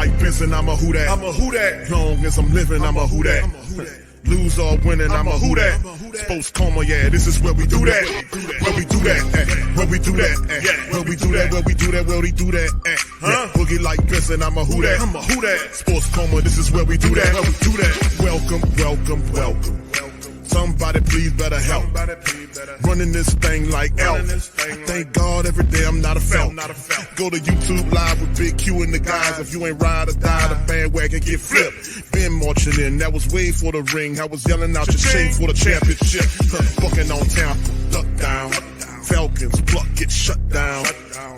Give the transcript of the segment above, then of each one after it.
like Benson, I'm a who that. I'm a who that. Long as I'm living, I'm a who that. Lose or winning, I'm a who that. Sports Coma, yeah, this is where we do that. Where we do that, where we do that, where we do that, where we do that, where we do that. Boogie like Benson, I'm a who that. I'm a who that. Sports Coma, this is where we do that. Where we do that. Welcome, welcome, welcome. Somebody please better help. Running this thing like elf. Thank God every day I'm not a felt. Go to YouTube Live with Big Q and the guys. If you ain't ride or die, the bandwagon get flipped. Been marching in, that was way for the ring. I was yelling out your shame for the championship. Fucking on town, duck down. Falcons, pluck, get shut down.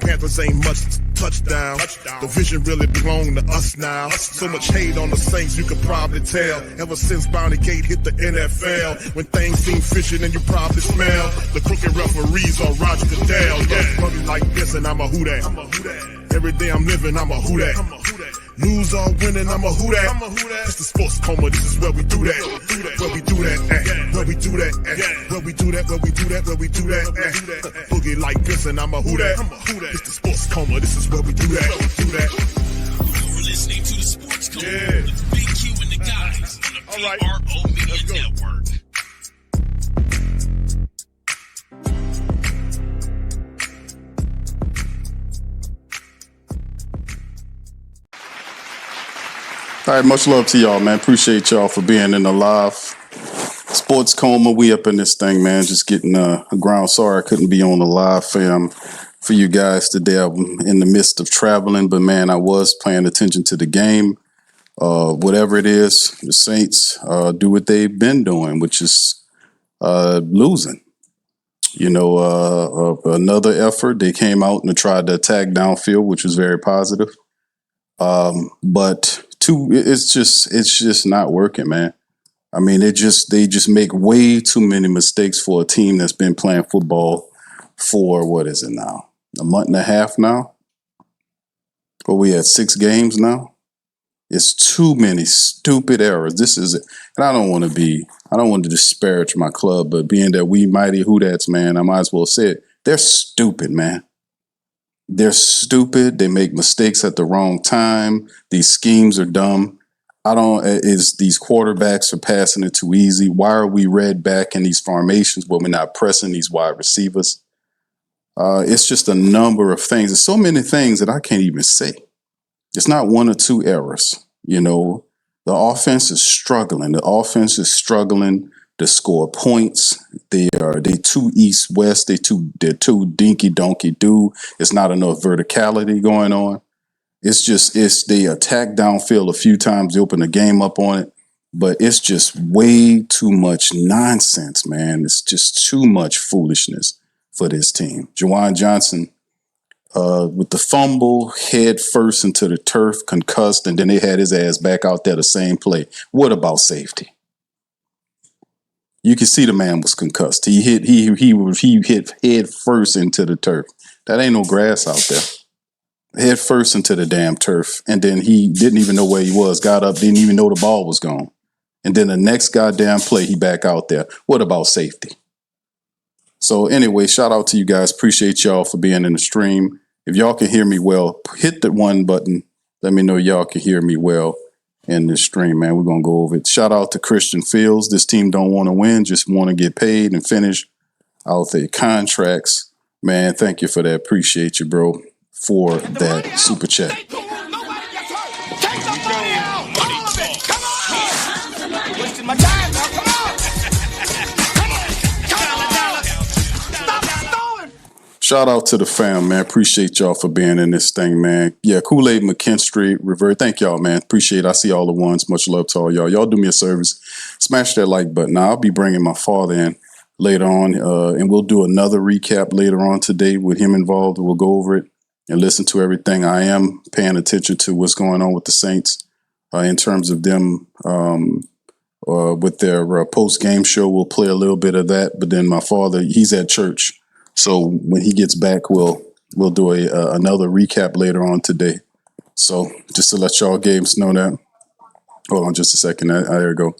Panthers ain't much touchdown. The vision really belong to us now. So much hate on the Saints, you could probably tell. Ever since Bounty Gate hit the NFL, when things seem fishy and you probably smell the crooked referees on Roger Goodell. Yeah, money like this and I'm a who that. Every day I'm living, I'm a who that. Lose or winning, I'm a who that. It's the Sports Coma, this is where we do that. Where we do that, where we do that, where we do that, where we do that, where we do that. Boogie like this and I'm a who that. It's the Sports Coma, this is where we do that. You're listening to the Sports Coma with Big Q and the guys on the PRO Media Network. All right, much love to y'all, man. Appreciate y'all for being in the live. Sports Coma, we up in this thing, man. Just getting a ground. Sorry I couldn't be on the live fam for you guys today. I'm in the midst of traveling, but man, I was paying attention to the game. Whatever it is, the Saints do what they've been doing, which is losing. You know, another effort. They came out and tried to attack downfield, which was very positive. But it's just not working, man. I mean, they just make way too many mistakes for a team that's been playing football for what is it now? A month and a half now? Or we had 6 games now? It's too many stupid errors. This is it. And I don't want to disparage my club, but being that we mighty Who Dats, man, I might as well say it. They're stupid, man. They're stupid. They make mistakes at the wrong time. These schemes are dumb. These quarterbacks are passing it too easy. Why are we read back in these formations when we're not pressing these wide receivers? It's just a number of things. There's so many things that I can't even say. It's not 1 or 2 errors. You know, the offense is struggling. The offense is struggling to score points. They too east-west. They're too dinky-donkey-do. It's not enough verticality going on. They attack downfield a few times. They open the game up on it, but it's just way too much nonsense, man. It's just too much foolishness for this team. Juwan Johnson, with the fumble, head first into the turf, concussed, and then they had his ass back out there the same play. What about safety? You can see the man was concussed. He hit head first into the turf. That ain't no grass out there. Head first into the damn turf. And then he didn't even know where he was, got up, didn't even know the ball was gone. And then the next goddamn play, he back out there. What about safety? So anyway, shout out to you guys. Appreciate y'all for being in the stream. If y'all can hear me well, hit the 1 button. Let me know y'all can hear me well in this stream, man. We're going to go over it. Shout out to Christian Fields. This team don't want to win, just want to get paid and finish out their contracts. Man, thank you for that. Appreciate you, bro, for that super chat. Shout out to the fam, man. Appreciate y'all for being in this thing, man. Yeah, Kool-Aid McKinstry, Revert. Thank y'all, man. Appreciate it. I see all the ones. Much love to all y'all. Y'all do me a service. Smash that like button. Now, I'll be bringing my father in later on, and we'll do another recap later on today with him involved. We'll go over it and listen to everything. I am paying attention to what's going on with the Saints in terms of them with their post-game show. We'll play a little bit of that, but then my father, he's at church. So when he gets back, we'll do another recap later on today. So just to let y'all games know that. Hold on just a second. There we go.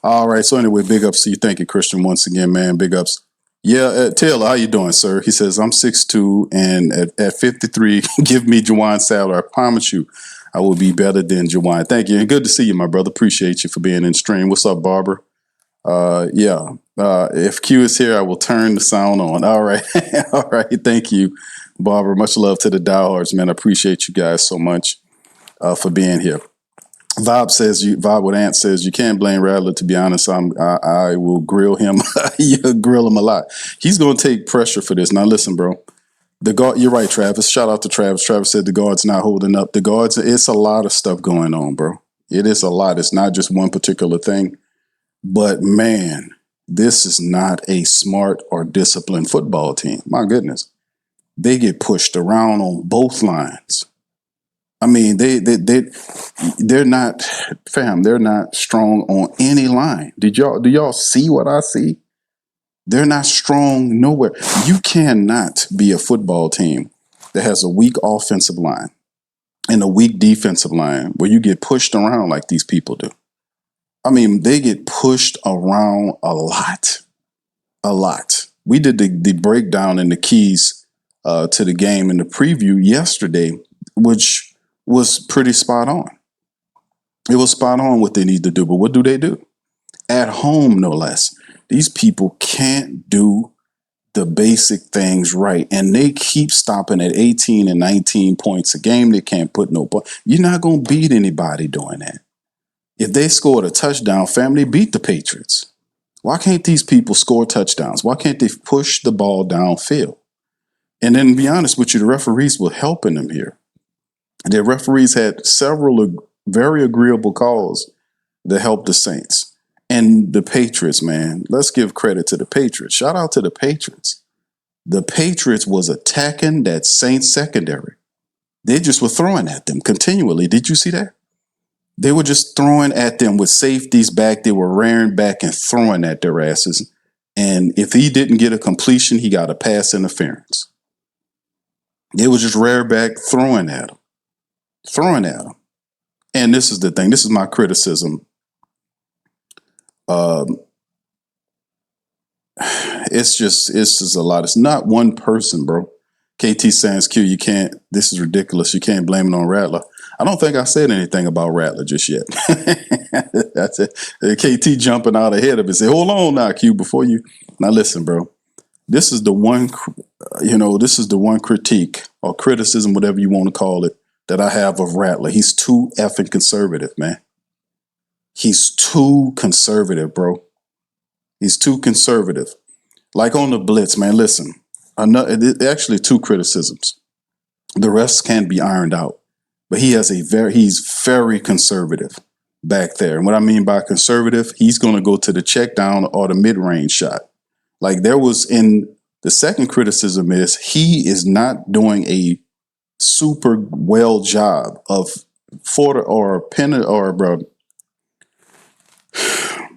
All right. So anyway, big ups to you. Thank you, Christian, once again, man. Big ups. Yeah, Taylor, how you doing, sir? He says, I'm 6'2", and at 53, give me Juwan's salary. I promise you, I will be better than Jawan. Thank you. And good to see you, my brother. Appreciate you for being in stream. What's up, Barbara? Yeah. If Q is here, I will turn the sound on. All right. All right. Thank you, Barbara. Much love to the diehards, man. I appreciate you guys so much for being here. Vibe with Ant says, you can't blame Rattler. To be honest, I will grill him. You'll grill him a lot. He's going to take pressure for this. Now, listen, bro. The guard, you're right, Travis. Shout out to Travis. Travis said the guard's not holding up. The guards, it's a lot of stuff going on, bro. It is a lot. It's not just one particular thing. But man, this is not a smart or disciplined football team. My goodness. They get pushed around on both lines. I mean, they're not, fam, they're not strong on any line. Do y'all see what I see? They're not strong nowhere. You cannot be a football team that has a weak offensive line and a weak defensive line where you get pushed around like these people do. I mean, they get pushed around a lot. A lot. We did the breakdown and the keys to the game in the preview yesterday, which was pretty spot on. It was spot on what they need to do. But what do? At home, no less. These people can't do the basic things right. And they keep stopping at 18 and 19 points a game. They can't put no point. You're not going to beat anybody doing that. If they scored a touchdown, family, beat the Patriots. Why can't these people score touchdowns? Why can't they push the ball downfield? And then, to be honest with you, the referees were helping them here. The referees had several very agreeable calls that helped the Saints. And the Patriots, man, let's give credit to the Patriots. Shout out to the Patriots. The Patriots was attacking that Saints secondary. They just were throwing at them continually. Did you see that? They were just throwing at them with safeties back. They were rearing back and throwing at their asses. And if he didn't get a completion, he got a pass interference. They were just rear back throwing at him. Throwing at them. And this is the thing. This is my criticism. It's just a lot. It's not one person, bro. KT Sans Q, you can't, this is ridiculous. You can't blame it on Rattler. I don't think I said anything about Rattler just yet. That's it. KT jumping out ahead of it. Say, hold on now, Q, before you. Now listen, bro. This is the one, this is the one critique or criticism, whatever you want to call it, that I have of Rattler. He's too effing conservative, man. He's too conservative, bro. He's too conservative. Like on the blitz, man, listen. Actually, two criticisms. The rest can be ironed out. But he's very conservative back there. And what I mean by conservative, he's going to go to the check down or the mid-range shot. Like there was in the second criticism is he is not doing a super well job of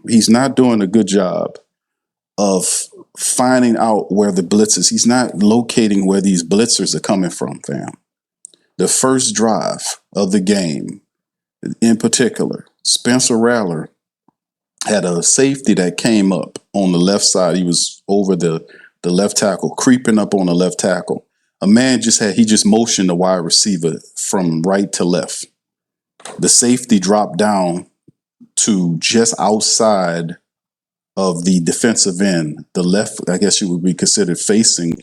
he's not doing a good job of finding out where the blitzes. He's not locating where these blitzers are coming from, fam. The first drive of the game, in particular, Spencer Rattler had a safety that came up on the left side. He was over the left tackle, creeping up on the left tackle. A man just motioned the wide receiver from right to left. The safety dropped down to just outside of the defensive end. The left, I guess you would be considered facing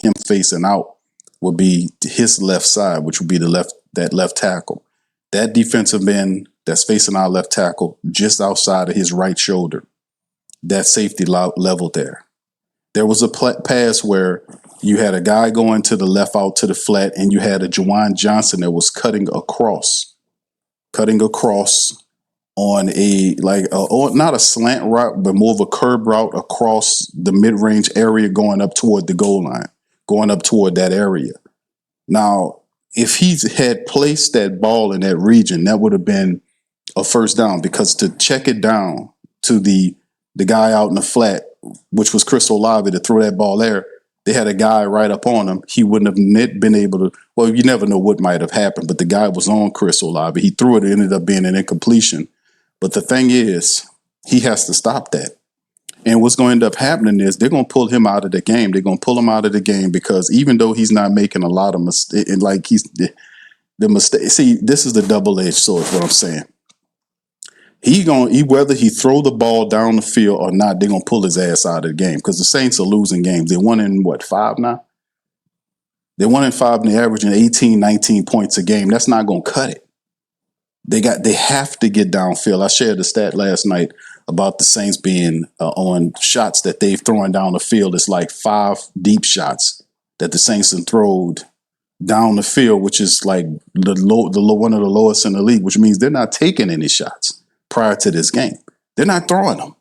out would be his left side, which would be that left tackle. That defensive end that's facing our left tackle just outside of his right shoulder. That safety level there. There was a pass where you had a guy going to the left out to the flat, and you had a Juwan Johnson that was cutting across on not a slant route, but more of a curb route across the mid-range area going up toward the goal line, going up toward that area. Now, if he had placed that ball in that region, that would have been a first down, because to check it down to the guy out in the flat, which was Chris Olave, to throw that ball there, they had a guy right up on him. He wouldn't have been able to, well, you never know what might have happened, but the guy was on Chris Olave. He threw it, it ended up being an incompletion. But the thing is, he has to stop that. And what's going to end up happening is they're going to pull him out of the game. They're going to pull him out of the game because even though he's not making a lot of mistakes, and like the The mistake. See, this is the double-edged sword. Is what I'm saying. Whether he throw the ball down the field or not, they're gonna pull his ass out of the game because the Saints are losing games. They're 1-5 now. They're 1-5 and they're averaging 18, 19 points a game. That's not gonna cut it. They have to get downfield. I shared the stat last night about the Saints being on shots that they've thrown down the field. It's like 5 deep shots that the Saints have thrown down the field, which is like one of the lowest in the league, which means they're not taking any shots prior to this game. They're not throwing them.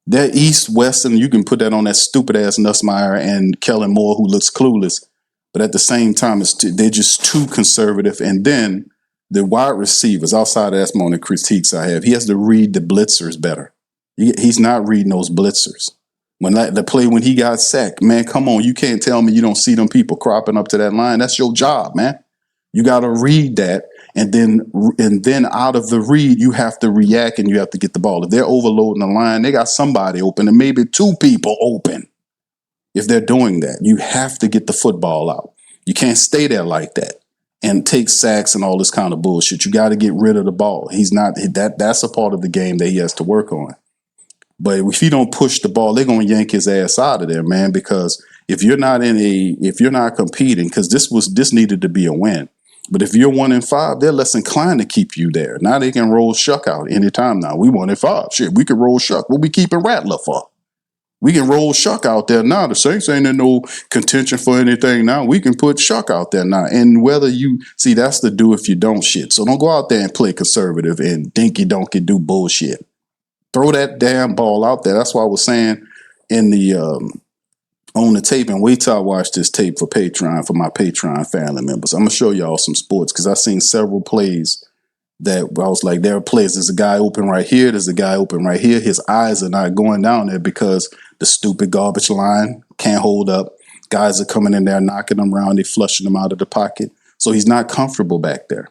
They're east, west, and you can put that on that stupid ass Nussmeier and Kellen Moore, who looks clueless. But at the same time, they're just too conservative. And then the wide receivers, outside of that's one of the critiques I have, he has to read the blitzers better. He's not reading those blitzers. When the play when he got sacked, man, come on, you can't tell me you don't see them people cropping up to that line. That's your job, man. You got to read that. And then out of the read, you have to react and you have to get the ball. If they're overloading the line, they got somebody open and maybe 2 people open. If they're doing that, you have to get the football out. You can't stay there like that and take sacks and all this kind of bullshit. You got to get rid of the ball. He's not that's a part of the game that he has to work on. But if you don't push the ball, they're going to yank his ass out of there, man, because if you're not competing, because this needed to be a win. But if you're 1-5, they're less inclined to keep you there. Now they can roll Shuck out anytime now. We 1-5. Shit, we can roll Shuck. What we keeping Rattler for? We can roll Shuck out there now. The Saints ain't in no contention for anything now. We can put Shuck out there now. And whether you see, that's the do if you don't shit. So don't go out there and play conservative and dinky donkey do bullshit. Throw that damn ball out there. That's why I was saying in the on the tape, and wait till I watch this tape for Patreon, for my Patreon family members. I'm going to show y'all some sports because I've seen several plays that I was like, there are plays. There's a guy open right here. There's a guy open right here. His eyes are not going down there because the stupid garbage line can't hold up. Guys are coming in there, knocking them around. They're flushing them out of the pocket. So he's not comfortable back there.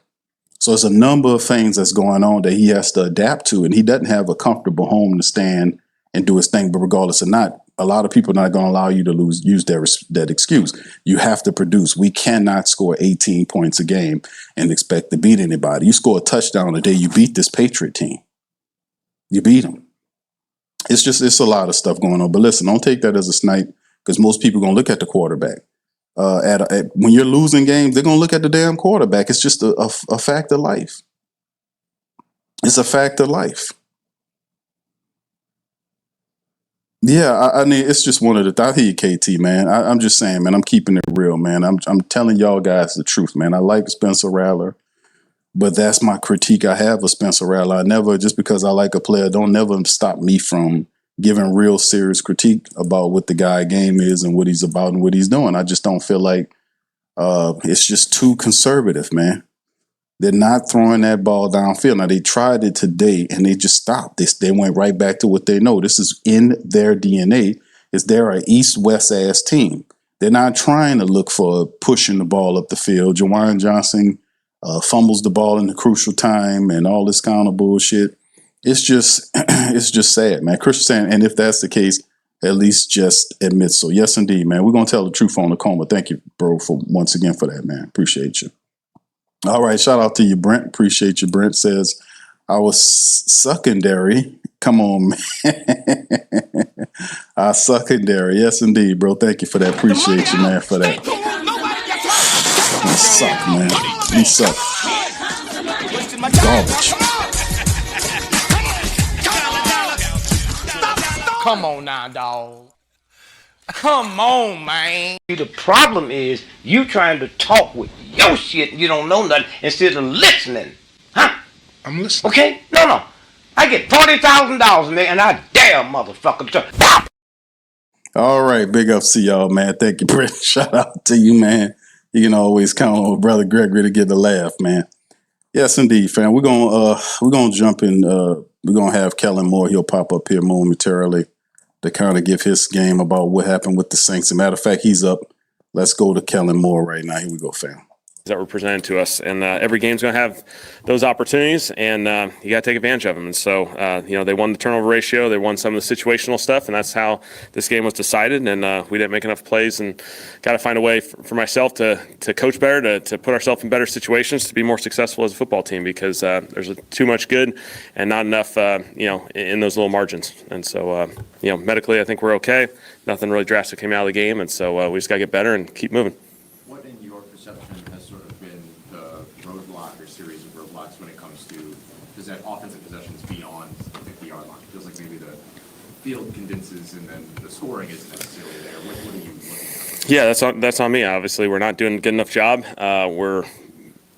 So there's a number of things that's going on that he has to adapt to, and he doesn't have a comfortable home to stand and do his thing. But regardless of not, a lot of people are not going to allow you to use that excuse. You have to produce. We cannot score 18 points a game and expect to beat anybody. You score a touchdown a day, you beat this Patriot team. You beat them. It's a lot of stuff going on. But listen, don't take that as a snipe because most people are going to look at the quarterback. When you're losing games, they're going to look at the damn quarterback. It's just a fact of life. It's a fact of life. Yeah, I mean, it's just one of the. I hear you, KT, man. I'm just saying, man. I'm keeping it real, man. I'm telling y'all guys the truth, man. I like Spencer Rattler, but that's my critique I have of Spencer Rattler. I never, just because I like a player, don't never stop me from giving real serious critique about what the guy game is and what he's about and what he's doing. I just don't feel like it's just too conservative, man. They're not throwing that ball downfield. Now, they tried it today, and they just stopped. They went right back to what they know. This is in their DNA. They're an east-west ass team. They're not trying to look for pushing the ball up the field. Jawan Johnson fumbles the ball in the crucial time and all this kind of bullshit. It's just sad, man. Chris saying, and if that's the case, at least just admit so. Yes, indeed, man. We're going to tell the truth on the Coma. Thank you, bro, for once again for that, man. Appreciate you. All right, shout out to you, Brent. Appreciate you. Brent says, I was secondary. Come on, man. Our secondary. Yes, indeed, bro. Thank you for that. Appreciate you, man, for that. You suck, man. You suck. Garbage. Come on now, dog. Come on, man. The problem is you trying to talk with your shit and you don't know nothing instead of listening. Huh? I'm listening. Okay? No. I get $40,000 and I dare motherfucker to... All right, big ups to y'all, man. Thank you, Brent. Shout out to you, man. You can always count on Brother Gregory to get the laugh, man. Yes, indeed, fam. We're gonna jump in. We're gonna have Kellen Moore. He'll pop up here momentarily to kind of give his game about what happened with the Saints. As a matter of fact, he's up. Let's go to Kellen Moore right now. Here we go, fam. that were presented to us, and every game's going to have those opportunities, and you got to take advantage of them. And so, they won the turnover ratio, they won some of the situational stuff, and that's how this game was decided. And we didn't make enough plays, and got to find a way for myself to coach better, to put ourselves in better situations, to be more successful as a football team, because there's too much good and not enough, in those little margins. And so, medically, I think we're okay. Nothing really drastic came out of the game, and so we just got to get better and keep moving. What, in your perception, has sort of been the roadblock or series of roadblocks when it comes to offensive possessions beyond the 50-yard line? It feels like maybe the field condenses and then the scoring isn't necessarily there. What are you looking at? Yeah, that's on me. Obviously, we're not doing a good enough job. We're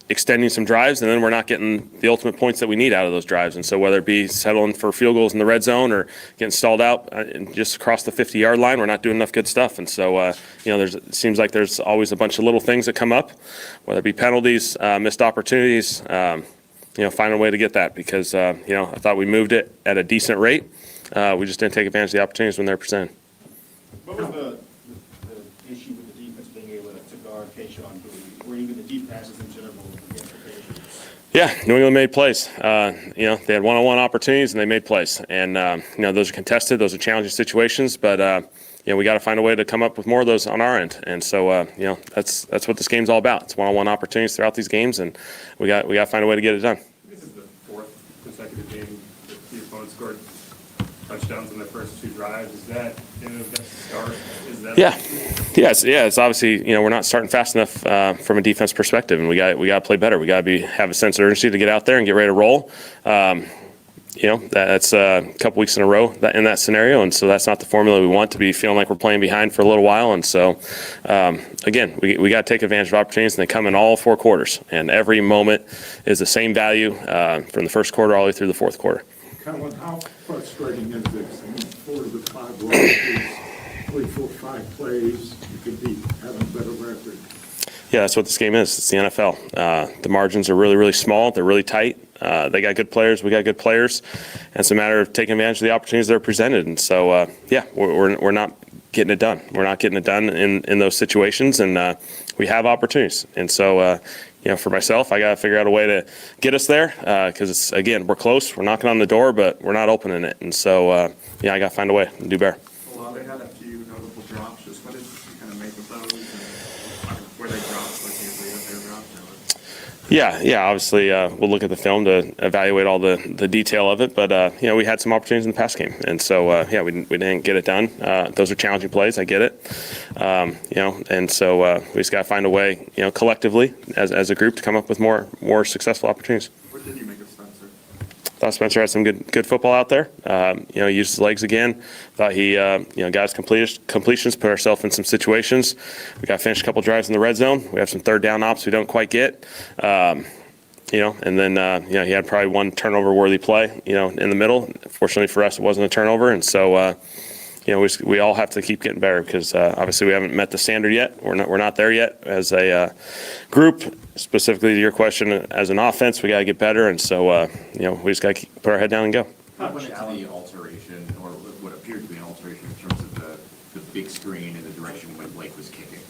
extending some drives, and then we're not getting the ultimate points that we need out of those drives. And so whether it be settling for field goals in the red zone or getting stalled out just across the 50-yard line, we're not doing enough good stuff. And so, it seems like there's always a bunch of little things that come up, whether it be penalties, missed opportunities, find a way to get that, because, I thought we moved it at a decent rate. We just didn't take advantage of the opportunities when they're presented. What was the issue with the defense being able to guard Keyshawn Boutte, or even the deep passes in general against the Patriots? Yeah, New England made plays. They had one-on-one opportunities and they made plays. And, those are contested, those are challenging situations, but, we got to find a way to come up with more of those on our end. And so, that's what this game's all about. It's one-on-one opportunities throughout these games, and we got to find a way to get it done. This is the fourth consecutive game that the opponent scored touchdowns in the first two drives. Is that a start? Is that It's obviously, we're not starting fast enough from a defense perspective, and we got to play better. We got to have a sense of urgency to get out there and get ready to roll. That's a couple weeks in a row in that scenario, and so that's not the formula we want, to be feeling like we're playing behind for a little while. And so, again, we got to take advantage of opportunities, and they come in all four quarters, and every moment is the same value from the first quarter all the way through the fourth quarter. Kellen, how frustrating is this? I mean, 4 of the 5 losses, 3, 4, 5 plays, you could be having a better record. Yeah, that's what this game is. It's the NFL. The margins are really, really small. They're really tight. They got good players. We got good players. And it's a matter of taking advantage of the opportunities that are presented. And so, we're not getting it done. We're not getting it done in those situations, and we have opportunities. And so, for myself, I got to figure out a way to get us there, because, we're close. We're knocking on the door, but we're not opening it. And so, I got to find a way to do better. Well, they had a few notable drops. Just what did you kind of make of those? And where they dropped, like usually that they dropped? Yeah. Obviously, we'll look at the film to evaluate all the detail of it. But we had some opportunities in the pass game, and so we didn't get it done. Those are challenging plays. I get it. And so we just got to find a way, collectively as a group, to come up with more successful opportunities. What did you make of Spencer? Thought Spencer had some good football out there. He used his legs again. Thought he, got his completions, put ourselves in some situations. We got to finish a couple drives in the red zone. We have some third down ops we don't quite get. And then, he had probably one turnover-worthy play, in the middle. Fortunately for us, it wasn't a turnover. And so, we all have to keep getting better, because obviously we haven't met the standard yet. We're not there yet as a group. Specifically to your question, as an offense, we got to get better. And so, we just got to put our head down and go. How much to the alteration, or what appeared to be an alteration, in terms of the big screen and the direction when Blake was kicking,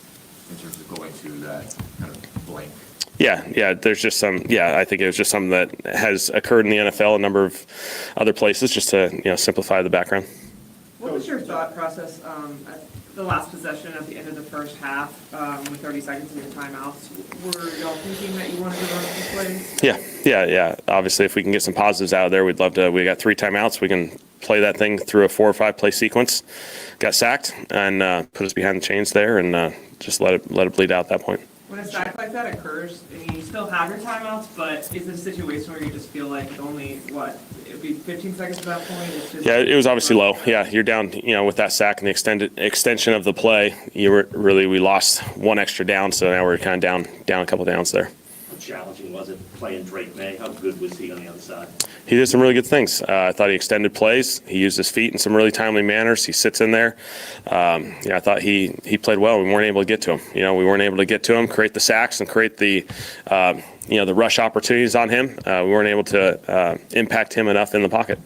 in terms of going to that kind of blank? Yeah. There's just I think it was just something that has occurred in the NFL, a number of other places, just to, simplify the background. What was your thought process at the last possession at the end of the first half, with 30 seconds in your timeouts? Were y'all thinking that you wanted to run these plays? Yeah. Obviously, if we can get some positives out of there, we'd love to. We got 3 timeouts. We can play that thing through a 4 or 5 play sequence. Got sacked and put us behind the chains there, and just let it bleed out at that point. When a sack like that occurs, I mean, you still have your timeouts, but is it a situation where you just feel like it's only, it would be 15 seconds at that point? It's just Yeah, it was obviously low. Yeah, you're down, with that sack and the extension of the play, we lost one extra down, so now we're kind of down a couple downs there. How challenging was it playing Drake May? How good was he on the other side? He did some really good things. I thought he extended plays. He used his feet in some really timely manners. He sits in there. I thought he played well. We weren't able to get to him. We weren't able to get to him, create the sacks, and create the the rush opportunities on him. We weren't able to impact him enough in the pocket.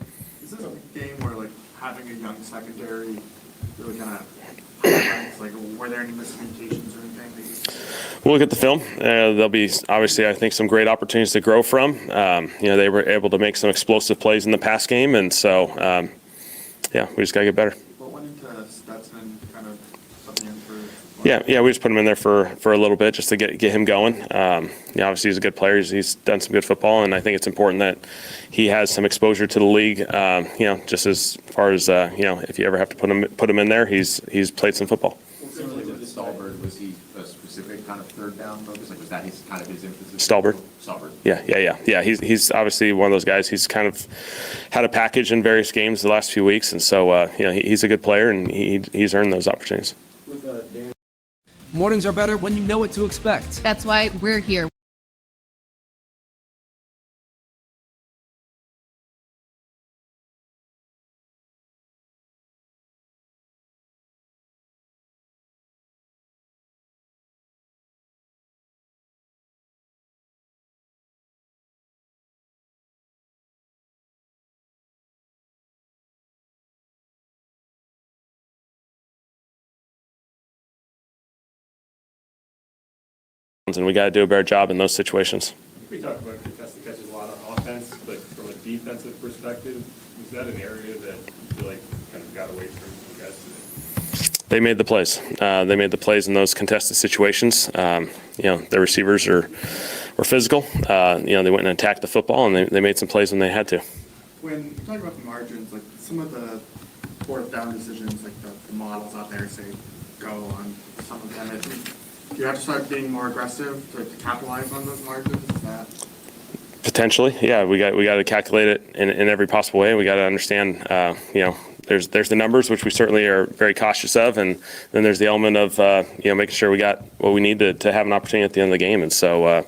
Is this a game where having a young secondary really kind of highlights? Were there any miscommunications or anything? We'll look at the film. There'll be obviously, I think, some great opportunities to grow from. They were able to make some explosive plays in the pass game, and so we just gotta get better. What went into Stetson kind of something in for? Yeah, we just put him in there for a little bit just to get him going. Obviously he's a good player. He's done some good football, and I think it's important that he has some exposure to the league. Just as far as if you ever have to put him in there, he's played some football. Similarly with Stallbird, was he a specific kind of third down focus? Like was that his emphasis? Stallbird. Yeah. He's obviously one of those guys. He's kind of had a package in various games the last few weeks, and so he's a good player, and he's earned those opportunities. Mornings are better when you know what to expect. That's why we're here. And we got to do a better job in those situations. We talked about contested catches a lot on offense, but from a defensive perspective, was that an area that you feel like kind of got away from you guys today? They made the plays. They made the plays in those contested situations. Their receivers were physical. They went and attacked the football, and they made some plays when they had to. When you talk about the margins, like some of the fourth down decisions, like the models out there say go on some of them, I think you have to start being more aggressive to capitalize on those margins. Is that Potentially, yeah. We got to calculate it in every possible way. We got to understand, there's the numbers, which we certainly are very cautious of, and then there's the element of making sure we got what we need to have an opportunity at the end of the game. And so,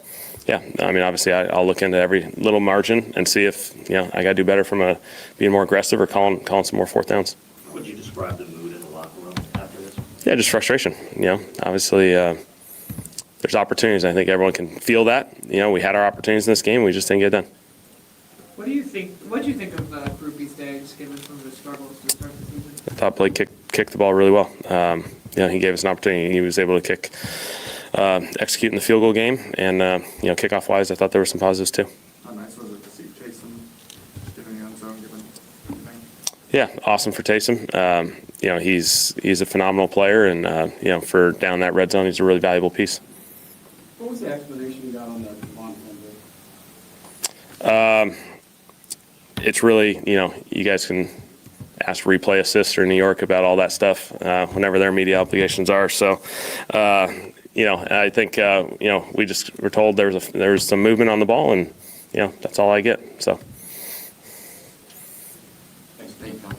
obviously, I'll look into every little margin and see if I got to do better from being more aggressive or calling some more fourth downs. How would you describe the mood in the locker room after this? Yeah, just frustration. Obviously. There's opportunities. I think everyone can feel that. We had our opportunities in this game. We just didn't get it done. What do you think of Groupie's day, just given some of the struggles to start the season? I thought Blake kicked the ball really well. He gave us an opportunity. He was able to execute in the field goal game, and kickoff wise, I thought there were some positives too. how nice was it to see Taysom giving the end zone, giving everything? Yeah, awesome for Taysom. He's a phenomenal player, and for down that red zone, he's a really valuable piece. What was the explanation you got on the Devon play? It's really, you guys can ask Replay Assist or New York about all that stuff whenever their media obligations are. So, I think, we just were told there was some movement on the ball, and, that's all I get. So.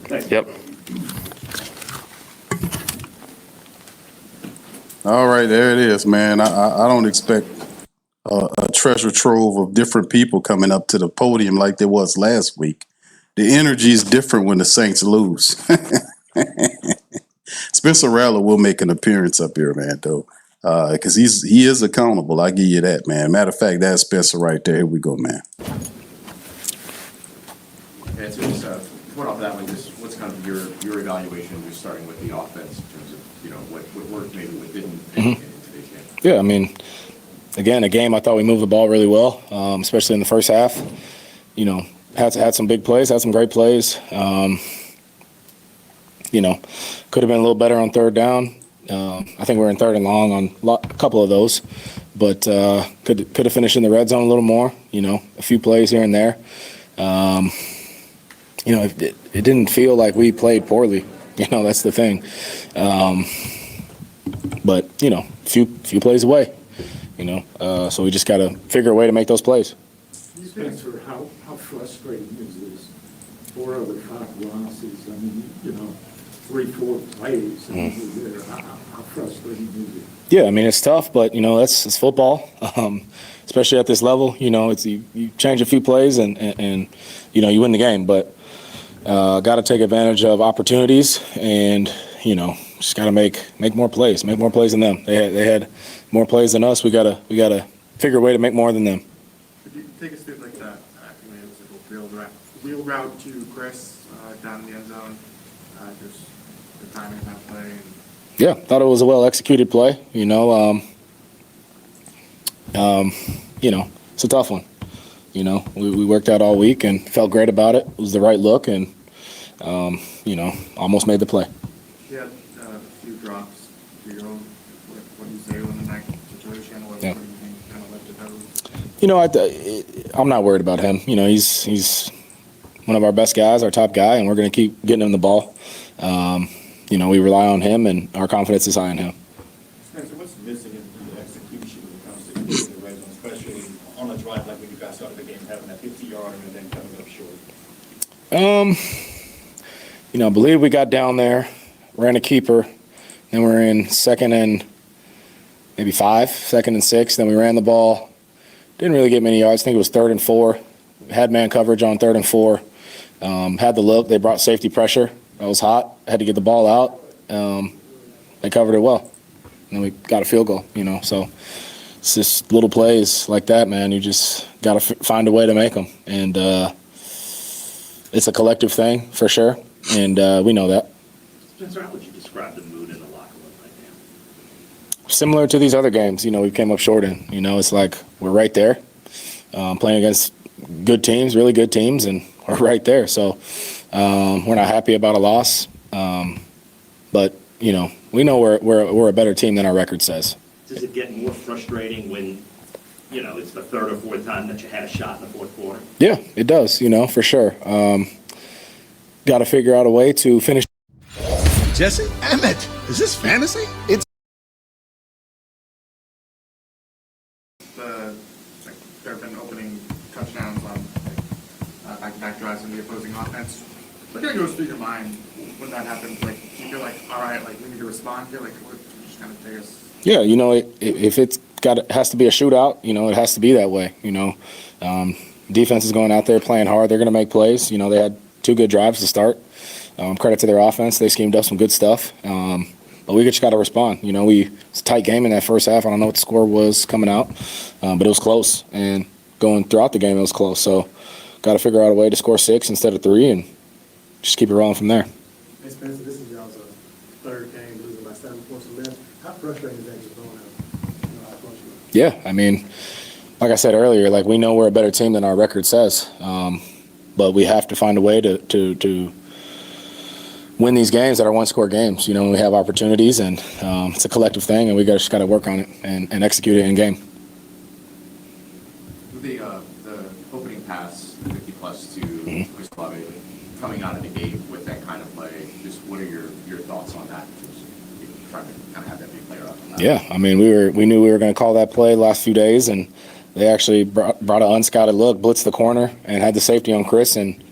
Thanks. Yep. All right, there it is, man. I don't expect a treasure trove of different people coming up to the podium like there was last week. The energy is different when the Saints lose. Spencer Rattler will make an appearance up here, man, though, because he is accountable. I give you that, man. Matter of fact, that's Spencer right there. Here we go, man. Yeah, so just point off that one, just what's kind of your evaluation, just starting with the offense in terms of what worked, maybe what didn't in today's game. Yeah, again, a game I thought we moved the ball really well, especially in the first half. Had some big plays, had some great plays. Could have been a little better on third down. I think we're in third and long on a couple of those, but could have finished in the red zone a little more. A few plays here and there. It didn't feel like we played poorly. That's the thing. But few plays away. So we just got to figure a way to make those plays. Spencer, how frustrating is this? 4 out of 5 losses. 3-4 plays. How frustrating is it? Yeah, it's tough, but it's football, especially at this level. It's you change a few plays and you win the game, but got to take advantage of opportunities and just got to make more plays than them. They had more plays than us. We gotta figure a way to make more than them. Could you take us through like that? It was like a wheel route to Chris down in the end zone. Just the timing of that play. Yeah, thought it was a well executed play. It's a tough one. We worked out all week and felt great about it. It was the right look and, almost made the play. You had a few drops for your own. What do you say in that situation? What do you think kind of led to those? I'm not worried about him. He's one of our best guys, our top guy, and we're going to keep getting him the ball. We rely on him, and our confidence is high in him. Spencer, what's missing in the execution when it comes to getting the red zone, especially on a drive like when you guys started the game, having that 50-yarder and then coming up short? I believe we got down there, ran a keeper, then we're in second and 6, then we ran the ball. Didn't really get many yards. I think it was 3rd and 4. Had man coverage on 3rd and 4. Had the look. They brought safety pressure. That was hot. Had to get the ball out. They covered it well. And then we got a field goal, So it's just little plays like that, man. You just got to find a way to make them. And it's a collective thing for sure. And we know that. Spencer, how would you describe the mood in the locker room right now? Similar to these other games, we came up short in. It's like we're right there, playing against good teams, really good teams, and we're right there. So we're not happy about a loss, but we know we're a better team than our record says. Does it get more frustrating when it's the 3rd or 4th time that you had a shot in the 4th quarter? Yeah, it does. For sure. Got to figure out a way to finish. Jesse, Emmett, is this fantasy? It's There have been opening touchdowns on back-to-back drives in the opposing offense. What kind of goes through your mind when that happens? Like, you feel like, all right, like we need to respond. Feel like what just kind of take us. Yeah, if it has to be a shootout, it has to be that way. Defense is going out there playing hard. They're going to make plays. They had 2 good drives to start. Credit to their offense. They schemed up some good stuff. But we just got to respond. It's a tight game in that first half. I don't know what the score was coming out, but it was close. And going throughout the game, it was close. So got to figure out a way to score 6 instead of 3 and just keep it rolling from there. Hey, Spencer, this is y'all's 3rd game, losing by 7 points or less. How frustrating is that just going out? How close you are? Yeah, like I said earlier, we know we're a better team than our record says. But we have to find a way to win these games that are one-score games. When we have opportunities, and it's a collective thing, and we just got to work on it and execute it in game. The opening pass, 50+ to Chris Bobby, coming out of the gate with that kind of play, just what are your thoughts on that? Just trying to kind of have that big player up. Yeah, we knew we were going to call that play the last few days, and they actually brought an unscouted look, blitzed the corner, and had the safety on Chris, and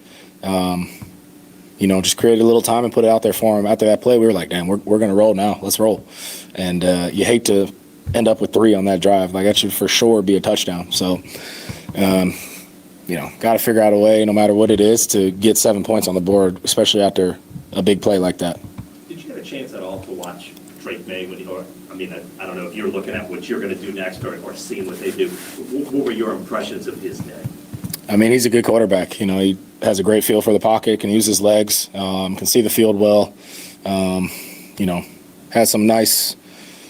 just created a little time and put it out there for him. After that play, we were like, damn, we're going to roll now. Let's roll. And you hate to end up with 3 on that drive. That should for sure be a touchdown. So, got to figure out a way, no matter what it is, to get 7 points on the board, especially after a big play like that. Did you get a chance at all to watch Drake May I don't know if you're looking at what you're going to do next or seeing what they do. What were your impressions of his day? He's a good quarterback. He has a great feel for the pocket, can use his legs, can see the field well. Had some nice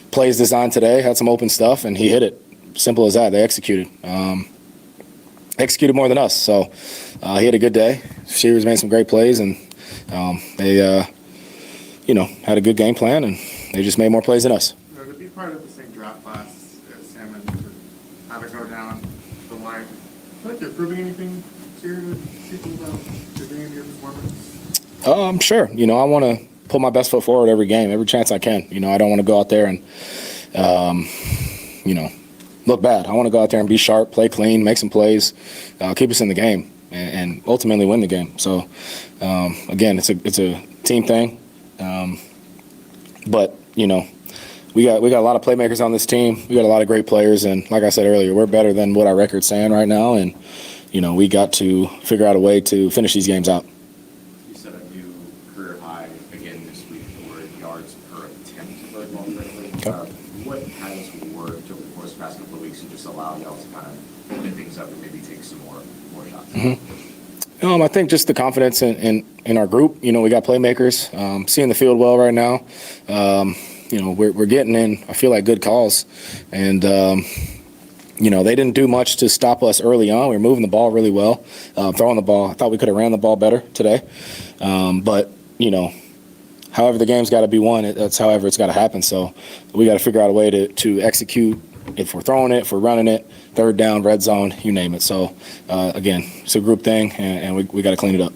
plays designed today, had some open stuff, and he hit it. Simple as that. They executed. Executed more than us. So he had a good day. Shearers made some great plays, and they, had a good game plan, and they just made more plays than us. To be part of the same draft class as Salmon, to have it go down the line, I feel like you're proving anything here to people about your game, your performance? Sure. I want to put my best foot forward every game, every chance I can. I don't want to go out there and, look bad. I want to go out there and be sharp, play clean, make some plays, keep us in the game, and ultimately win the game. So, again, it's a team thing. But we got a lot of playmakers on this team. We got a lot of great players, and like I said earlier, we're better than what our record's saying right now. And we got to figure out a way to finish these games out. You set a new career high again this week for yards per attempt to play ball correctly. What has worked over the course of the past couple of weeks and just allow y'all to kind of open things up and maybe take some more shots? I think just the confidence in our group. We got playmakers, seeing the field well right now. We're getting in, I feel like, good calls. And, They didn't do much to stop us early on. We were moving the ball really well, throwing the ball. I thought we could have ran the ball better today. But however the game's got to be won, that's however it's got to happen. So we got to figure out a way to execute. If we're throwing it, if we're running it, third down, red zone, you name it. So, again, it's a group thing, and we got to clean it up.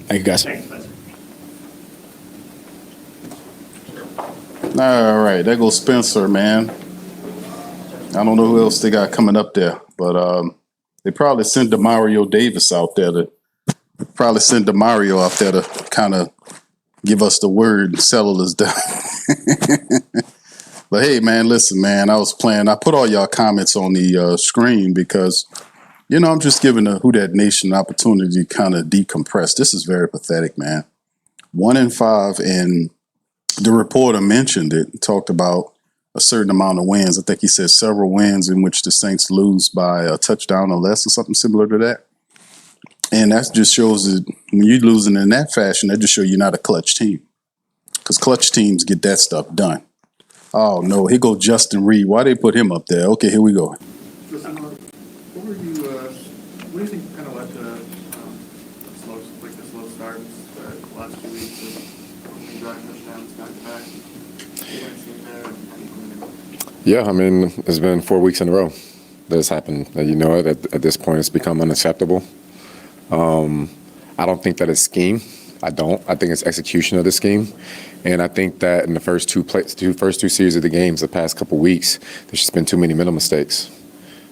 Thank you, guys. All right, there goes Spencer, man. I don't know who else they got coming up there, but they probably sent DeMario Davis out there to kind of give us the word and settle us down. But hey, man, listen, man, I put all y'all comments on the screen because, I'm just giving the Who Dat Nation an opportunity to kind of decompress. This is very pathetic, man. 1-5, and the reporter mentioned it, talked about a certain amount of wins. I think he said several wins in which the Saints lose by a touchdown or less or something similar to that. And that just shows that when you're losing in that fashion, that just shows you're not a clutch team. Because clutch teams get that stuff done. Oh, no, here go Justin Reed. Why they put him up there? Okay, here we go. Justin, what do you think kind of led to the slow start the last 2 weeks of driving touchdowns back-to-back? Yeah, I mean, it's been 4 weeks in a row that has happened. At this point, it's become unacceptable. I don't think that it's scheme. I think it's execution of the scheme. And I think that in the first two series of the games, the past couple weeks, there's just been too many mental mistakes.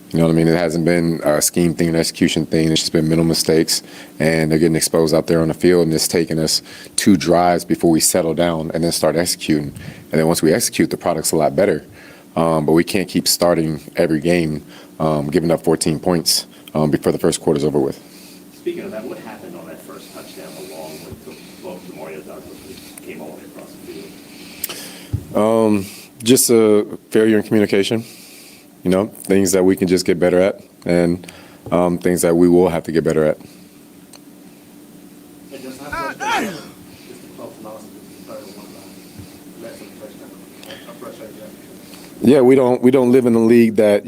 You know what I mean? It hasn't been a scheme thing, an execution thing. It's just been mental mistakes, and they're getting exposed out there on the field, and it's taking us 2 drives before we settle down and then start executing. And then once we execute, the product's a lot better. But we can't keep starting every game giving up 14 points before the first quarter's over with. Speaking of that, what happened on that first touchdown along with both DeMario Douglas came all the way across the field? Just a failure in communication. Things that we can just get better at, and things that we will have to get better at. Yeah, we don't live in a league that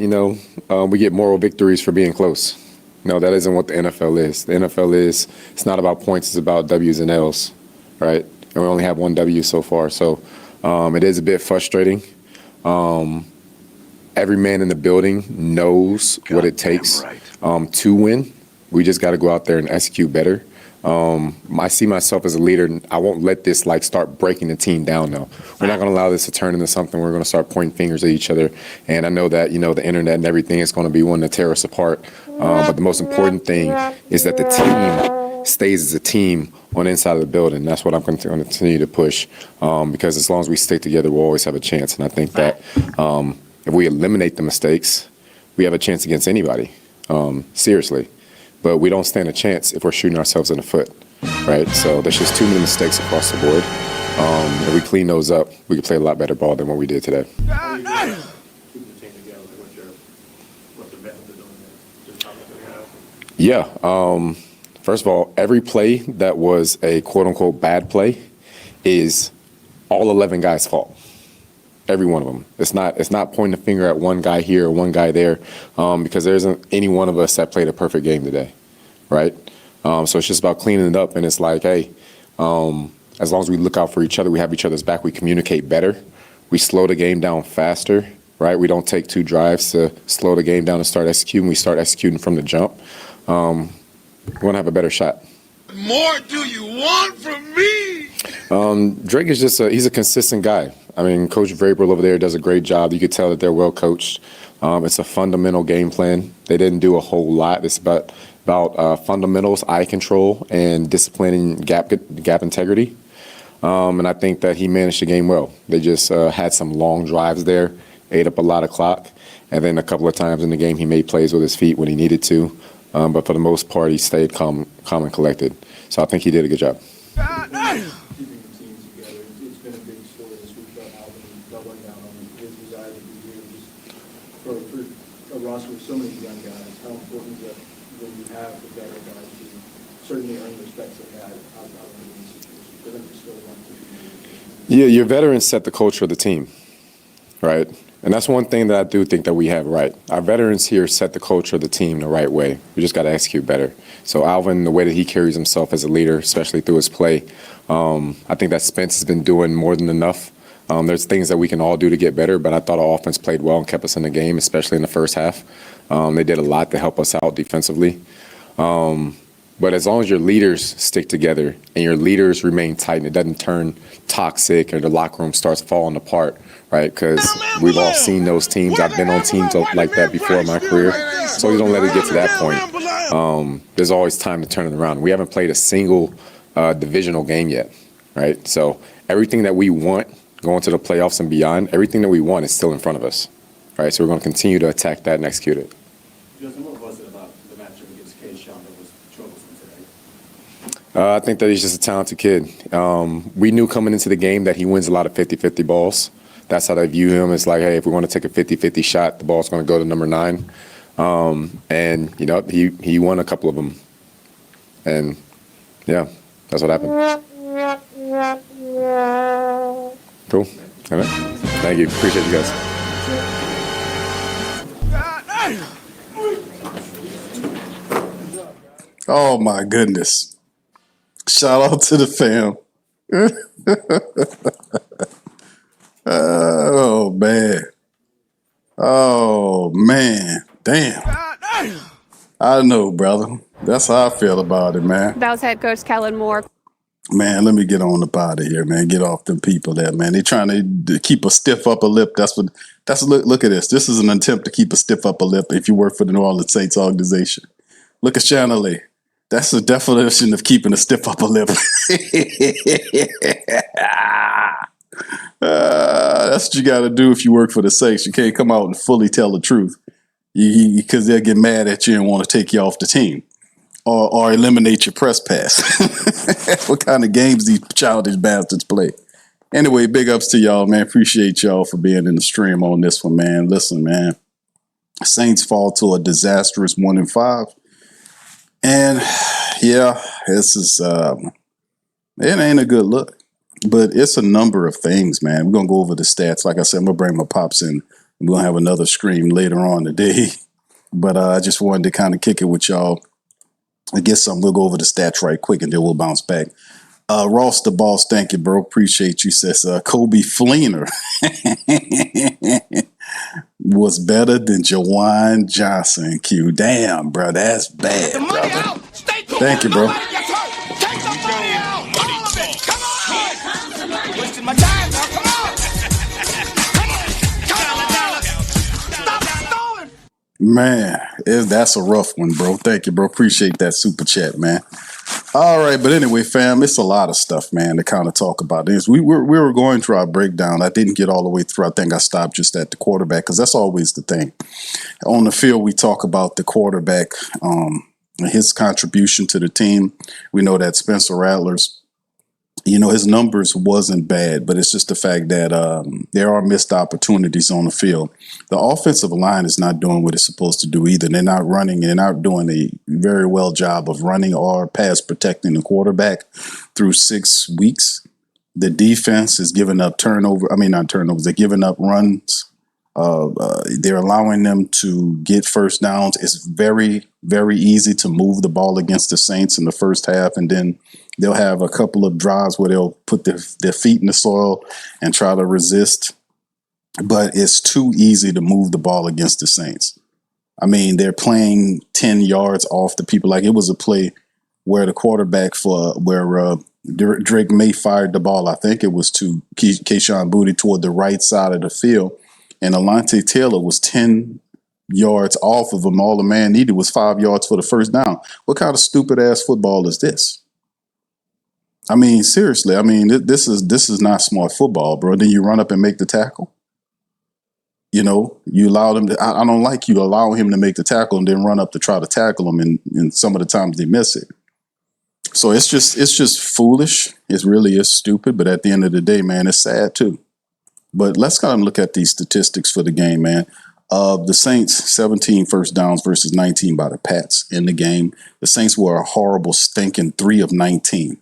we get moral victories for being close. No, that isn't what the NFL is. The NFL it's not about points, it's about W's and L's, right? And we only have 1 W so far, so it is a bit frustrating. Every man in the building knows what it takes to win. We just got to go out there and execute better. I see myself as a leader, and I won't let this start breaking the team down. Though we're not going to allow this to turn into something. We're going to start pointing fingers at each other. And I know that the internet and everything is going to be one to tear us apart. But the most important thing is that the team stays as a team on the inside of the building. That's what I'm going to continue to push because as long as we stick together, we'll always have a chance. And I think that if we eliminate the mistakes, we have a chance against anybody. Seriously. But we don't stand a chance if we're shooting ourselves in the foot, right? So there's just too many mistakes across the board. If we clean those up, we can play a lot better ball than what we did today. Yeah. First of all, every play that was a quote-unquote bad play is all 11 guys' fault. Every one of them. It's not pointing the finger at one guy here or one guy there because there isn't any one of us that played a perfect game today, right? So it's just about cleaning it up, and it's like, hey, as long as we look out for each other, we have each other's back, we communicate better, we slow the game down faster, right? We don't take 2 drives to slow the game down and start executing. We start executing from the jump. We're going to have a better shot. More do you want from me? Drake is he's a consistent guy. I mean, Coach Vrabel over there does a great job. You could tell that they're well coached. It's a fundamental game plan. They didn't do a whole lot. It's about fundamentals, eye control, and disciplining gap integrity. And I think that he managed the game well. They just had some long drives there, ate up a lot of clock, and then a couple of times in the game he made plays with his feet when he needed to. But for the most part, he stayed calm and collected. So I think he did a good job. A roster with so many young guys, how important is that when you have the better guys to certainly earn the respect they had out of these situations for them to still want to? Yeah, your veterans set the culture of the team, right? And that's one thing that I do think that we have right. Our veterans here set the culture of the team the right way. We just got to execute better. So Alvin, the way that he carries himself as a leader, especially through his play, I think that Spence has been doing more than enough. There's things that we can all do to get better, but I thought our offense played well and kept us in the game, especially in the first half. They did a lot to help us out defensively. But as long as your leaders stick together and your leaders remain tight and it doesn't turn toxic or the locker room starts falling apart, right? Because we've all seen those teams. I've been on teams like that before in my career. So you don't let it get to that point. There's always time to turn it around. We haven't played a single divisional game yet, right? So everything that we want going to the playoffs and beyond, everything that we want is still in front of us, right? So we're going to continue to attack that and execute it. Justin, what was it about the matchup against K-Sean that was troublesome today? I think that he's just a talented kid. We knew coming into the game that he wins a lot of 50-50 balls. That's how they view him. It's like, hey, if we want to take a 50-50 shot, the ball's going to go to number 9. And, you know, he won a couple of them. And, yeah, that's what happened. Cool. All right. Thank you. Appreciate you guys. Oh, my goodness. Shout out to the fam. Oh, man. Oh, man. Damn. I know, brother. That's how I feel about it, man. That was head coach Kellen Moore. Man, let me get on up out of here, man. Get off them people there, man. They're trying to keep a stiff upper lip. Look at this. This is an attempt to keep a stiff upper lip if you work for the New Orleans Saints organization. Look at Channel A. That's the definition of keeping a stiff upper lip. That's what you got to do if you work for the Saints. You can't come out and fully tell the truth because they'll get mad at you and want to take you off the team or eliminate your press pass. What kind of games these childish bastards play? Anyway, big ups to y'all, man. Appreciate y'all for being in the stream on this one, man. Listen, man. Saints fall to a disastrous 1-5. And yeah, this is it ain't a good look. But it's a number of things, man. We're gonna go over the stats. Like I said, I'm gonna bring my pops in. I'm gonna have another stream later on today. But I just wanted to kind of kick it with y'all. I guess we'll go over the stats right quick and then we'll bounce back. Ross the boss, thank you, bro. Appreciate you. Says Kobe Fleener was better than Jawan Johnson. Q. Damn, bro, that's bad, brother. Thank you, bro. Wasting my time now, come on! Stop stalling! Man, that's a rough one, bro. Thank you, bro. Appreciate that super chat, man. All right, but anyway, fam, it's a lot of stuff, man, to kind of talk about this. We were going through our breakdown. I didn't get all the way through. I think I stopped just at the quarterback because that's always the thing. On the field, we talk about the quarterback, his contribution to the team. We know that Spencer Rattler's, his numbers wasn't bad, but it's just the fact that there are missed opportunities on the field. The offensive line is not doing what it's supposed to do either. They're not running. They're not doing a very well job of running or pass protecting the quarterback through 6 weeks. The defense is giving up not turnovers. They're giving up runs. They're allowing them to get first downs. It's very, very easy to move the ball against the Saints in the first half, and then they'll have a couple of drives where they'll put their feet in the soil and try to resist. But it's too easy to move the ball against the Saints. I mean, they're playing 10 yards off the people. Like it was a play where the quarterback where Drake May fired the ball. I think it was to Keyshawn Boutte toward the right side of the field. And Alontae Taylor was 10 yards off of him. All the man needed was 5 yards for the first down. What kind of stupid ass football is this? I mean, seriously. I mean, this is not smart football, bro. Then you run up and make the tackle. You allow them to. I don't like you allow him to make the tackle and then run up to try to tackle him, and some of the times they miss it. So it's just foolish. It really is stupid. But at the end of the day, man, it's sad too. But let's kind of look at these statistics for the game, man. The Saints, 17 first downs versus 19 by the Pats in the game. The Saints were a horrible, stinking 3 of 19.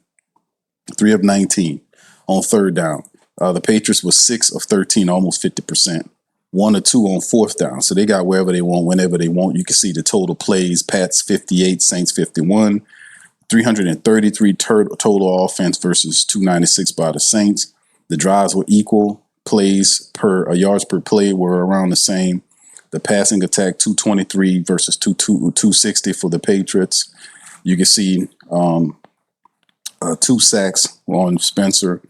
3 of 19 on third down. The Patriots was 6 of 13, almost 50%. 1 or 2 on 4th down. So they got wherever they want, whenever they want. You can see the total plays. Pats 58, Saints 51. 333 total offense versus 296 by the Saints. The drives were equal. Plays per yards per play were around the same. The passing attack 223 versus 260 for the Patriots. You can see 2 sacks on Spencer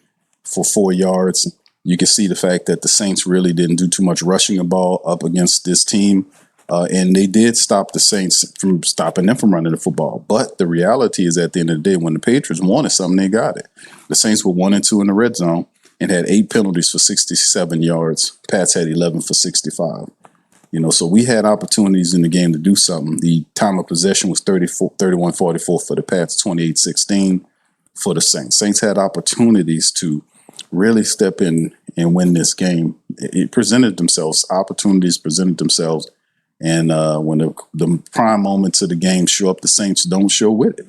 for 4 yards. You can see the fact that the Saints really didn't do too much rushing the ball up against this team. And they did stop the Saints from stopping them from running the football. But the reality is at the end of the day, when the Patriots wanted something, they got it. The Saints were 1 and 2 in the red zone and had 8 penalties for 67 yards. Pats had 11 for 65. So we had opportunities in the game to do something. The time of possession was 31-44 for the Pats, 28-16 for the Saints. Saints had opportunities to really step in and win this game. It presented themselves. Opportunities presented themselves. And when the prime moments of the game show up, the Saints don't show with it.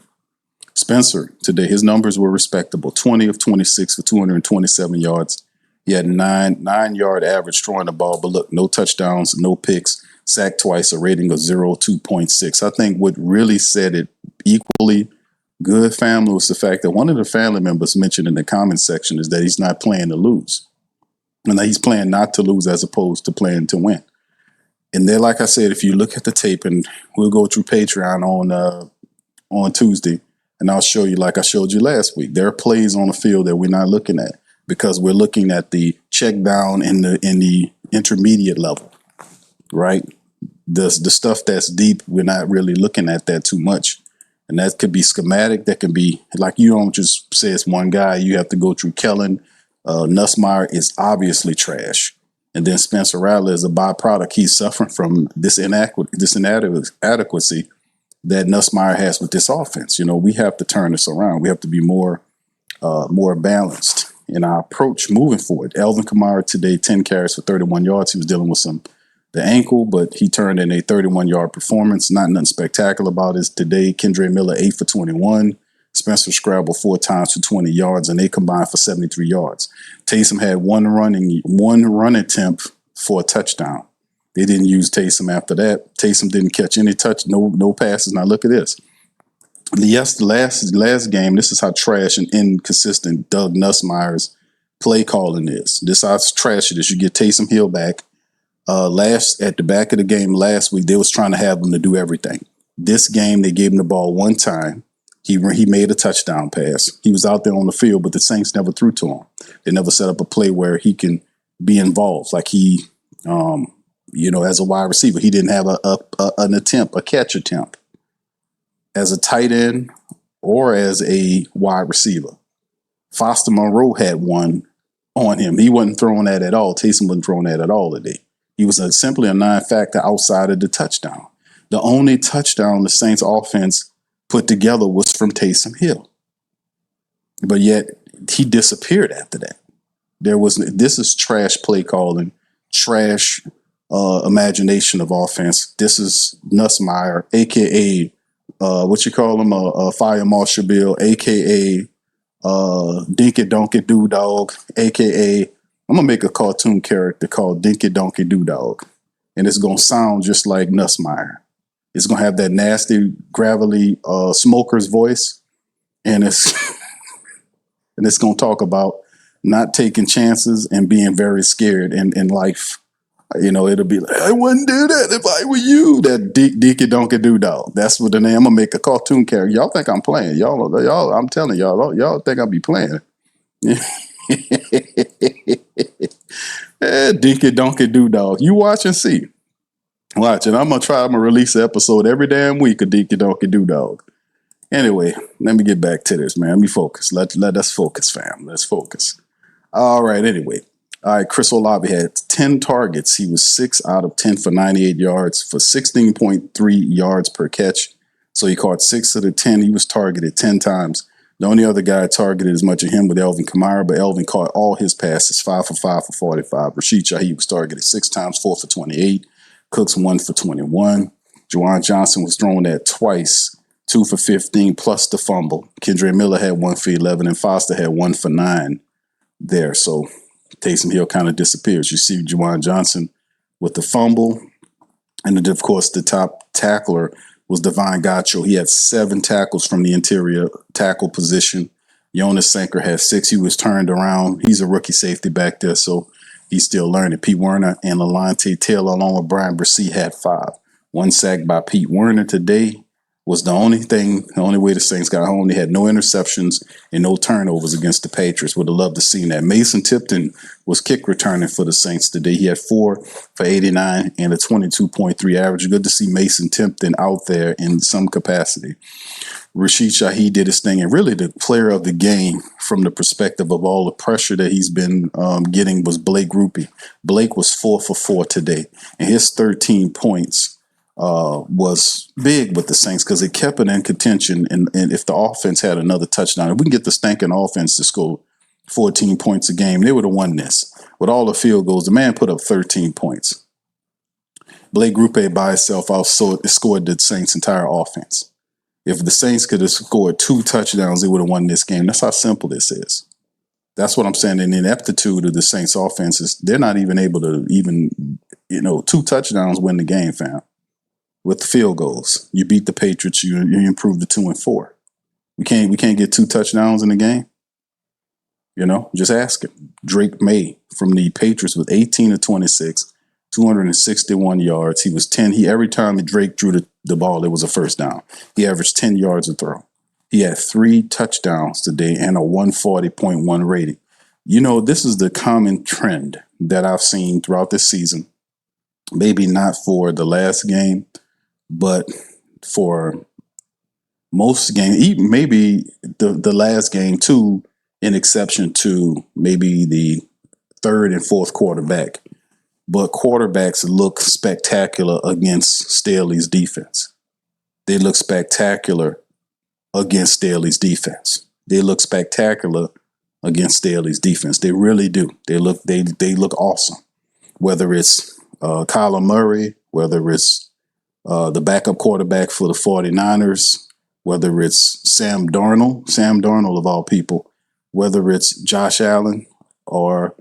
Spencer, today, his numbers were respectable. 20 of 26 for 227 yards. He had 9-yard average throwing the ball, but look, no touchdowns, no picks, sacked twice, a rating of 0.2.6. I think what really said it equally good, family, was the fact that one of the family members mentioned in the comment section is that he's not playing to lose. And that he's playing not to lose as opposed to playing to win. And then, like I said, if you look at the tape, and we'll go through Patreon on Tuesday, and I'll show you, like I showed you last week, there are plays on the field that we're not looking at because we're looking at the check down in the intermediate level, right? The stuff that's deep, we're not really looking at that too much. And that could be schematic. That can be, like, you don't just say it's one guy. You have to go through Kellen. Nussmeier is obviously trash. And then Spencer Rattler is a byproduct. He's suffering from this inadequacy that Nussmeier has with this offense. We have to turn this around. We have to be more balanced in our approach moving forward. Alvin Kamara today, 10 carries for 31 yards. He was dealing with the ankle, but he turned in a 31-yard performance. Nothing spectacular about it today. Kendre Miller, 8 for 21. Spencer scrabbled 4 times for 20 yards, and they combined for 73 yards. Taysom had one run attempt for a touchdown. They didn't use Taysom after that. Taysom didn't catch any no passes. Now look at this. The last game, this is how trash and inconsistent Doug Nussmeier's play calling is. This is how trash it is. You get Taysom Hill back. At the back of the game last week, they was trying to have him to do everything. This game, they gave him the ball one time. He made a touchdown pass. He was out there on the field, but the Saints never threw to him. They never set up a play where he can be involved. Like he, as a wide receiver, he didn't have a catch attempt as a tight end or as a wide receiver. Foster Monroe had one on him. He wasn't throwing that at all. Taysom wasn't throwing that at all today. He was simply a non-factor outside of the touchdown. The only touchdown the Saints offense put together was from Taysom Hill. But yet he disappeared after that. This is trash play calling, trash imagination of offense. This is Nussmeier, aka Fire Marshal Bill, aka Dinky Donkey Doo Dog, aka I'm gonna make a cartoon character called Dinky Donkey Doo Dog, and it's gonna sound just like Nussmeier. It's gonna have that nasty, gravelly smoker's voice, and it's gonna talk about not taking chances and being very scared in life. It'll be like, I wouldn't do that if I were you. That Dinky Donkey Doo Dog. That's what the name. I'm gonna make a cartoon character. Y'all think I'm playing? Y'all. I'm telling y'all think I'll be playing. Dinky Donkey Doo Dog. You watch and see. Watch it. I'm gonna release an episode every damn week of Dinky Donkey Doo Dog. Anyway, let me get back to this, man. Let me focus. Let us focus, fam. Let's focus. All right. Anyway. All right, Chris Olave had 10 targets. He was 6 out of 10 for 98 yards for 16.3 yards per catch. So he caught 6 of the 10. He was targeted 10 times. The only other guy targeted as much of him was Alvin Kamara, but Alvin caught all his passes, 5 for 5 for 45. Rashid Shaheed was targeted 6 times, 4 for 28. Cooks 1 for 21. Juwan Johnson was thrown at twice, 2 for 15 plus the fumble. Kendre Miller had 1 for 11, and Foster had 1 for 9 there. So Taysom Hill kind of disappears. You see Juwan Johnson with the fumble. And then, of course, the top tackler was Devine Gacho. He had 7 tackles from the interior tackle position. Jonas Sanker had 6. He was turned around. He's a rookie safety back there, so he's still learning. Pete Werner and Lalonte Taylor, along with Brian Brissy, had 5. 1 sack by Pete Werner today was the only way the Saints got home. They had no interceptions and no turnovers against the Patriots. Would have loved to see that. Mason Tipton was kick returning for the Saints today. He had 4 for 89 and a 22.3 average. Good to see Mason Tipton out there in some capacity. Rashid Shaheed did his thing, and really the player of the game from the perspective of all the pressure that he's been getting was Blake Rupe. Blake was 4 for 4 today, and his 13 points was big with the Saints because it kept it in contention. And if the offense had another touchdown, if we can get the stinking offense to score 14 points a game, they would have won this. With all the field goals, the man put up 13 points. Blake Rupe by itself scored the Saints' entire offense. If the Saints could have scored 2 touchdowns, they would have won this game. That's how simple this is. That's what I'm saying. And the ineptitude of the Saints' offense is they're not even able to 2 touchdowns win the game, fam. With the field goals, you beat the Patriots. You improve to 2 and 4. We can't get 2 touchdowns in the game. Just ask him. Drake May from the Patriots with 18 of 26, 261 yards. He was 10. Every time Drake drew the ball, it was a first down. He averaged 10 yards a throw. He had 3 touchdowns today and a 140.1 rating. This is the common trend that I've seen throughout this season. Maybe not for the last game, but for most games, even maybe the last game too, in exception to maybe the 3rd and 4th quarterback. But quarterbacks look spectacular against Staley's defense. They look spectacular against Staley's defense. They look spectacular against Staley's defense. They really do. They look awesome. Whether it's Kyler Murray, whether it's the backup quarterback for the 49ers, whether it's Sam Darnold of all people, whether it's Josh Allen or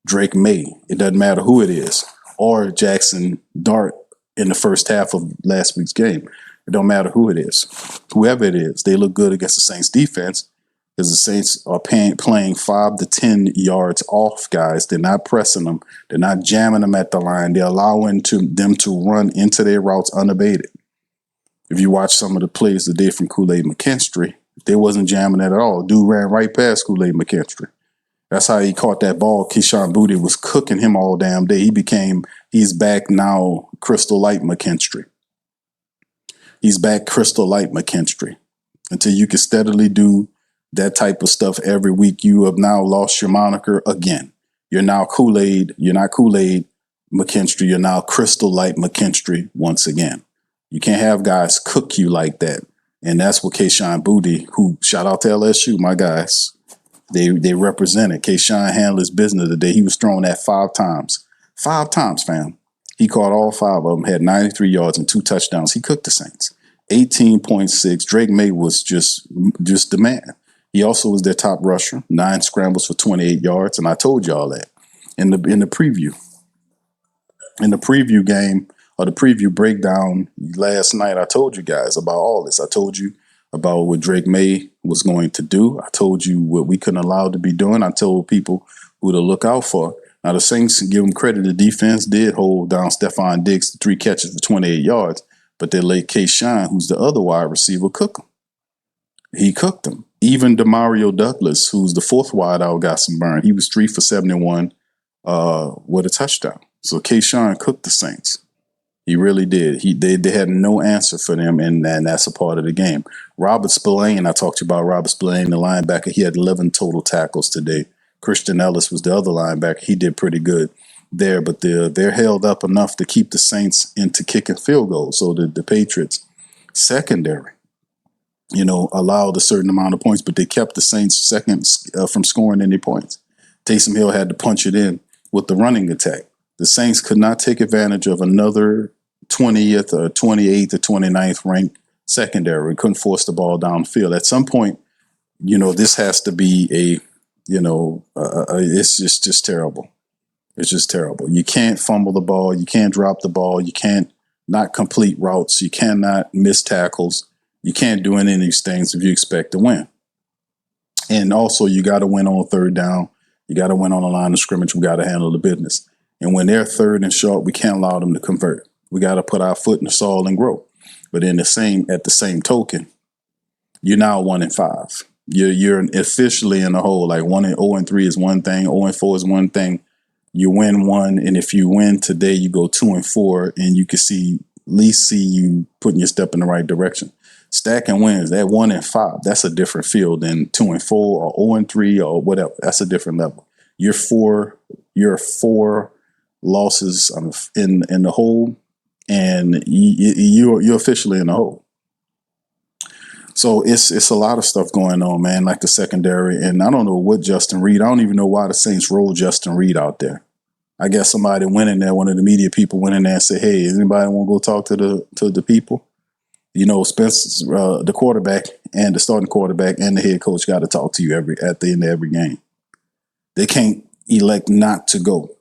Drake May, it doesn't matter who it is, or Jackson Dart in the first half of last week's game. It don't matter who it is. Whoever it is, they look good against the Saints defense because the Saints are playing 5 to 10 yards off guys. They're not pressing them. They're not jamming them at the line. They're allowing them to run into their routes unabated. If you watch some of the plays today from Kool-Aid McKinstry, they wasn't jamming it at all. Dude ran right past Kool-Aid McKinstry. That's how he caught that ball. Keyshawn Boutte was cooking him all damn day. He's back now, Crystal Light McKinstry. He's back Crystal Light McKinstry. Until you can steadily do that type of stuff every week, you have now lost your moniker again. You're now Kool-Aid. You're not Kool-Aid McKinstry. You're now Crystal Light McKinstry once again. You can't have guys cook you like that. And that's what Keyshawn Boutte, who shout out to LSU, my guys. They represented. Keyshawn handled his business today. He was thrown at 5 times. 5 times, fam. He caught all 5 of them, had 93 yards and 2 touchdowns. He cooked the Saints. 18.6. Drake May was just the man. He also was their top rusher. 9 scrambles for 28 yards, and I told y'all that in the preview. In the preview game or the preview breakdown last night, I told you guys about all this. I told you about what Drake May was going to do. I told you what we couldn't allow to be doing. I told people who to look out for. Now, the Saints, give them credit, the defense did hold down Stephon Diggs to 3 catches for 28 yards, but they let Keyshawn, who's the other wide receiver, cook him. He cooked him. Even Demario Douglas, who's the 4th wideout, got some burn. He was 3 for 71 with a touchdown. So Keyshawn cooked the Saints. He really did. They had no answer for them, and that's a part of the game. Robert Spillane, I talked to you about Robert Spillane, the linebacker. He had 11 total tackles today. Christian Ellis was the other linebacker. He did pretty good there, but they're held up enough to keep the Saints into kicking field goals. So the Patriots secondary, allowed a certain amount of points, but they kept the Saints second from scoring any points. Taysom Hill had to punch it in with the running attack. The Saints could not take advantage of another 20th or 28th or 29th ranked secondary. We couldn't force the ball downfield. At some point, this has to be it's just terrible. It's just terrible. You can't fumble the ball. You can't drop the ball. You can't not complete routes. You cannot miss tackles. You can't do any of these things if you expect to win. And also, you got to win on third down. You got to win on the line of scrimmage. We got to handle the business. And when they're third and short, we can't allow them to convert. We got to put our foot in the soil and grow. But at the same token, you're now 1-5. You're officially in the hole. Like 0-3 is one thing. 0-4 is one thing. You win one, and if you win today, you go 2-4, and you can at least see you putting your step in the right direction. Stacking wins, that 1-5, that's a different field than 2-4 or 0-3 or whatever. That's a different level. You're four losses in the hole, and you're officially in the hole. So it's a lot of stuff going on, man, like the secondary. And I don't know what Justin Reed, I don't even know why the Saints rolled Justin Reed out there. I guess somebody went in there, one of the media people went in there and said, hey, anybody want to go talk to the people? You know, Spence, the quarterback and the starting quarterback and the head coach got to talk to you at the end of every game. They can't elect not to go.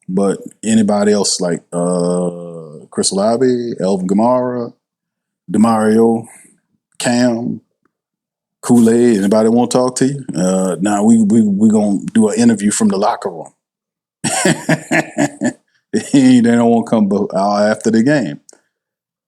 But anybody else like Chris Olave, Elvin Kamara, DeMario, Cam, Kool-Aid, anybody want to talk to you? Now we gonna do an interview from the locker room. They don't want to come after the game.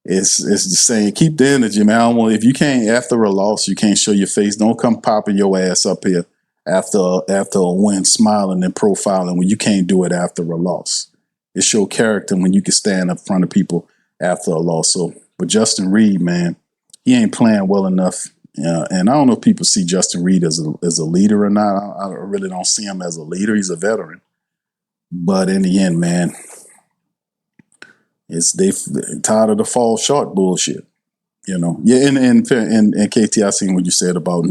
It's just saying, keep the energy, man. I don't want, if you can't, after a loss, you can't show your face. Don't come popping your ass up here after a win, smiling and profiling when you can't do it after a loss. It show character when you can stand up in front of people after a loss. So, but Justin Reed, man, he ain't playing well enough. And I don't know if people see Justin Reed as a leader or not. I really don't see him as a leader. He's a veteran. But in the end, man, they tired of the fall short bullshit. You know. Yeah, and KT, I seen what you said about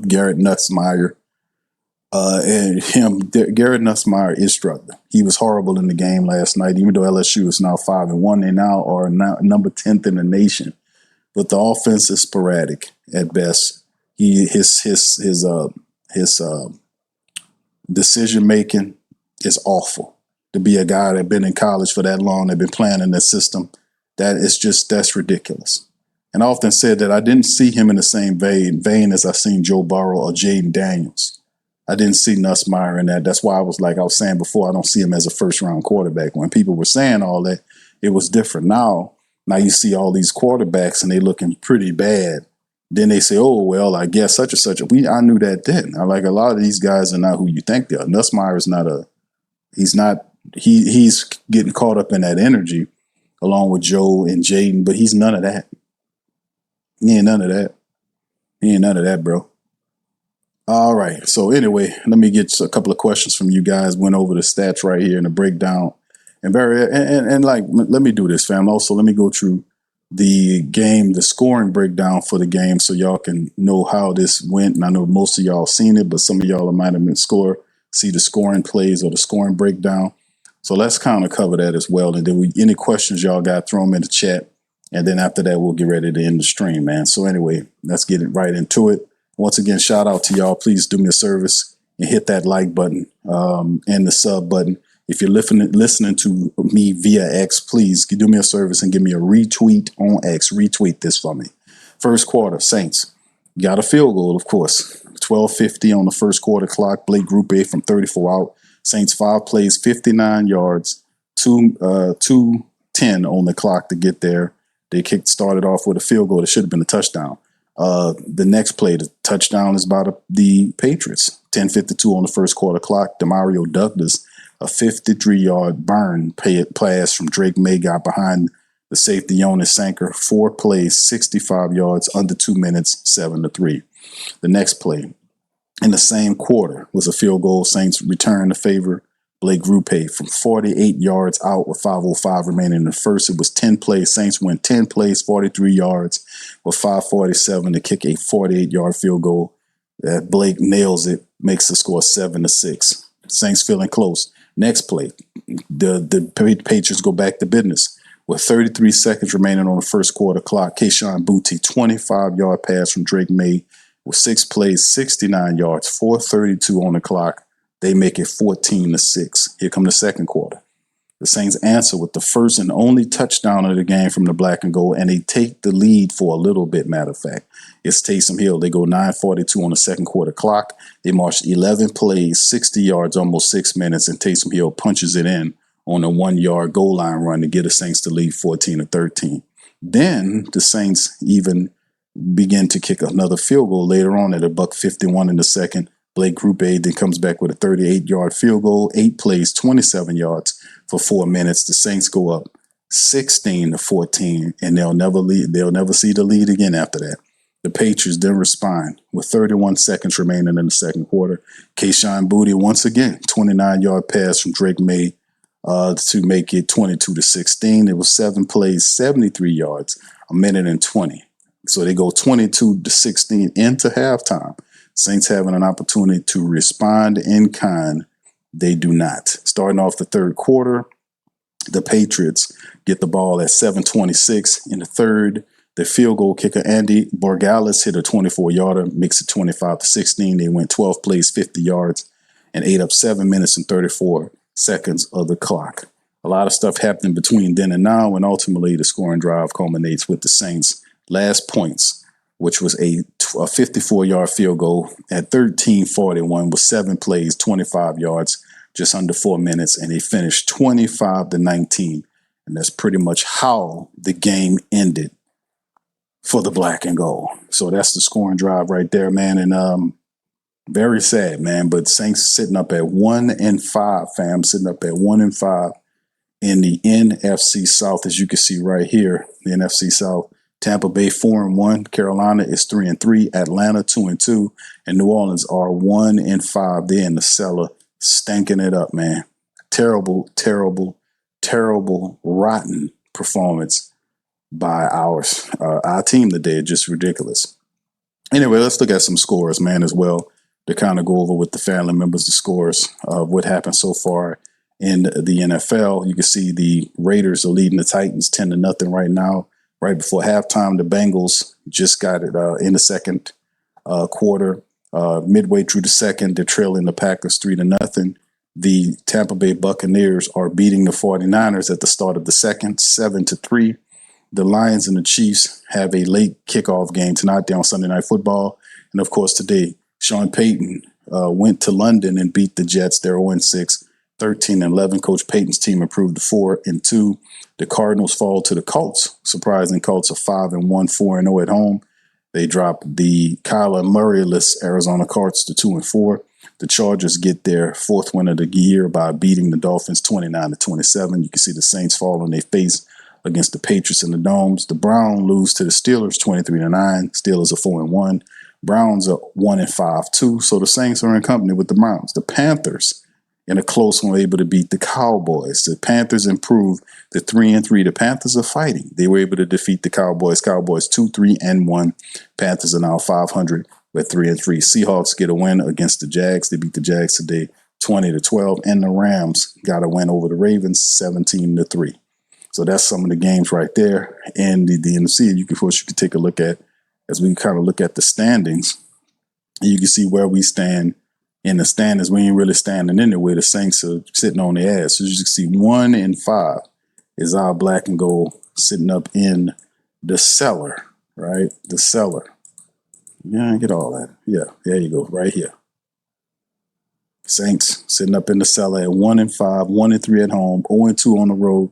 Garrett Nussmeier. And him, Garrett Nussmeier is struggling. He was horrible in the game last night, even though LSU is now 5-1. They now are number 10th in the nation. But the offense is sporadic at best. His decision making is awful. To be a guy that been in college for that long, that been playing in that system, that's ridiculous. And I often said that I didn't see him in the same vein as I seen Joe Burrow or Jaden Daniels. I didn't see Nussmeier in that. That's why I was saying before, I don't see him as a first-round quarterback. When people were saying all that, it was different. Now you see all these quarterbacks and they looking pretty bad. Then they say, oh, well, I guess such and such. I knew that then. A lot of these guys are not who you think they are. Nussmeier is he's getting caught up in that energy along with Joe and Jaden, but he's none of that. He ain't none of that. He ain't none of that, bro. All right. So anyway, let me get a couple of questions from you guys. Went over the stats right here in the breakdown. And let me do this, fam. Also, let me go through the scoring breakdown for the game so y'all can know how this went. And I know most of y'all seen it, but some of y'all might have been see the scoring plays or the scoring breakdown. So let's kind of cover that as well. And then any questions y'all got, throw them in the chat. And then after that, we'll get ready to end the stream, man. So anyway, let's get it right into it. Once again, shout out to y'all. Please do me a service and hit that like button and the sub button. If you're listening to me via X, please do me a service and give me a retweet on X. Retweet this for me. First quarter, Saints got a field goal, of course. 12:50 on the first quarter clock. Blake Group A from 34 out. Saints 5 plays, 59 yards, 2:10 on the clock to get there. They started off with a field goal. It should have been a touchdown. The next play, the touchdown is by the Patriots. 10:52 on the first quarter clock. DeMario Douglas, a 53-yard burn pass from Drake May, got behind the safety Jonas Sanker. 4 plays, 65 yards, under 2 minutes, 7-3. The next play in the same quarter was a field goal. Saints return the favor. Blake Group from 48 yards out with 5:05 remaining in the first. It was 10 plays. Saints went 10 plays, 43 yards with 5:47 to kick a 48-yard field goal. Blake nails it, makes the score 7-6. Saints feeling close. Next play, the Patriots go back to business. With 33 seconds remaining on the first quarter clock, Kayshon Boutte, 25-yard pass from Drake May with 6 plays, 69 yards, 4:32 on the clock. They make it 14-6. Here come the second quarter. The Saints answer with the first and only touchdown of the game from the black and gold, and they take the lead for a little bit, matter of fact. It's Taysom Hill. They go 9:42 on the second quarter clock. They marched 11 plays, 60 yards, almost 6 minutes, and Taysom Hill punches it in on a 1-yard goal line run to get the Saints to lead 14-13. Then the Saints even begin to kick another field goal later on at $1:51 in the second. Blake Group A then comes back with a 38-yard field goal, 8 plays, 27 yards for 4 minutes. The Saints go up 16-14, and they'll never see the lead again after that. The Patriots then respond with 31 seconds remaining in the second quarter. Kayshon Boutte once again, 29-yard pass from Drake May to make it 22-16. It was 7 plays, 73 yards, a minute and 20. So they go 22-16 into halftime. Saints having an opportunity to respond in kind. They do not. Starting off the third quarter, the Patriots get the ball at 7:26 in the third. The field goal kicker, Andy Borgalis, hit a 24-yarder, makes it 25-16. They went 12 plays, 50 yards, and ate up 7 minutes and 34 seconds of the clock. A lot of stuff happened between then and now, and ultimately the scoring drive culminates with the Saints' last points, which was a 54-yard field goal at 13:41 with 7 plays, 25 yards, just under 4 minutes, and they finished 25-19. And that's pretty much how the game ended for the black and gold. So that's the scoring drive right there, man. And very sad, man. But Saints sitting up at 1-5, fam, sitting up at 1-5 in the NFC South, as you can see right here, the NFC South. Tampa Bay 4-1, Carolina is 3-3, Atlanta 2-2, and New Orleans are 1-5. They're in the cellar, stanking it up, man. Terrible, terrible, terrible, rotten performance by our team today. Just ridiculous. Anyway, let's look at some scores, man, as well, to kind of go over with the family members the scores of what happened so far in the NFL. You can see the Raiders are leading the Titans 10-0 right now. Right before halftime, the Bengals just got it in the second quarter. Midway through the second, they're trailing the Packers 3-0. The Tampa Bay Buccaneers are beating the 49ers at the start of the second, 7-3. The Lions and the Chiefs have a late kickoff game tonight. They're on Sunday Night Football. And, of course, today, Sean Payton went to London and beat the Jets. They're 0-6, 13-11. Coach Payton's team improved to 4-2. The Cardinals fall to the Colts. Surprising, Colts are 5-1, 4-0 at home. They drop the Kyler Murray-less Arizona Cardinals to 2-4. The Chargers get their 4th win of the year by beating the Dolphins 29-27. You can see the Saints fall on their face against the Patriots in the Domes. The Browns lose to the Steelers 23-9. Steelers are 4-1. Browns are 1-5 too. So the Saints are in company with the Browns. The Panthers, in a close one, were able to beat the Cowboys. The Panthers improved to 3-3. The Panthers are fighting. They were able to defeat the Cowboys. Cowboys 2-3-1. Panthers are now 500 with 3-3. Seahawks get a win against the Jags. They beat the Jags today 20-12. And the Rams got a win over the Ravens 17-3. So that's some of the games right there. And the NFC, you can take a look at as we kind of look at the standings. You can see where we stand in the standings. We ain't really standing anywhere. The Saints are sitting on their ass. So you can see 1-5 is our black and gold sitting up in the cellar, right? The cellar. Yeah, get all that. Yeah, there you go, right here. Saints sitting up in the cellar at 1-5, 1-3 at home, 0-2 on the road,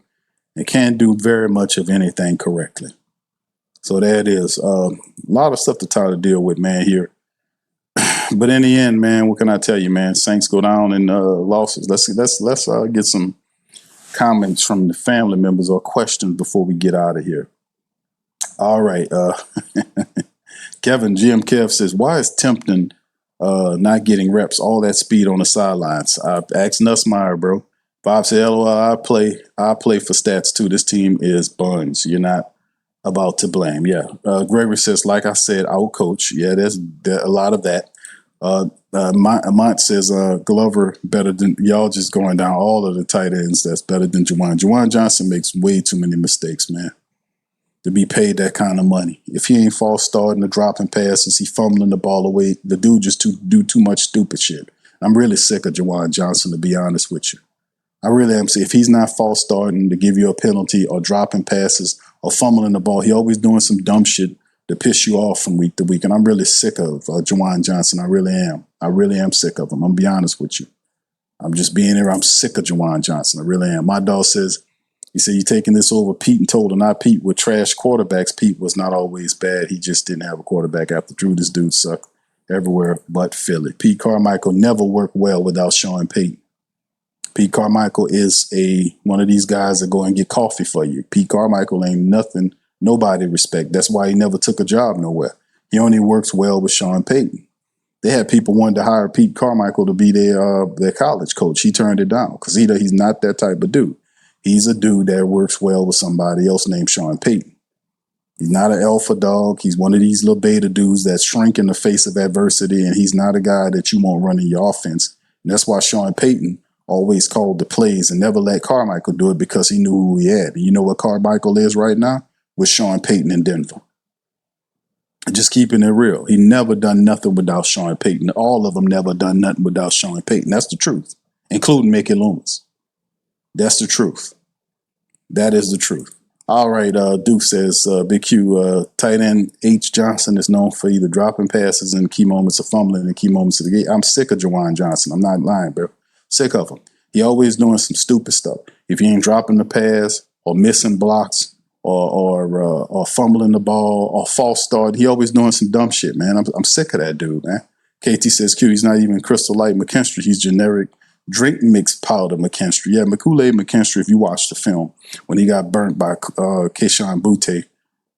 and can't do very much of anything correctly. So there it is. A lot of stuff to try to deal with, man, here. But in the end, man, what can I tell you, man? Saints go down in losses. Let's get some comments from the family members or questions before we get out of here. All right. Kevin, GM Kev says, why is Tempton not getting reps, all that speed on the sidelines? I asked Nussmeyer, bro. Bob said, LOL, I play for stats too. This team is buns. You're not about to blame. Yeah. Gregory says, like I said, out coach. Yeah, there's a lot of that. Mont says, Glover better than y'all, just going down all of the tight ends. That's better than Juwan. Juwan Johnson makes way too many mistakes, man, to be paid that kind of money. If he ain't false starting or dropping passes, he fumbling the ball away. The dude just do too much stupid shit. I'm really sick of Juwan Johnson, to be honest with you. I really am. See, if he's not false starting to give you a penalty or dropping passes or fumbling the ball, he always doing some dumb shit to piss you off from week to week. And I'm really sick of Juwan Johnson. I really am. I really am sick of him. I'm going to be honest with you. I'm just being here. I'm sick of Juwan Johnson. I really am. My dog says, he said, you taking this over Pete and told him not Pete with trash quarterbacks. Pete was not always bad. He just didn't have a quarterback after Drew. This dude sucked everywhere but Philly. Pete Carmichael never worked well without Sean Payton. Pete Carmichael is one of these guys that go and get coffee for you. Pete Carmichael ain't nothing nobody respect. That's why he never took a job nowhere. He only works well with Sean Payton. They had people wanting to hire Pete Carmichael to be their college coach. He turned it down because he's not that type of dude. He's a dude that works well with somebody else named Sean Payton. He's not an alpha dog. He's one of these little beta dudes that shrink in the face of adversity, and he's not a guy that you want running your offense. And that's why Sean Payton always called the plays and never let Carmichael do it, because he knew who he had. And you know what Carmichael is right now? With Sean Payton in Denver. Just keeping it real. He never done nothing without Sean Payton. All of them never done nothing without Sean Payton. That's the truth, including Mickey Loomis. That's the truth. That is the truth. All right, Duke says, Big Q, tight end H. Johnson is known for either dropping passes in key moments or fumbling in key moments of the game. I'm sick of Juwan Johnson. I'm not lying, bro. Sick of him. He always doing some stupid stuff. If he ain't dropping the pass or missing blocks or fumbling the ball or false start, he always doing some dumb shit, man. I'm sick of that dude, man. KT says, Q, he's not even Crystal Light McKinstry. He's generic drink mix powder McKinstry. Yeah, Kool-Aid McKinstry, if you watch the film, when he got burnt by Keyshawn Butte,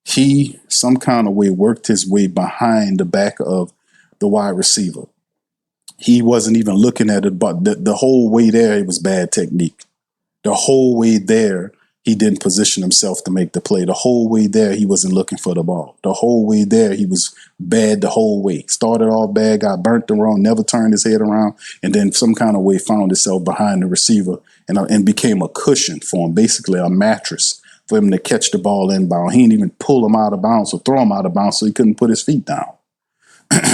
he some kind of way worked his way behind the back of the wide receiver. He wasn't even looking at it, but the whole way there, it was bad technique. The whole way there, he didn't position himself to make the play. The whole way there, he wasn't looking for the ball. The whole way there, he was bad the whole way. Started off bad, got burnt the wrong, never turned his head around, and then some kind of way found himself behind the receiver and became a cushion for him, basically a mattress for him to catch the ball inbound. He didn't even pull him out of bounds or throw him out of bounds so he couldn't put his feet down.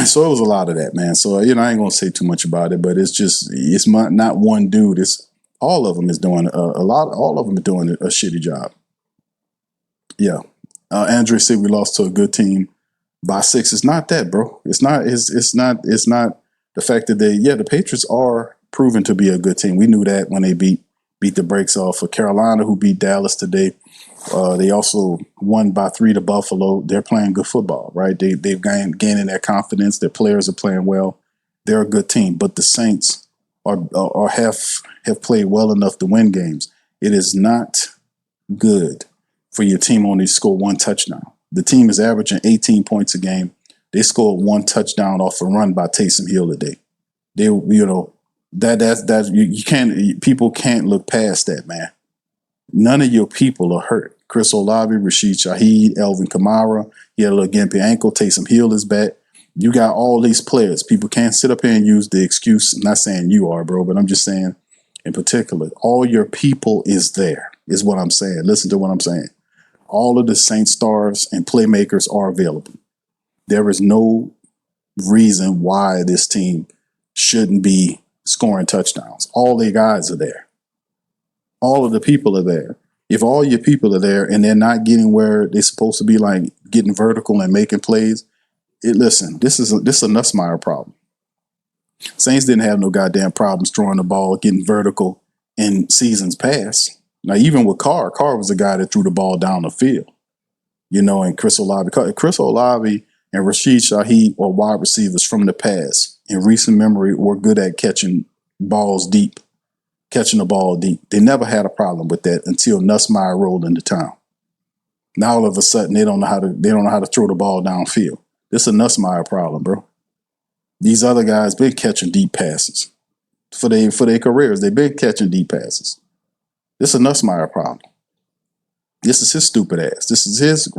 So it was a lot of that, man. So, I ain't going to say too much about it, but it's not one dude. It's all of them is doing all of them are doing a shitty job. Yeah. Andre said we lost to a good team by 6. It's not that, bro. It's not the fact that the Patriots are proven to be a good team. We knew that when they beat the brakes off of Carolina, who beat Dallas today. They also won by 3 to Buffalo. They're playing good football, right? They've gaining their confidence. Their players are playing well. They're a good team, but the Saints have played well enough to win games. It is not good for your team only to score 1 touchdown. The team is averaging 18 points a game. They scored 1 touchdown off a run by Taysom Hill today. People can't look past that, man. None of your people are hurt. Chris Olave, Rashid Shaheed, Elvin Kamara, he had a little gimpy ankle. Taysom Hill is back. You got all these players. People can't sit up here and use the excuse. I'm not saying you are, bro, but I'm just saying in particular, all your people is there, is what I'm saying. Listen to what I'm saying. All of the Saints stars and playmakers are available. There is no reason why this team shouldn't be scoring touchdowns. All their guys are there. All of the people are there. If all your people are there and they're not getting where they're supposed to be, like getting vertical and making plays, listen, this is a Nussmeier problem. Saints didn't have no goddamn problems throwing the ball, getting vertical in seasons past. Now, even with Carr was the guy that threw the ball down the field, and Chris Olave and Rashid Shaheed are wide receivers from the past. In recent memory, were good at catching the ball deep. They never had a problem with that until Nussmeier rolled into town. Now all of a sudden they don't know how to throw the ball downfield. This is a Nussmeier problem, bro. These other guys been catching deep passes for their careers. They've been catching deep passes. This is a Nussmeier problem. This is his stupid ass. This is his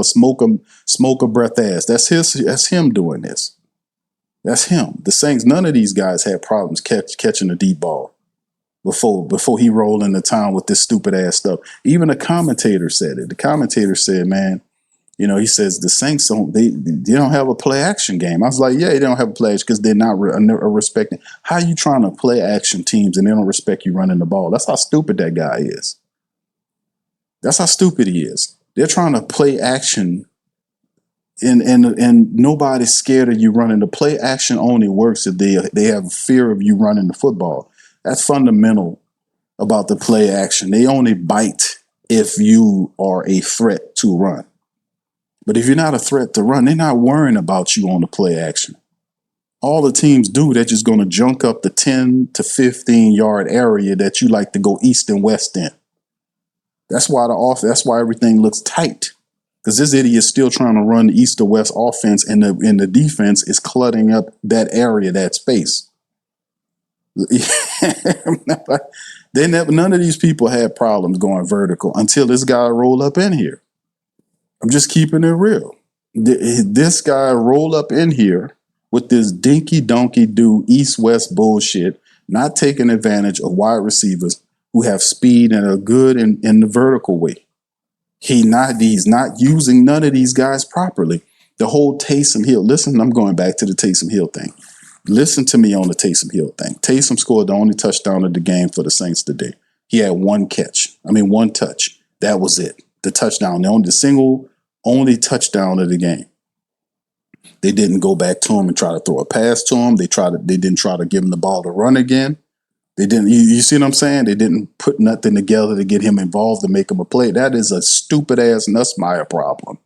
smoke a breath ass. That's him doing this. That's him. The Saints, none of these guys had problems catching a deep ball before he rolled into town with this stupid ass stuff. Even the commentator said it. The commentator said, man, You know, he says the Saints they don't have a play action game. I was like, yeah, they don't have a play action because they're not respecting. How are you trying to play action teams and they don't respect you running the ball? That's how stupid that guy is. That's how stupid he is. They're trying to play action, and nobody's scared of you running. The play action only works if they have fear of you running the football. That's fundamental about the play action. They only bite if you are a threat to run. But if you're not a threat to run, they're not worrying about you on the play action. All the teams do, they're just going to junk up the 10 to 15 yard area that you like to go east and west in. That's why that's why everything looks tight. Because this idiot is still trying to run the east to west offense, and the defense is cluttering up that area, that space. None of these people had problems going vertical until this guy rolled up in here. I'm just keeping it real. This guy rolled up in here with this dinky donkey do east-west bullshit, not taking advantage of wide receivers who have speed and are good in the vertical way. He's not using none of these guys properly. The whole Taysom Hill. Listen, I'm going back to the Taysom Hill thing. Listen to me on the Taysom Hill thing. Taysom scored the only touchdown of the game for the Saints today. He had one touch. That was it. The touchdown. The single only touchdown of the game. They didn't go back to him and try to throw a pass to him. They didn't try to give him the ball to run again. They didn't. You see what I'm saying? They didn't put nothing together to get him involved to make him a play. That is a stupid ass Nussmeier problem.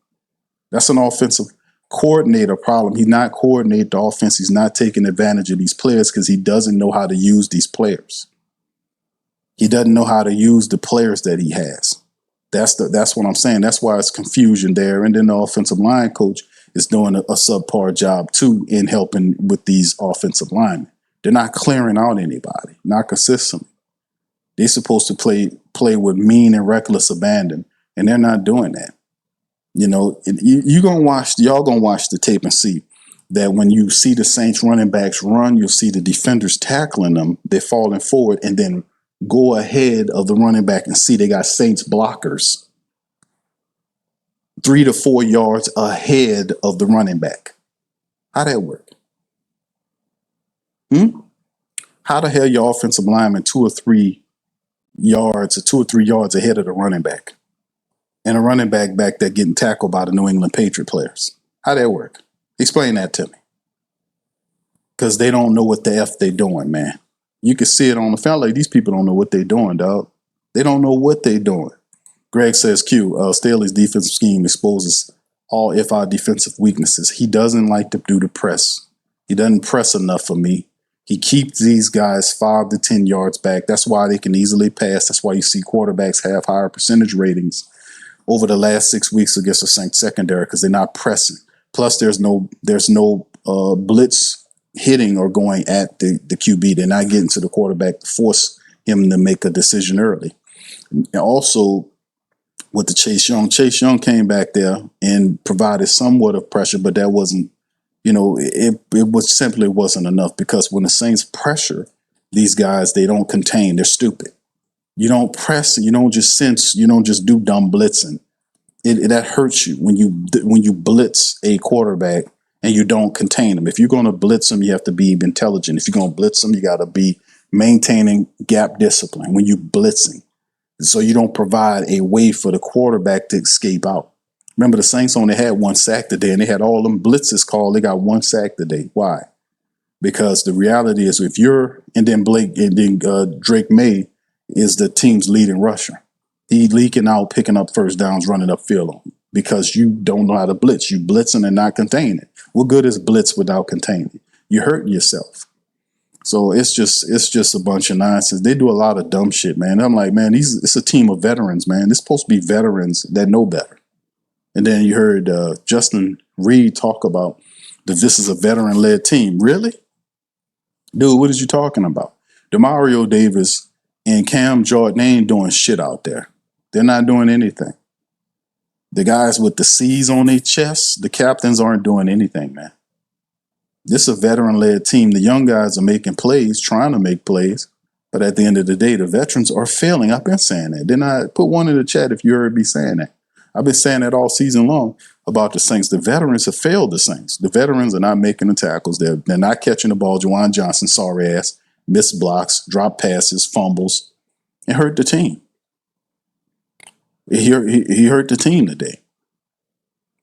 That's an offensive coordinator problem. He's not coordinating the offense. He's not taking advantage of these players because he doesn't know how to use these players. He doesn't know how to use the players that he has. That's what I'm saying. That's why it's confusion there. And then the offensive line coach is doing a subpar job too in helping with these offensive linemen. They're not clearing out anybody, not consistently. They're supposed to play with mean and reckless abandon, and they're not doing that. You know, y'all gonna watch the tape and see that when you see the Saints running backs run, you'll see the defenders tackling them. They're falling forward and then go ahead of the running back and see they got Saints blockers 3 to 4 yards ahead of the running back. How that work? How the hell your offensive lineman 2 or 3 yards ahead of the running back? And a running back there getting tackled by the New England Patriots players. How that work? Explain that to me. Because they don't know what the F they doing, man. You can see it on the film. Like, these people don't know what they doing, dog. They don't know what they doing. Greg says, Staley's defensive scheme exposes all FI defensive weaknesses. He doesn't like to do the press. He doesn't press enough for me. He keeps these guys 5 to 10 yards back. That's why they can easily pass. That's why you see quarterbacks have higher percentage ratings over the last 6 weeks against the Saints secondary because they're not pressing. Plus, there's no blitz hitting or going at the QB. They're not getting to the quarterback to force him to make a decision early. And also, with the Chase Young came back there and provided somewhat of pressure, but that wasn't, it wasn't enough because when the Saints pressure these guys, they don't contain. They're stupid. You don't press. You don't just sense. You don't just do dumb blitzing. That hurts you when you blitz a quarterback and you don't contain them. If you're going to blitz them, you have to be intelligent. If you're going to blitz them, you got to be maintaining gap discipline when you're blitzing. So you don't provide a way for the quarterback to escape out. Remember, the Saints only had 1 sack today, and they had all them blitzes called. They got 1 sack today. Why? Because the reality is, Drake May is the team's leading rusher. He leaking out, picking up first downs, running upfield because you don't know how to blitz. You blitzing and not containing it. What good is blitz without containing it? You're hurting yourself. So it's just a bunch of nonsense. They do a lot of dumb shit, man. I'm like, man, it's a team of veterans, man. It's supposed to be veterans that know better. And then you heard Justin Reed talk about that this is a veteran-led team. Really? Dude, what is you talking about? DeMario Davis and Cam Jordan, they ain't doing shit out there. They're not doing anything. The guys with the C's on their chests, the captains aren't doing anything, man. This is a veteran-led team. The young guys are making plays, trying to make plays. But at the end of the day, the veterans are failing. I've been saying that. Then I put one in the chat if you heard me saying that. I've been saying that all season long about the Saints. The veterans have failed the Saints. The veterans are not making the tackles. They're not catching the ball. Juwan Johnson, sorry ass, missed blocks, drop passes, fumbles, and hurt the team. He hurt the team today.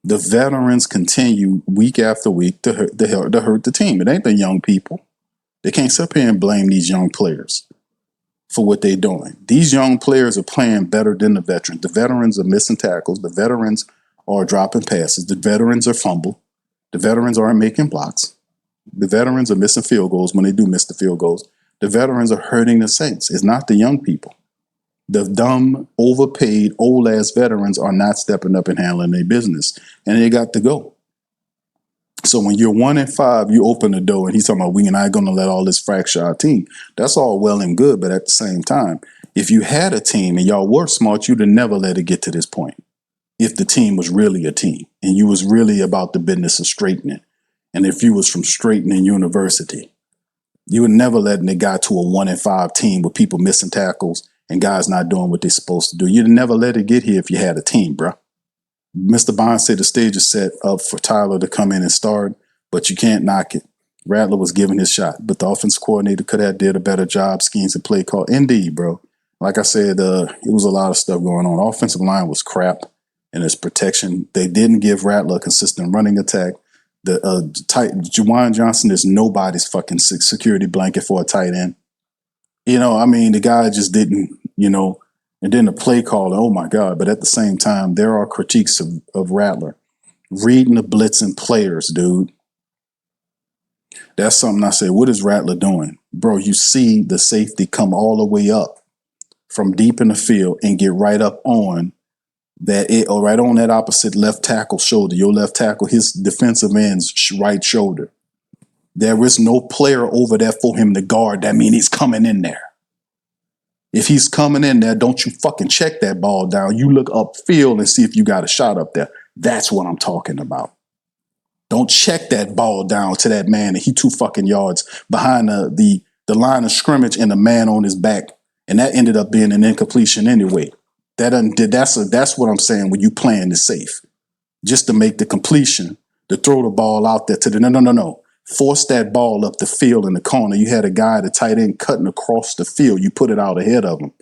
The veterans continue week after week to hurt the team. It ain't the young people. They can't sit here and blame these young players for what they're doing. These young players are playing better than the veterans. The veterans are missing tackles. The veterans are dropping passes. The veterans are fumble. The veterans aren't making blocks. The veterans are missing field goals when they do miss the field goals. The veterans are hurting the Saints. It's not the young people. The dumb, overpaid, old-ass veterans are not stepping up and handling their business, and they got to go. So when you're 1-5, you open the door, and he's talking about, we're not going to let all this fracture our team. That's all well and good, but at the same time, if you had a team and y'all were smart, you'd have never let it get to this point. If the team was really a team, and you was really about the business of straightening, and if you was from straightening university, you would never let it got to a 1-5 team with people missing tackles and guys not doing what they're supposed to do. You'd never let it get here if you had a team, bro. Mr. Bond said the stage is set up for Tyler to come in and start, but you can't knock it. Rattler was given his shot, but the offense coordinator could have did a better job, schemes and play call. Indeed, bro. Like I said, it was a lot of stuff going on. Offensive line was crap in its protection. They didn't give Rattler a consistent running attack. Juwan Johnson is nobody's fucking security blanket for a tight end. The guy just didn't, and then the play call, oh my God. But at the same time, there are critiques of Rattler. Reading the blitzing players, dude. That's something I say, what is Rattler doing? Bro, you see the safety come all the way up from deep in the field and get right up on right on that opposite left tackle shoulder. Your left tackle, his defensive end's right shoulder. There is no player over there for him to guard. That means he's coming in there. If he's coming in there, don't you fucking check that ball down. You look upfield and see if you got a shot up there. That's what I'm talking about. Don't check that ball down to that man and he 2 fucking yards behind the line of scrimmage and the man on his back. And that ended up being an incompletion anyway. That's what I'm saying when you playing it safe. Just to make the completion, to throw the ball out there to the no. Force that ball up the field in the corner. You had a guy, the tight end, cutting across the field. You put it out ahead of him.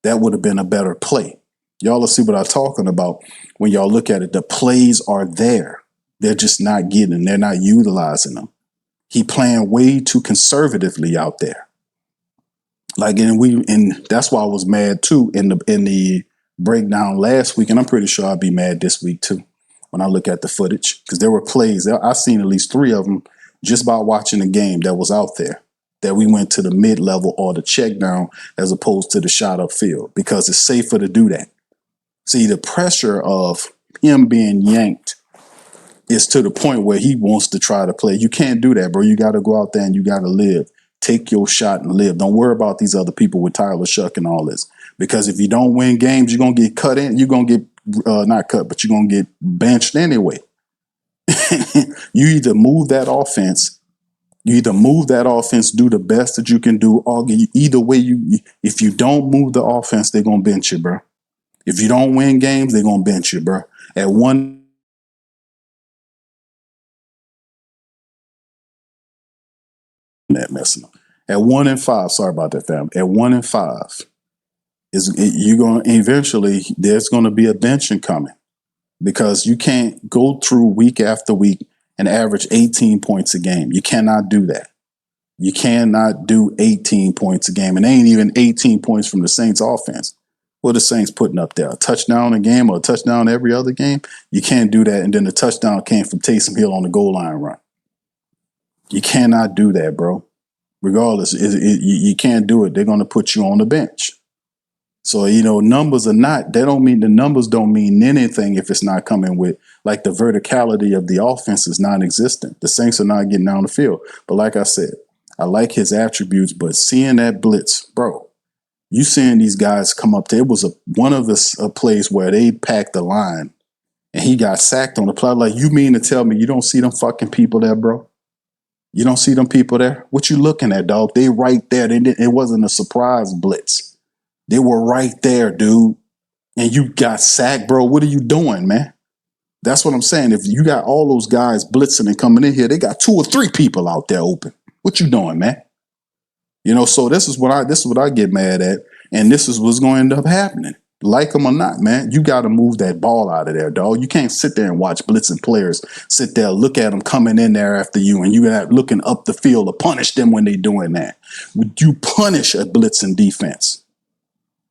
That would have been a better play. Y'all will see what I'm talking about when y'all look at it. The plays are there. They're just not getting, they're not utilizing them. He playing way too conservatively out there. And that's why I was mad too in the breakdown last week, and I'm pretty sure I'll be mad this week too when I look at the footage, because there were plays. I've seen at least 3 of them just by watching the game that was out there, that we went to the mid-level or the check down as opposed to the shot upfield, because it's safer to do that. See, the pressure of him being yanked is to the point where he wants to try to play. You can't do that, bro. You got to go out there and you got to live. Take your shot and live. Don't worry about these other people with Tyler Shuck and all this. Because if you don't win games, you're going to get cut in. You're going to get, not cut, but you're going to get benched anyway. You either move that offense, do the best that you can do. Either way, if you don't move the offense, they're going to bench you, bro. If you don't win games, they're going to bench you, bro. At one that messing up. At 1-5, sorry about that, fam. At 1-5, you're going to eventually, there's going to be a benching coming, because you can't go through week after week and average 18 points a game. You cannot do that. You cannot do 18 points a game. And they ain't even 18 points from the Saints offense. What are the Saints putting up there? A touchdown a game or a touchdown every other game? You can't do that. And then the touchdown came from Taysom Hill on the goal line run. You cannot do that, bro. Regardless, you can't do it. They're going to put you on the bench. So, numbers are not, the numbers don't mean anything if it's not coming with, like, the verticality of the offense is non-existent. The Saints are not getting down the field. But like I said, I like his attributes, but seeing that blitz, bro, you seeing these guys come up there, it was one of the plays where they packed the line and he got sacked on the play. Like, you mean to tell me you don't see them fucking people there, bro? You don't see them people there? What you looking at, dog? They right there. It wasn't a surprise blitz. They were right there, dude. and you got sacked, bro, what are you doing, man? That's what I'm saying. If you got all those guys blitzing and coming in here, they got 2 or 3 people out there open. What you doing, man? So this is what I get mad at, and this is what's going to end up happening. Like them or not, man, you got to move that ball out of there, dog. You can't sit there and watch blitzing players sit there, look at them coming in there after you, and you got looking up the field to punish them when they doing that. You punish a blitzing defense.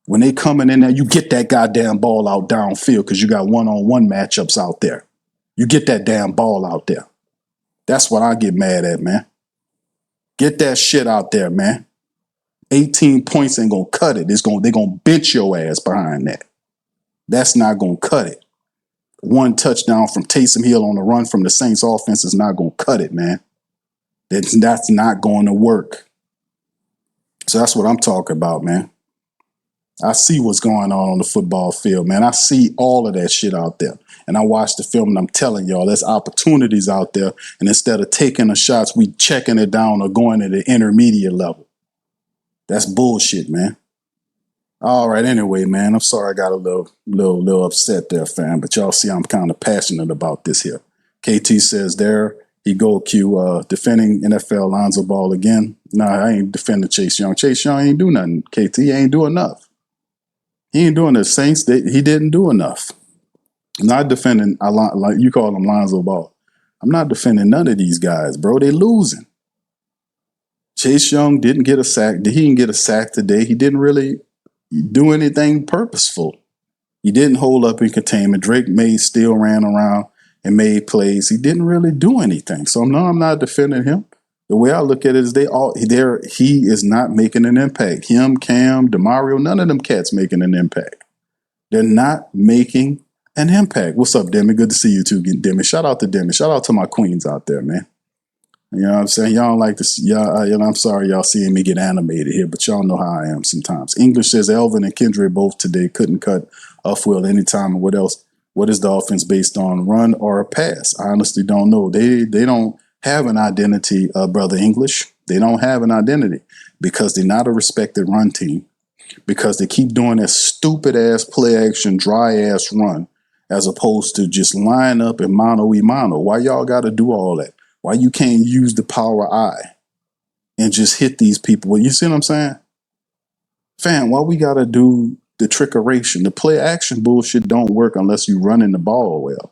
When they coming in there, you get that goddamn ball out downfield because you got one-on-one matchups out there. You get that damn ball out there. That's what I get mad at, man. Get that shit out there, man. 18 points ain't gonna cut it. They're gonna bench your ass behind that. That's not gonna cut it. 1 touchdown from Taysom Hill on the run from the Saints offense is not gonna cut it, man. That's not going to work. So that's what I'm talking about, man. I see what's going on the football field, man. I see all of that shit out there. And I watch the film and I'm telling y'all, there's opportunities out there. And instead of taking the shots, we checking it down or going to the intermediate level. That's bullshit, man. All right, anyway, man, I'm sorry I got a little upset there, fam. But y'all see I'm kind of passionate about this here. KT says there he go, Q, defending NFL Lonzo Ball again. Nah, I ain't defending Chase Young. Chase Young ain't do nothing. KT ain't do enough. He ain't doing the Saints. He didn't do enough. I'm not defending, like you call him Lonzo Ball. I'm not defending none of these guys, bro. They losing. Chase Young didn't get a sack. He didn't get a sack today. He didn't really do anything purposeful. He didn't hold up in containment. Drake May still ran around and made plays. He didn't really do anything. So no, I'm not defending him. The way I look at it is he is not making an impact. Him, Cam, DeMario, none of them cats making an impact. They're not making an impact. What's up, Demi? Good to see you too, Demi. Shout out to Demi. Shout out to my queens out there, man. You know what I'm saying? Y'all don't like to see, I'm sorry y'all seeing me get animated here, but y'all know how I am sometimes. English says Elvin and Kendrick both today couldn't cut off Will anytime. And what else? What is the offense based on, run or a pass? I honestly don't know. They don't have an identity, Brother English. They don't have an identity because they're not a respected run team, because they keep doing that stupid ass play action, dry ass run, as opposed to just line up and mano-a-mano. Why y'all got to do all that? Why you can't use the power eye and just hit these people? Well, you see what I'm saying? Fam, why we got to do the trickeration? The play action bullshit don't work unless you running the ball well.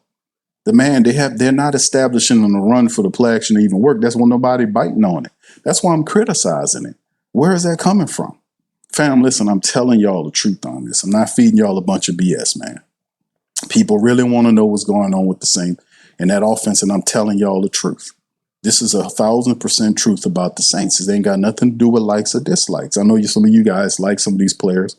They're not establishing on the run for the play action to even work. That's when nobody biting on it. That's why I'm criticizing it. Where is that coming from? Fam, listen, I'm telling y'all the truth on this. I'm not feeding y'all a bunch of BS, man. People really want to know what's going on with the Saints and that offense, and I'm telling y'all the truth. This is 1,000% truth about the Saints. It ain't got nothing to do with likes or dislikes. I know some of you guys like some of these players,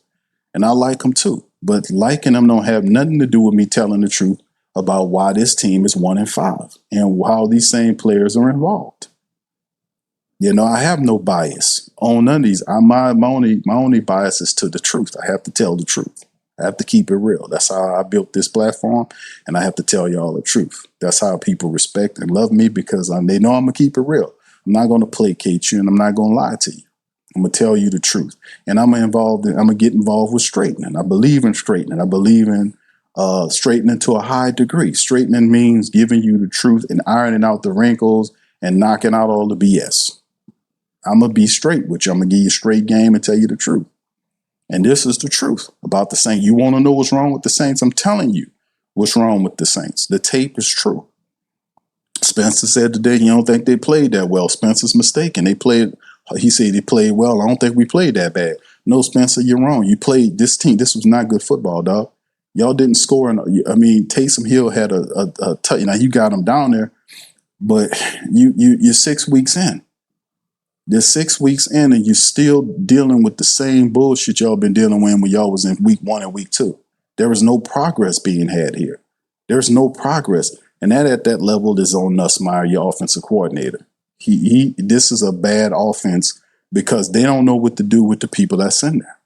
and I like them too. But liking them don't have nothing to do with me telling the truth about why this team is 1-5 and how these same players are involved. I have no bias on none of these. My only bias is to the truth. I have to tell the truth. I have to keep it real. That's how I built this platform, and I have to tell y'all the truth. That's how people respect and love me, because they know I'm going to keep it real. I'm not going to placate you, and I'm not going to lie to you. I'm going to tell you the truth. And I'm going to get involved with straightening. I believe in straightening. I believe in straightening to a high degree. Straightening means giving you the truth and ironing out the wrinkles and knocking out all the BS. I'm going to be straight with you. I'm going to give you a straight game and tell you the truth. And this is the truth about the Saints. You want to know what's wrong with the Saints? I'm telling you what's wrong with the Saints. The tape is true. Spencer said today he don't think they played that well. Spencer's mistaken. He said they played well. I don't think we played that bad. No, Spencer, you're wrong. You played this team. This was not good football, dog. Y'all didn't score. Taysom Hill had a now you got him down there, but you're 6 weeks in. They're 6 weeks in, and you're still dealing with the same bullshit y'all been dealing with when y'all was in week 1 and week 2. There is no progress being had here. There's no progress. And that at that level is on Nussmeier, your offensive coordinator. This is a bad offense because they don't know what to do with the people that's in there.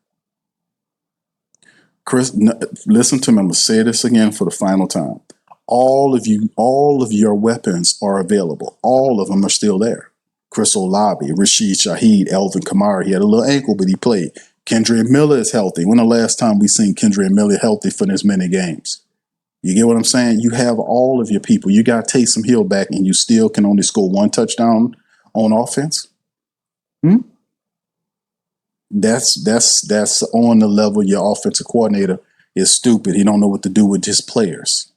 Chris, listen to me. I'm going to say this again for the final time. All of your weapons are available. All of them are still there. Chris Olave, Rashid Shaheed, Elvin Kamara. He had a little ankle, but he played. Kendrick Miller is healthy. When the last time we seen Kendrick Miller healthy for this many games? You get what I'm saying? You have all of your people. You got Taysom Hill back, and you still can only score one touchdown on offense. That's on the level your offensive coordinator is stupid. He don't know what to do with his players.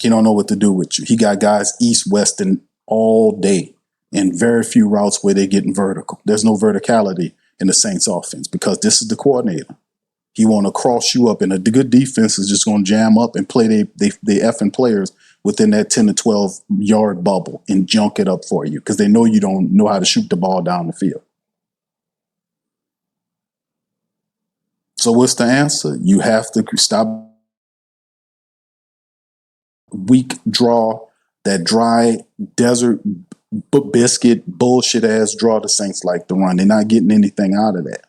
He don't know what to do with you. He got guys east, west, and all day, and very few routes where they're getting vertical. There's no verticality in the Saints offense because this is the coordinator. He want to cross you up, and a good defense is just going to jam up and play they effing players within that 10 to 12 yard bubble and junk it up for you because they know you don't know how to shoot the ball down the field. So what's the answer? You have to stop weak draw, that dry desert biscuit bullshit ass draw the Saints like to run. They're not getting anything out of that.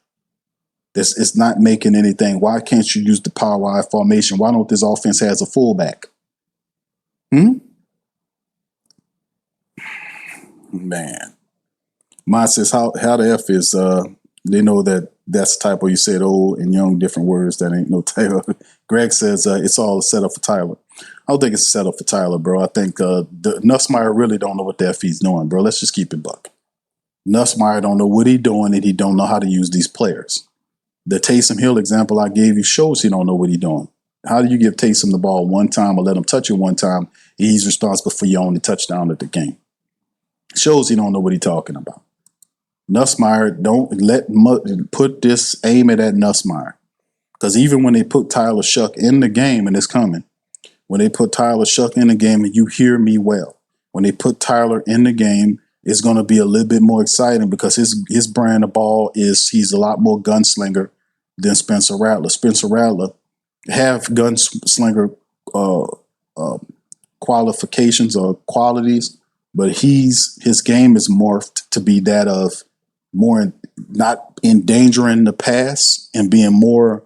It's not making anything. Why can't you use the power wide formation? Why don't this offense has a fullback? Man. Mine says how the F is they know that's the type where you said old and young different words that ain't no Taylor. Greg says it's all a setup for Tyler. I don't think it's a setup for Tyler, bro. I think the Nussmeier really don't know what the F he's doing, bro. Let's just keep it buck. Nussmeier don't know what he's doing, and he don't know how to use these players. The Taysom Hill example I gave you shows he don't know what he's doing. How do you give Taysom the ball one time or let him touch it one time? He's responsible for your only touchdown of the game. Shows he don't know what he's talking about. Nussmeier, put this, aim it at Nussmeier. Because even when they put Tyler Shuck in the game, and it's coming, when they put Tyler Shuck in the game, and you hear me well, when they put Tyler in the game, it's going to be a little bit more exciting because his brand of ball is he's a lot more gunslinger than Spencer Rattler. Spencer Rattler have gunslinger qualifications or qualities, but his game is morphed to be that of more not endangering the pass and being more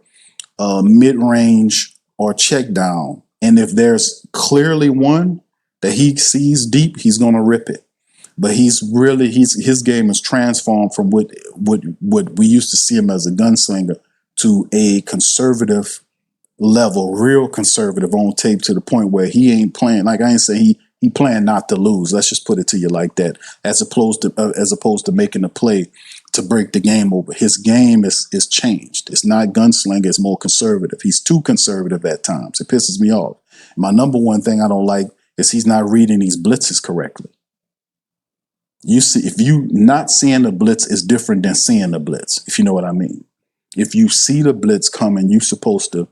mid-range or check down. And if there's clearly one that he sees deep, he's going to rip it. But his game is transformed from what we used to see him as a gunslinger to a conservative level, real conservative on tape to the point where he ain't playing. Like I ain't say he playing not to lose. Let's just put it to you like that. As opposed to making a play to break the game over. His game is changed. It's not gunslinger. It's more conservative. He's too conservative at times. It pisses me off. My number one thing I don't like is he's not reading these blitzes correctly. You see, if you not seeing the blitz is different than seeing the blitz, if you know what I mean. If you see the blitz coming, you supposed to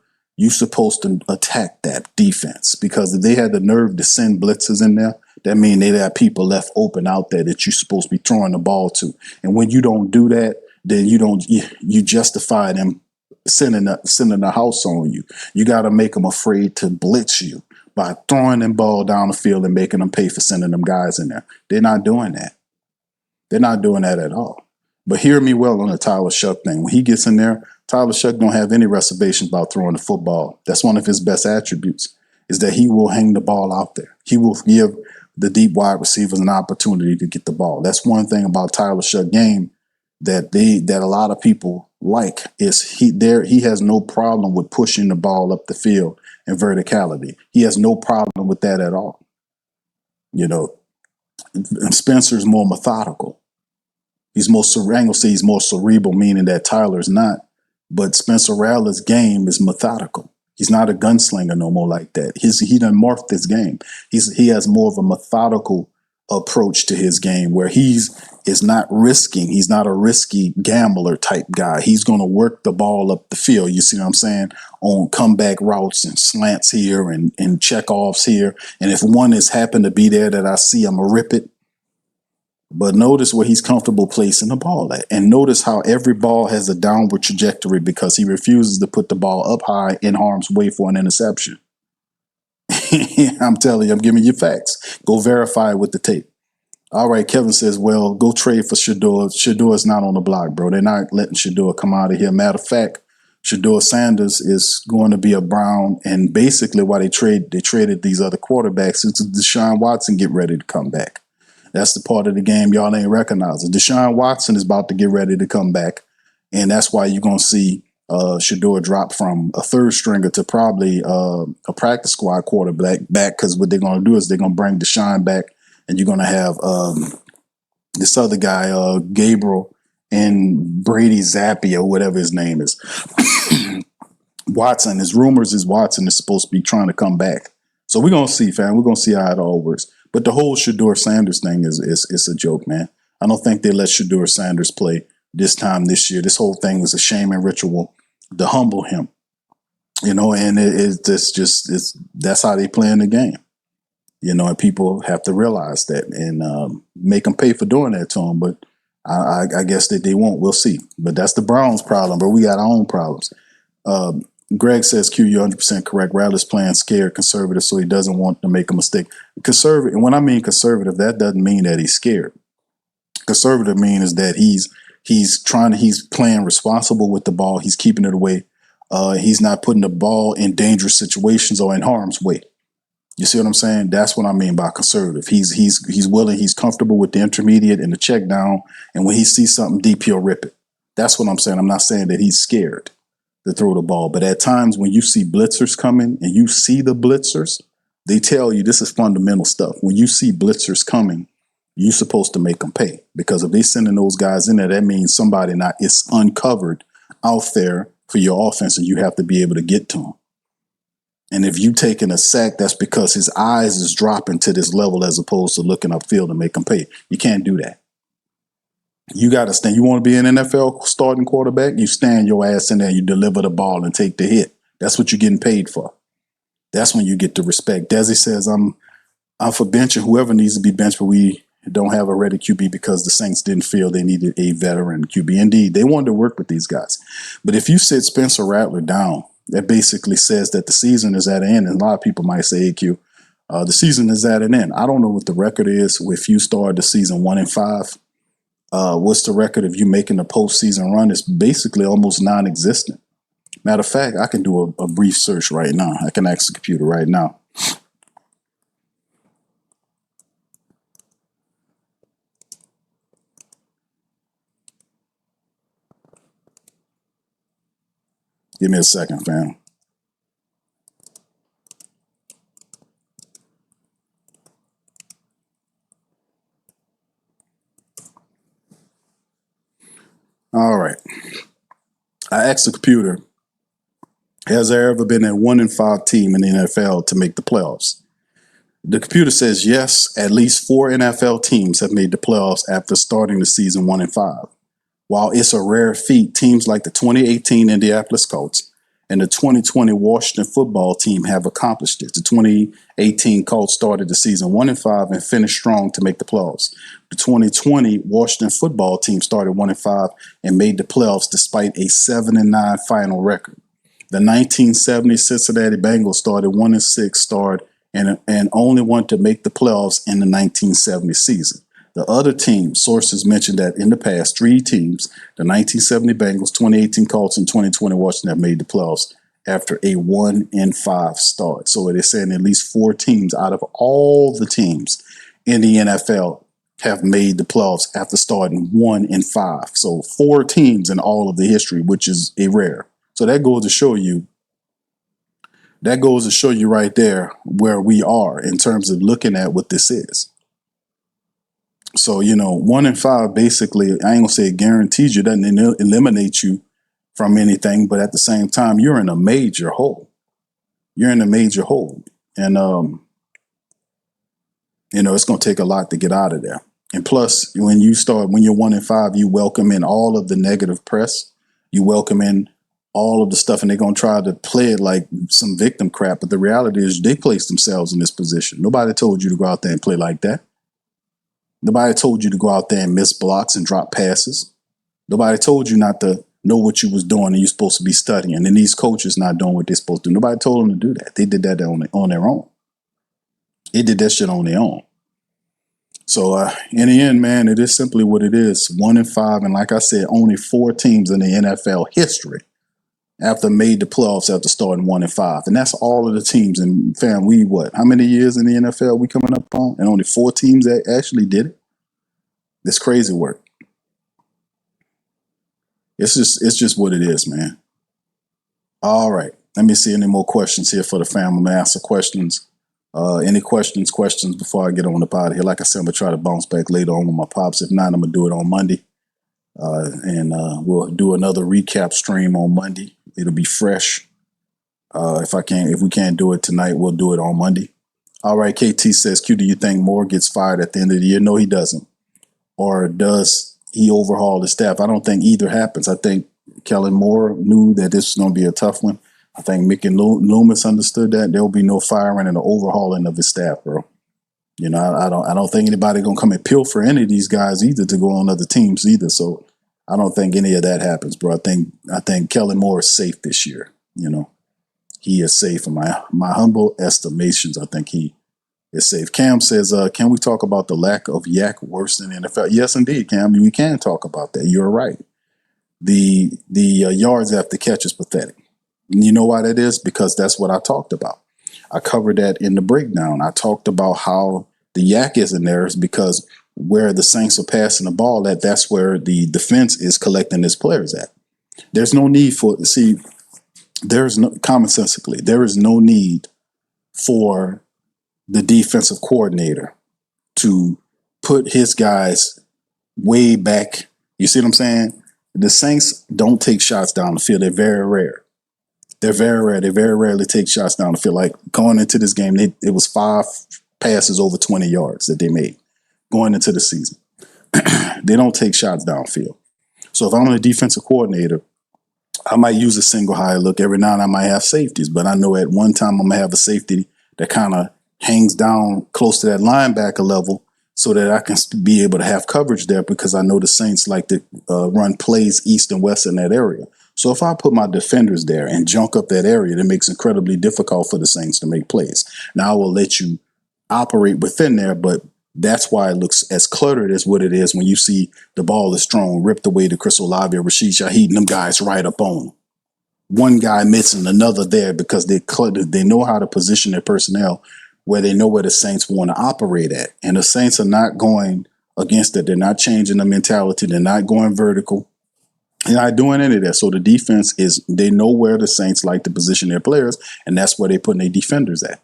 attack that defense, because if they had the nerve to send blitzes in there, that means they have people left open out there that you're supposed to be throwing the ball to. And when you don't do that, then you justify them sending the house on you. You got to make them afraid to blitz you by throwing them ball down the field and making them pay for sending them guys in there. They're not doing that. They're not doing that at all. But hear me well on the Tyler Shuck thing. When he gets in there, Tyler Shuck don't have any reservations about throwing the football. That's one of his best attributes, is that he will hang the ball out there. He will give the deep wide receivers an opportunity to get the ball. That's one thing about Tyler Shuck game that a lot of people like, is he has no problem with pushing the ball up the field and verticality. He has no problem with that at all. You know, Spencer's more methodical. He's more he's more cerebral, meaning that Tyler's not. But Spencer Rattler's game is methodical. He's not a gunslinger no more like that. He done morphed his game. He has more of a methodical approach to his game where is not risking. He's not a risky gambler type guy. He's going to work the ball up the field. You see what I'm saying? On comeback routes and slants here and checkoffs here. And if one has happened to be there that I see, I'm going to rip it. But notice where he's comfortable placing the ball at. And notice how every ball has a downward trajectory because he refuses to put the ball up high in harm's way for an interception. I'm telling you, I'm giving you facts. Go verify it with the tape. All right, Kevin says, well, go trade for Shador. Shador's not on the block, bro. They're not letting Shador come out of here. Matter of fact, Shador Sanders is going to be a Brown. And basically why they traded these other quarterbacks is Deshaun Watson get ready to come back. That's the part of the game y'all ain't recognizing. Deshaun Watson is about to get ready to come back, And that's why you're going to see Shador drop from a third stringer to probably a practice squad quarterback back, because what they're going to do is they're going to bring Deshaun back, and you're going to have this other guy, Gabriel, and Brady Zappi, or whatever his name is. Watson, his rumors is Watson is supposed to be trying to come back. So we're going to see, fam. We're going to see how it all works. But the whole Shador Sanders thing is a joke, man. I don't think they let Shador Sanders play this time this year. This whole thing was a shame and ritual to humble him, and that's how they play in the game, and people have to realize that and make them pay for doing that to him. But I guess that they won't. We'll see. But that's the Browns' problem, but we got our own problems. Greg says, Q, you're 100% correct. Rattler's playing scared, conservative, so he doesn't want to make a mistake. Conservative, and when I mean conservative, that doesn't mean that he's scared. Conservative means that he's playing responsible with the ball. He's keeping it away. He's not putting the ball in dangerous situations or in harm's way. You see what I'm saying? That's what I mean by conservative. He's willing. He's comfortable with the intermediate and the check down. And when he sees something deep, he'll rip it. That's what I'm saying. I'm not saying that he's scared to throw the ball. But at times when you see blitzers coming and you see the blitzers, they tell you this is fundamental stuff. When you see blitzers coming, you're supposed to make them pay, because if they sending those guys in there, that means somebody is uncovered out there for your offense, and you have to be able to get to them. And if you taking a sack, that's because his eyes is dropping to this level as opposed to looking upfield and make them pay. You can't do that. You got to stand. You want to be an NFL starting quarterback? You stand your ass in there, you deliver the ball and take the hit. That's what you're getting paid for. That's when you get the respect. Desi says, I'm for benching whoever needs to be benched, but we don't have a ready QB because the Saints didn't feel they needed a veteran QB. Indeed, they wanted to work with these guys. But if you sit Spencer Rattler down, that basically says that the season is at an end. And a lot of people might say, AQ, the season is at an end. I don't know what the record is if you start the season 1-5. What's the record of you making a postseason run? It's basically almost non-existent. Matter of fact, I can do a brief search right now. I can ask the computer right now. Give me a second, fam. All right. I asked the computer, has there ever been a 1-5 team in the NFL to make the playoffs? The computer says yes, at least 4 NFL teams have made the playoffs after starting the season 1-5. While it's a rare feat, teams like the 2018 Indianapolis Colts and the 2020 Washington football team have accomplished it. The 2018 Colts started the season 1-5 and finished strong to make the playoffs. The 2020 Washington football team started 1-5 and made the playoffs despite a 7-9 final record. The 1970 Cincinnati Bengals started 1-6 and only wanted to make the playoffs in the 1970 season. The other teams, sources mentioned that in the past, 3 teams, the 1970 Bengals, 2018 Colts, and 2020 Washington, have made the playoffs after a 1-5 start. So it is saying at least 4 teams out of all the teams in the NFL have made the playoffs after starting 1-5. So 4 teams in all of the history, which is a rare. So that goes to show you right there where we are in terms of looking at what this is. So, 1-5, basically, I ain't gonna say it guarantees you, doesn't eliminate you from anything, but at the same time, you're in a major hole. And, it's gonna take a lot to get out of there. And plus, when you're 1-5, you welcome in all of the negative press. You welcome in all of the stuff, and they're gonna try to play it like some victim crap. But the reality is they placed themselves in this position. Nobody told you to go out there and play like that. Nobody told you to go out there and miss blocks and drop passes. Nobody told you not to know what you was doing and you're supposed to be studying. And these coaches not doing what they're supposed to do. Nobody told them to do that. They did that on their own. They did that shit on their own. So in the end, man, it is simply what it is. 1-5. And like I said, only 4 teams in the NFL history after made the playoffs after starting 1-5. And that's all of the teams. And fam, how many years in the NFL we coming up on? And only 4 teams that actually did it. It's crazy work. It's just what it is, man. All right. Let me see any more questions here for the family. I'm gonna answer questions. Any questions before I get on up out of here? Like I said, I'm gonna try to bounce back later on with my pops. If not, I'm gonna do it on Monday. And we'll do another recap stream on Monday. It'll be fresh. If we can't do it tonight, we'll do it on Monday. All right, KT says, Q, do you think Moore gets fired at the end of the year? No, he doesn't. Or does he overhaul the staff? I don't think either happens. I think Kellen Moore knew that this was going to be a tough one. I think Mick and Loomis understood that. There will be no firing and an overhauling of his staff, bro. You know, I don't think anybody going to come and pilfer any of these guys either to go on other teams either. So I don't think any of that happens, bro. I think Kellen Moore is safe this year. You know, he is safe in my humble estimations. I think he is safe. Cam says, can we talk about the lack of yak worse than the NFL? Yes, indeed, Cam. We can talk about that. You're right. The yards after catch is pathetic. And you know why that is? Because that's what I talked about. I covered that in the breakdown. I talked about how the yak is in there is because where the Saints are passing the ball at, that's where the defense is collecting its players at. There's no need commonsensically, there is no need for the defensive coordinator to put his guys way back. You see what I'm saying? The Saints don't take shots down the field. They're very rare. They're very rare. They very rarely take shots down the field. Like going into this game, it was 5 passes over 20 yards that they made going into the season. They don't take shots downfield. So if I'm a defensive coordinator, I might use a single high look. Every now and then I might have safeties, but I know at one time I'm going to have a safety that kind of hangs down close to that linebacker level so that I can be able to have coverage there because I know the Saints like to run plays east and west in that area. So if I put my defenders there and junk up that area, that makes it incredibly difficult for the Saints to make plays. Now, I will let you operate within there, but that's why it looks as cluttered as what it is when you see the ball is thrown, ripped away to Chris Olave or Rashid Shaheed, and them guys right up on them. One guy missing, another there because they cluttered. They know how to position their personnel where they know where the Saints want to operate at. And the Saints are not going against it. They're not changing the mentality. They're not going vertical. They're not doing any of that. So the defense they know where the Saints like to position their players, and that's where they're putting their defenders at.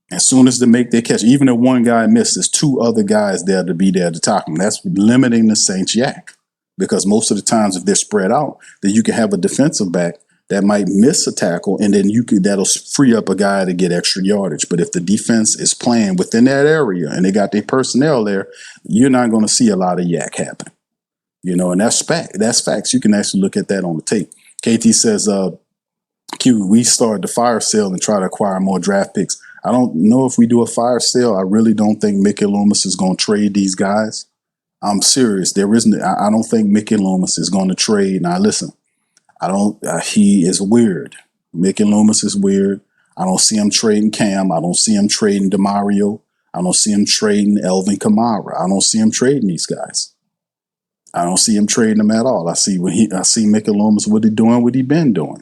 As soon as they make their catch, even if one guy misses, 2 other guys there to be there to top them. That's limiting the Saints yak. Because most of the times if they're spread out, then you can have a defensive back that might miss a tackle, and then that'll free up a guy to get extra yardage. But if the defense is playing within that area and they got their personnel there, you're not going to see a lot of yak happen. You know, and that's facts. You can actually look at that on the tape. KT says, Q, we started the fire sale and try to acquire more draft picks. I don't know if we do a fire sale. I really don't think Mickey Loomis is going to trade these guys. I'm serious. I don't think Mickey Loomis is going to trade. Now, listen, he is weird. Mickey Loomis is weird. I don't see him trading Cam. I don't see him trading DeMario. I don't see him trading Elvin Kamara. I don't see him trading these guys. I don't see him trading them at all. I see Mickey Loomis, what he been doing,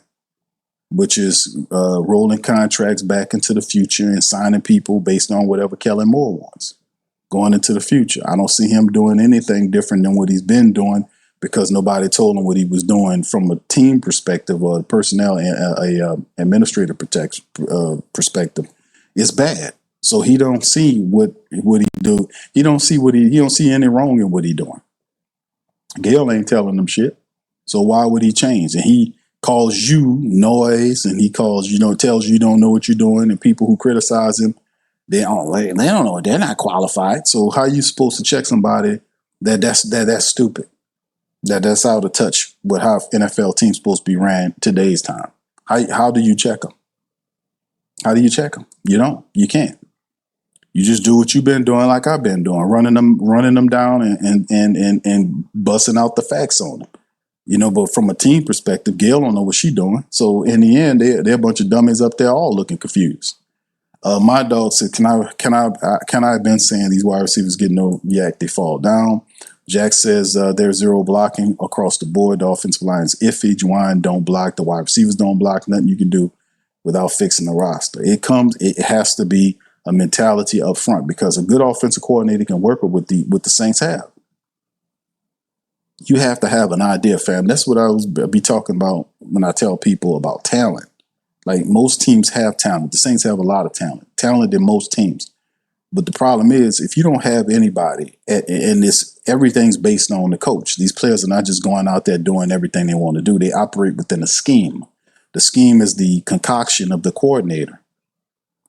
which is rolling contracts back into the future and signing people based on whatever Kellen Moore wants going into the future. I don't see him doing anything different than what he's been doing because nobody told him what he was doing from a team perspective or a personnel and administrative perspective. It's bad. So he don't see what he do. He don't see any wrong in what he doing. Gail ain't telling them shit. So why would he change? And he calls you noise, and he tells you you don't know what you're doing, and people who criticize him, they don't know. They're not qualified. So how are you supposed to check somebody that's stupid? That's out of touch with how NFL teams supposed to be ran today's time. How do you check them? How do you check them? You don't. You can't. You just do what you've been doing, like I've been doing, running them down and busting out the facts on them. You know, but from a team perspective, Gail don't know what she's doing. So in the end, they're a bunch of dummies up there, all looking confused. My dog said, "Can I have been saying these wide receivers get no yak? They fall down." Jack says there's 0 blocking across the board. The offensive line is iffy. Juwan don't block. The wide receivers don't block. Nothing you can do without fixing the roster. It has to be a mentality up front because a good offensive coordinator can work with what the Saints have. You have to have an idea, fam. That's what I was be talking about when I tell people about talent. Like most teams have talent. The Saints have a lot of talent than most teams. But the problem is, if you don't have anybody, and this everything's based on the coach. These players are not just going out there doing everything they want to do. They operate within a scheme. The scheme is the concoction of the coordinator.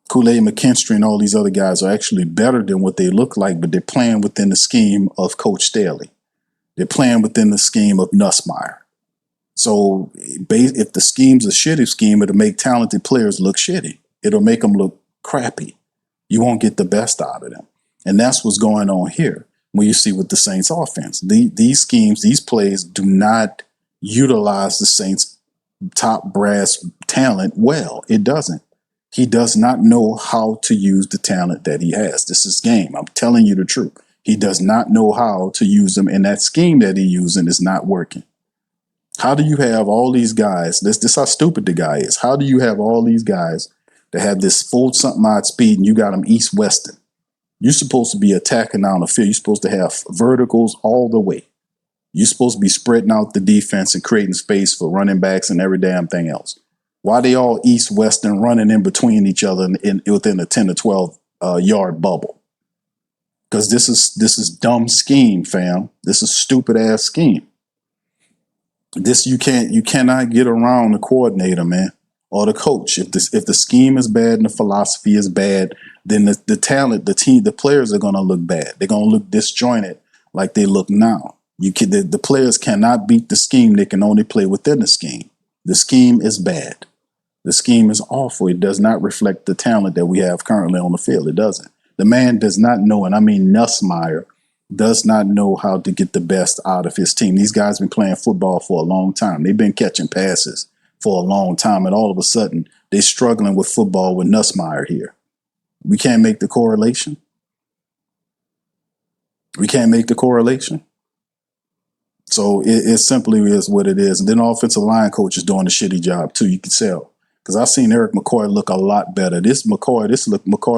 Kool-Aid McKinstry and all these other guys are actually better than what they look like, but they're playing within the scheme of Coach Staley. They're playing within the scheme of Nussmeier. So if the scheme's a shitty scheme, it'll make talented players look shitty. It'll make them look crappy. You won't get the best out of them. And that's what's going on here when you see with the Saints offense. These schemes, these plays do not utilize the Saints' top brass talent well. It doesn't. He does not know how to use the talent that he has. This is game. I'm telling you the truth. He does not know how to use them, and that scheme that he's using is not working. How do you have all these guys? This how stupid the guy is. How do you have all these guys that have this full something odd speed and you got them east-westing? You're supposed to be attacking down the field. You're supposed to have verticals all the way. You're supposed to be spreading out the defense and creating space for running backs and every damn thing else. Why they all east-west and running in between each other within a 10 to 12 yard bubble? Because this is dumb scheme, fam. This is stupid ass scheme. You cannot get around the coordinator, man, or the coach. If the scheme is bad and the philosophy is bad, then the talent, the team, the players are gonna look bad. They're gonna look disjointed like they look now. The players cannot beat the scheme. They can only play within the scheme. The scheme is bad. The scheme is awful. It does not reflect the talent that we have currently on the field. It doesn't. The man does not know, and I mean Nussmeier does not know how to get the best out of his team. These guys have been playing football for a long time. They've been catching passes for a long time, and all of a sudden, they're struggling with football with Nussmeier here. We can't make the correlation. We can't make the correlation. So it simply is what it is. And then the offensive line coach is doing a shitty job, too. You can tell. Because I've seen Eric McCoy look a lot better. McCoy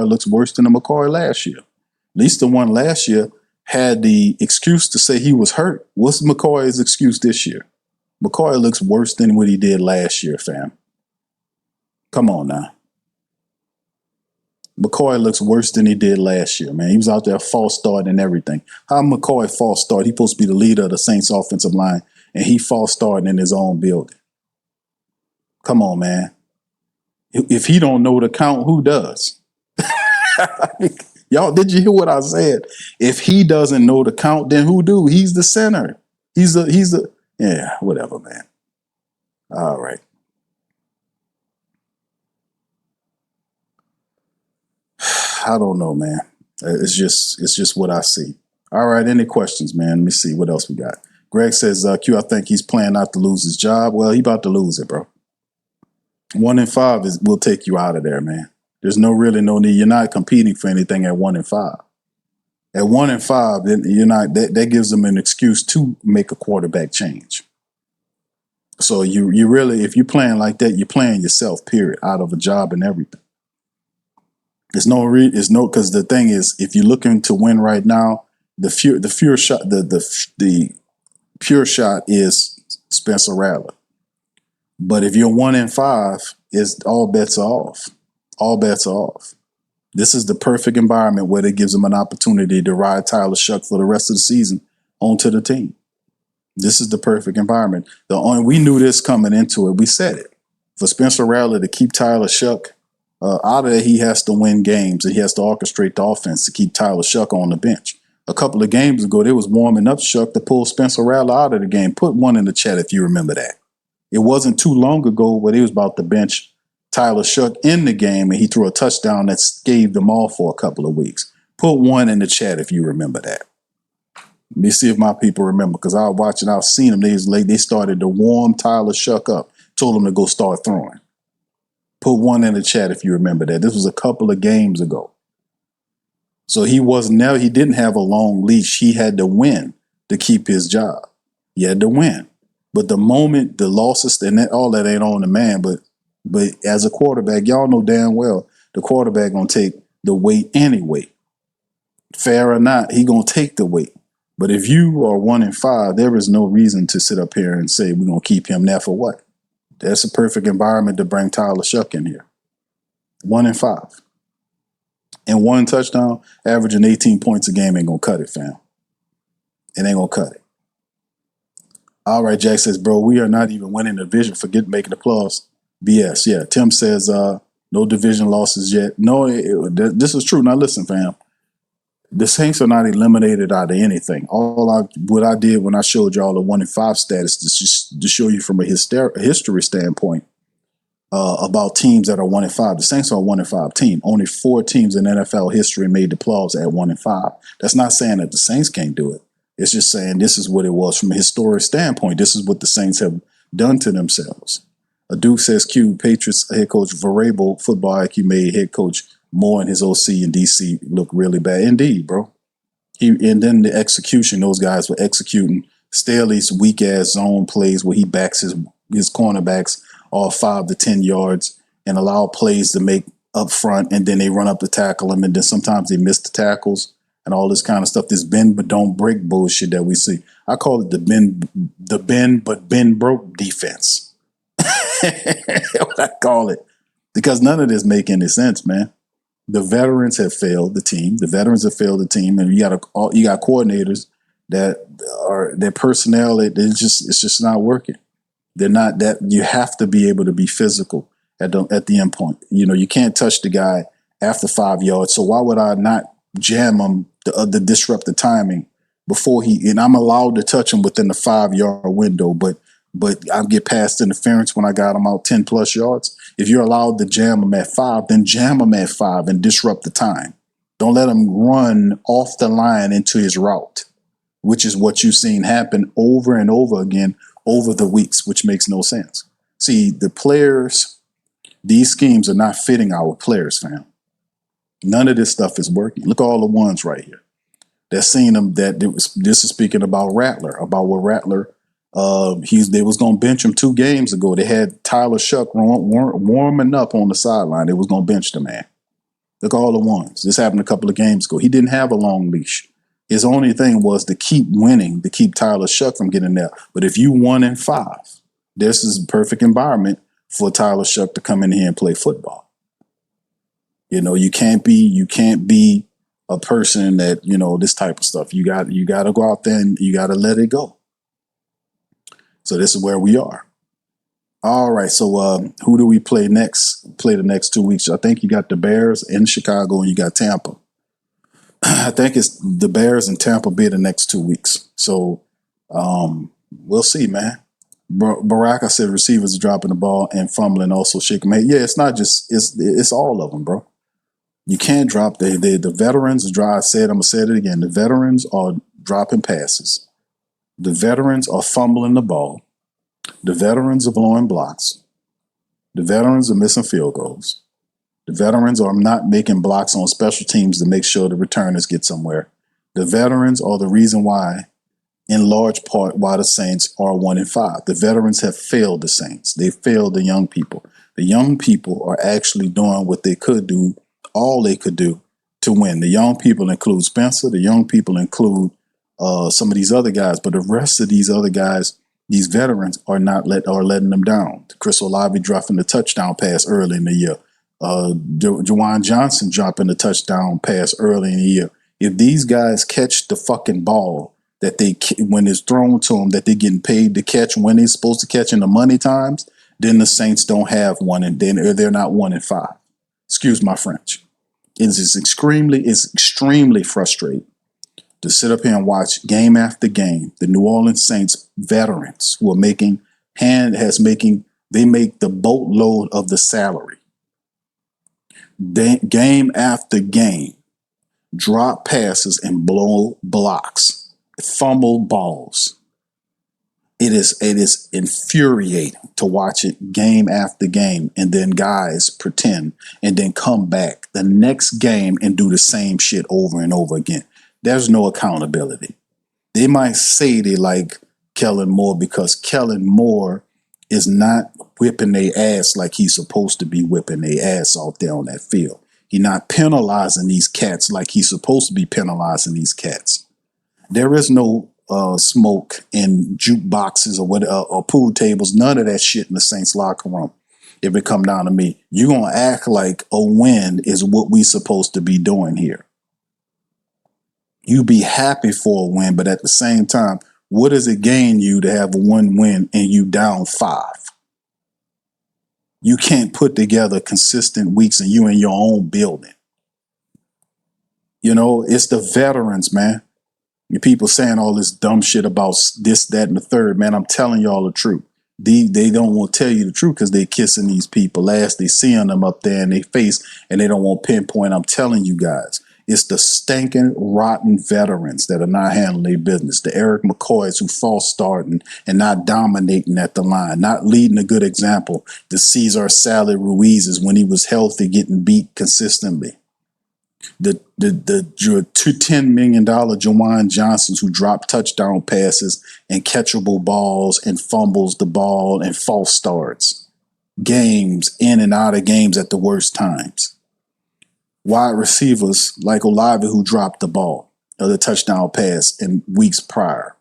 looks worse than the McCoy last year. At least the one last year had the excuse to say he was hurt. What's McCoy's excuse this year? McCoy looks worse than what he did last year, fam. Come on now. McCoy looks worse than he did last year, man. He was out there false starting and everything. How McCoy false start? He's supposed to be the leader of the Saints offensive line, and he false starting in his own building. Come on, man. If he don't know the count, who does? Y'all, did you hear what I said? If he doesn't know the count, then who do? He's the center. Yeah, whatever, man. All right. I don't know, man. It's just what I see. All right, any questions, man? Let me see what else we got. Greg says, Q, I think he's playing not to lose his job. Well, he about to lose it, bro. 1-5 will take you out of there, man. There's no need. You're not competing for anything at 1-5. At 1-5, then you're not. That gives them an excuse to make a quarterback change. So you really, if you're playing like that, you're playing yourself. Period. Out of a job and everything. Because the thing is, if you're looking to win right now, the pure shot is Spencer Rattler. But if you're 1-5, it's all bets are off. All bets are off. This is the perfect environment where it gives them an opportunity to ride Tyler Shuck for the rest of the season onto the team. This is the perfect environment. We knew this coming into it. We said it. For Spencer Rattler to keep Tyler Shuck out of there, he has to win games and he has to orchestrate the offense to keep Tyler Shuck on the bench. A couple of games ago, they was warming up Shuck to pull Spencer Rattler out of the game. Put one in the chat if you remember that. It wasn't too long ago where they was about to bench Tyler Shuck in the game and he threw a touchdown that staved them off for a couple of weeks. Put one in the chat if you remember that. Let me see if my people remember, because I was watching, I've seen them. They started to warm Tyler Shuck up, told him to go start throwing. Put one in the chat if you remember that. This was a couple of games ago. So he didn't have a long leash. He had to win to keep his job. He had to win. But the moment the losses, and all that ain't on the man, but as a quarterback, y'all know damn well the quarterback gonna take the weight anyway. Fair or not, he gonna take the weight. But if you are 1-5, there is no reason to sit up here and say we're gonna keep him there for what? That's a perfect environment to bring Tyler Shuck in here. 1-5. And one touchdown, averaging 18 points a game ain't gonna cut it, fam. It ain't gonna cut it. All right, Jack says, bro, we are not even winning the division. Forget making the playoffs. BS. Yeah. Tim says, no division losses yet. No, this is true. Now listen, fam. The Saints are not eliminated out of anything. What I did when I showed y'all the 1-5 status to show you from a history standpoint about teams that are 1-5. The Saints are a 1-5 team. Only 4 teams in NFL history made the playoffs at 1-5. That's not saying that the Saints can't do it. It's just saying this is what it was from a historic standpoint. This is what the Saints have done to themselves. A Duke says, Q, Patriots head coach Vrabel, football IQ made head coach Moore and his OC in DC look really bad. Indeed, bro. And then the execution, those guys were executing Staley's weak-ass zone plays where he backs his cornerbacks all 5 to 10 yards and allow plays to make up front, and then they run up to tackle him, and then sometimes they miss the tackles and all this kind of stuff. This bend but don't break bullshit that we see. I call it the bend but bend broke defense. What I call it. Because none of this make any sense, man. The veterans have failed the team. The veterans have failed the team, and you got coordinators that are their personnel. It's just not working. They're not that. You have to be able to be physical at the end point. You know, you can't touch the guy after 5 yards. So why would I not jam him to disrupt the timing before and I'm allowed to touch him within the 5-yard window, but I get past interference when I got him out 10 plus yards. If you're allowed to jam him at 5, then jam him at 5 and disrupt the time. Don't let him run off the line into his route, which is what you've seen happen over and over again over the weeks, which makes no sense. See, the players, these schemes are not fitting our players, fam. None of this stuff is working. Look at all the ones right here. They're seeing them this is speaking about Rattler, about what Rattler, they was going to bench him 2 games ago. They had Tyler Shuck warming up on the sideline. They was going to bench the man. Look at all the ones. This happened a couple of games ago. He didn't have a long leash. His only thing was to keep winning, to keep Tyler Shuck from getting there. But if you 1-5, this is a perfect environment for Tyler Shuck to come in here and play football. You know, you can't be a person that, you know, this type of stuff. You got to go out there and you got to let it go. So this is where we are. All right. So who do we play next? Play the next 2 weeks. I think you got the Bears in Chicago and you got Tampa. I think it's the Bears and Tampa Bay the next 2 weeks. So we'll see, man. Baraka said receivers are dropping the ball and fumbling, also shaking. Man, yeah, it's not just it's all of them, bro. You can't drop the veterans. I'm gonna say it again. The veterans are dropping passes. The veterans are fumbling the ball. The veterans are blowing blocks. The veterans are missing field goals. The veterans are not making blocks on special teams to make sure the returners get somewhere. The veterans are the reason why, in large part, why the Saints are 1-5. The veterans have failed the Saints. They failed the young people. The young people are actually doing what they could do, all they could do to win. The young people include Spencer. The young people include some of these other guys, but the rest of these other guys, these veterans, are letting them down. Chris Olave dropping the touchdown pass early in the year. Juwan Johnson dropping the touchdown pass early in the year. If these guys catch the fucking ball when it's thrown to them, that they're getting paid to catch when they're supposed to catch in the money times, then the Saints don't have one, and then they're not 1-5. Excuse my French. It's extremely frustrating to sit up here and watch game after game the New Orleans Saints veterans who are they make the boatload of the salary. Game after game, drop passes and blow blocks, fumble balls. It is infuriating to watch it game after game, and then guys pretend and then come back the next game and do the same shit over and over again. There's no accountability. They might say they like Kellen Moore because Kellen Moore is not whipping their ass like he's supposed to be whipping their ass out there on that field. He's not penalizing these cats like he's supposed to be penalizing these cats. There is no smoke in jukeboxes or pool tables. None of that shit in the Saints locker room. If it come down to me, you're gonna act like a win is what we supposed to be doing here. You be happy for a win, but at the same time, what does it gain you to have one win and you down 5? You can't put together consistent weeks and you in your own building. You know, it's the veterans, man. You people saying all this dumb shit about this, that, and the third, man. I'm telling y'all the truth. They don't want to tell you the truth because they're kissing these people ass. They seeing them up there in their face and they don't want to pinpoint. I'm telling you guys, it's the stinking, rotten veterans that are not handling their business. The Eric McCoys who false starting and not dominating at the line, not leading a good example. The Cesar Salad Ruizes when he was healthy getting beat consistently. The $10 million Jawan Johnsons who drop touchdown passes and catchable balls and fumbles the ball and false starts. Games in and out of games at the worst times. Wide receivers like Olave who dropped the ball or the touchdown pass in weeks prior.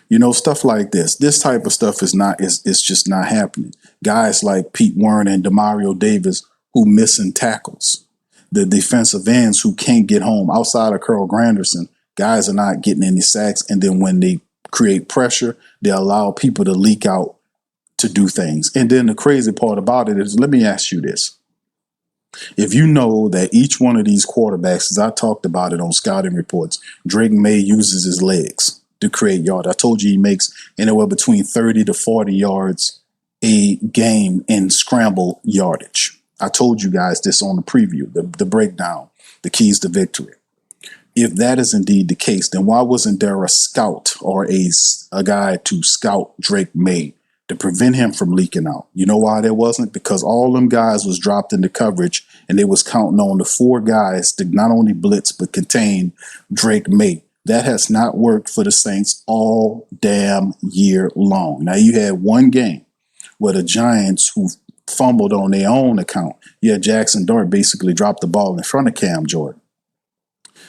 You know, stuff like this. This type of stuff is just not happening. Guys like Pete Werner and Demario Davis who missing tackles. The defensive ends who can't get home outside of Carl Granderson, guys are not getting any sacks. And then when they create pressure, they allow people to leak out to do things. And then the crazy part about it is, let me ask you this. If you know that each one of these quarterbacks, as I talked about it on scouting reports, Drake May uses his legs to create yards. I told you he makes anywhere between 30 to 40 yards a game in scramble yardage. I told you guys this on the preview, the breakdown, the keys to victory. If that is indeed the case, then why wasn't there a scout or a guy to scout Drake May to prevent him from leaking out? You know why there wasn't? Because all them guys was dropped into coverage and they was counting on the 4 guys to not only blitz but contain Drake May. That has not worked for the Saints all damn year long. Now you had one game where the Giants who fumbled on their own account. Yeah, Jackson Dart basically dropped the ball in front of Cam Jordan.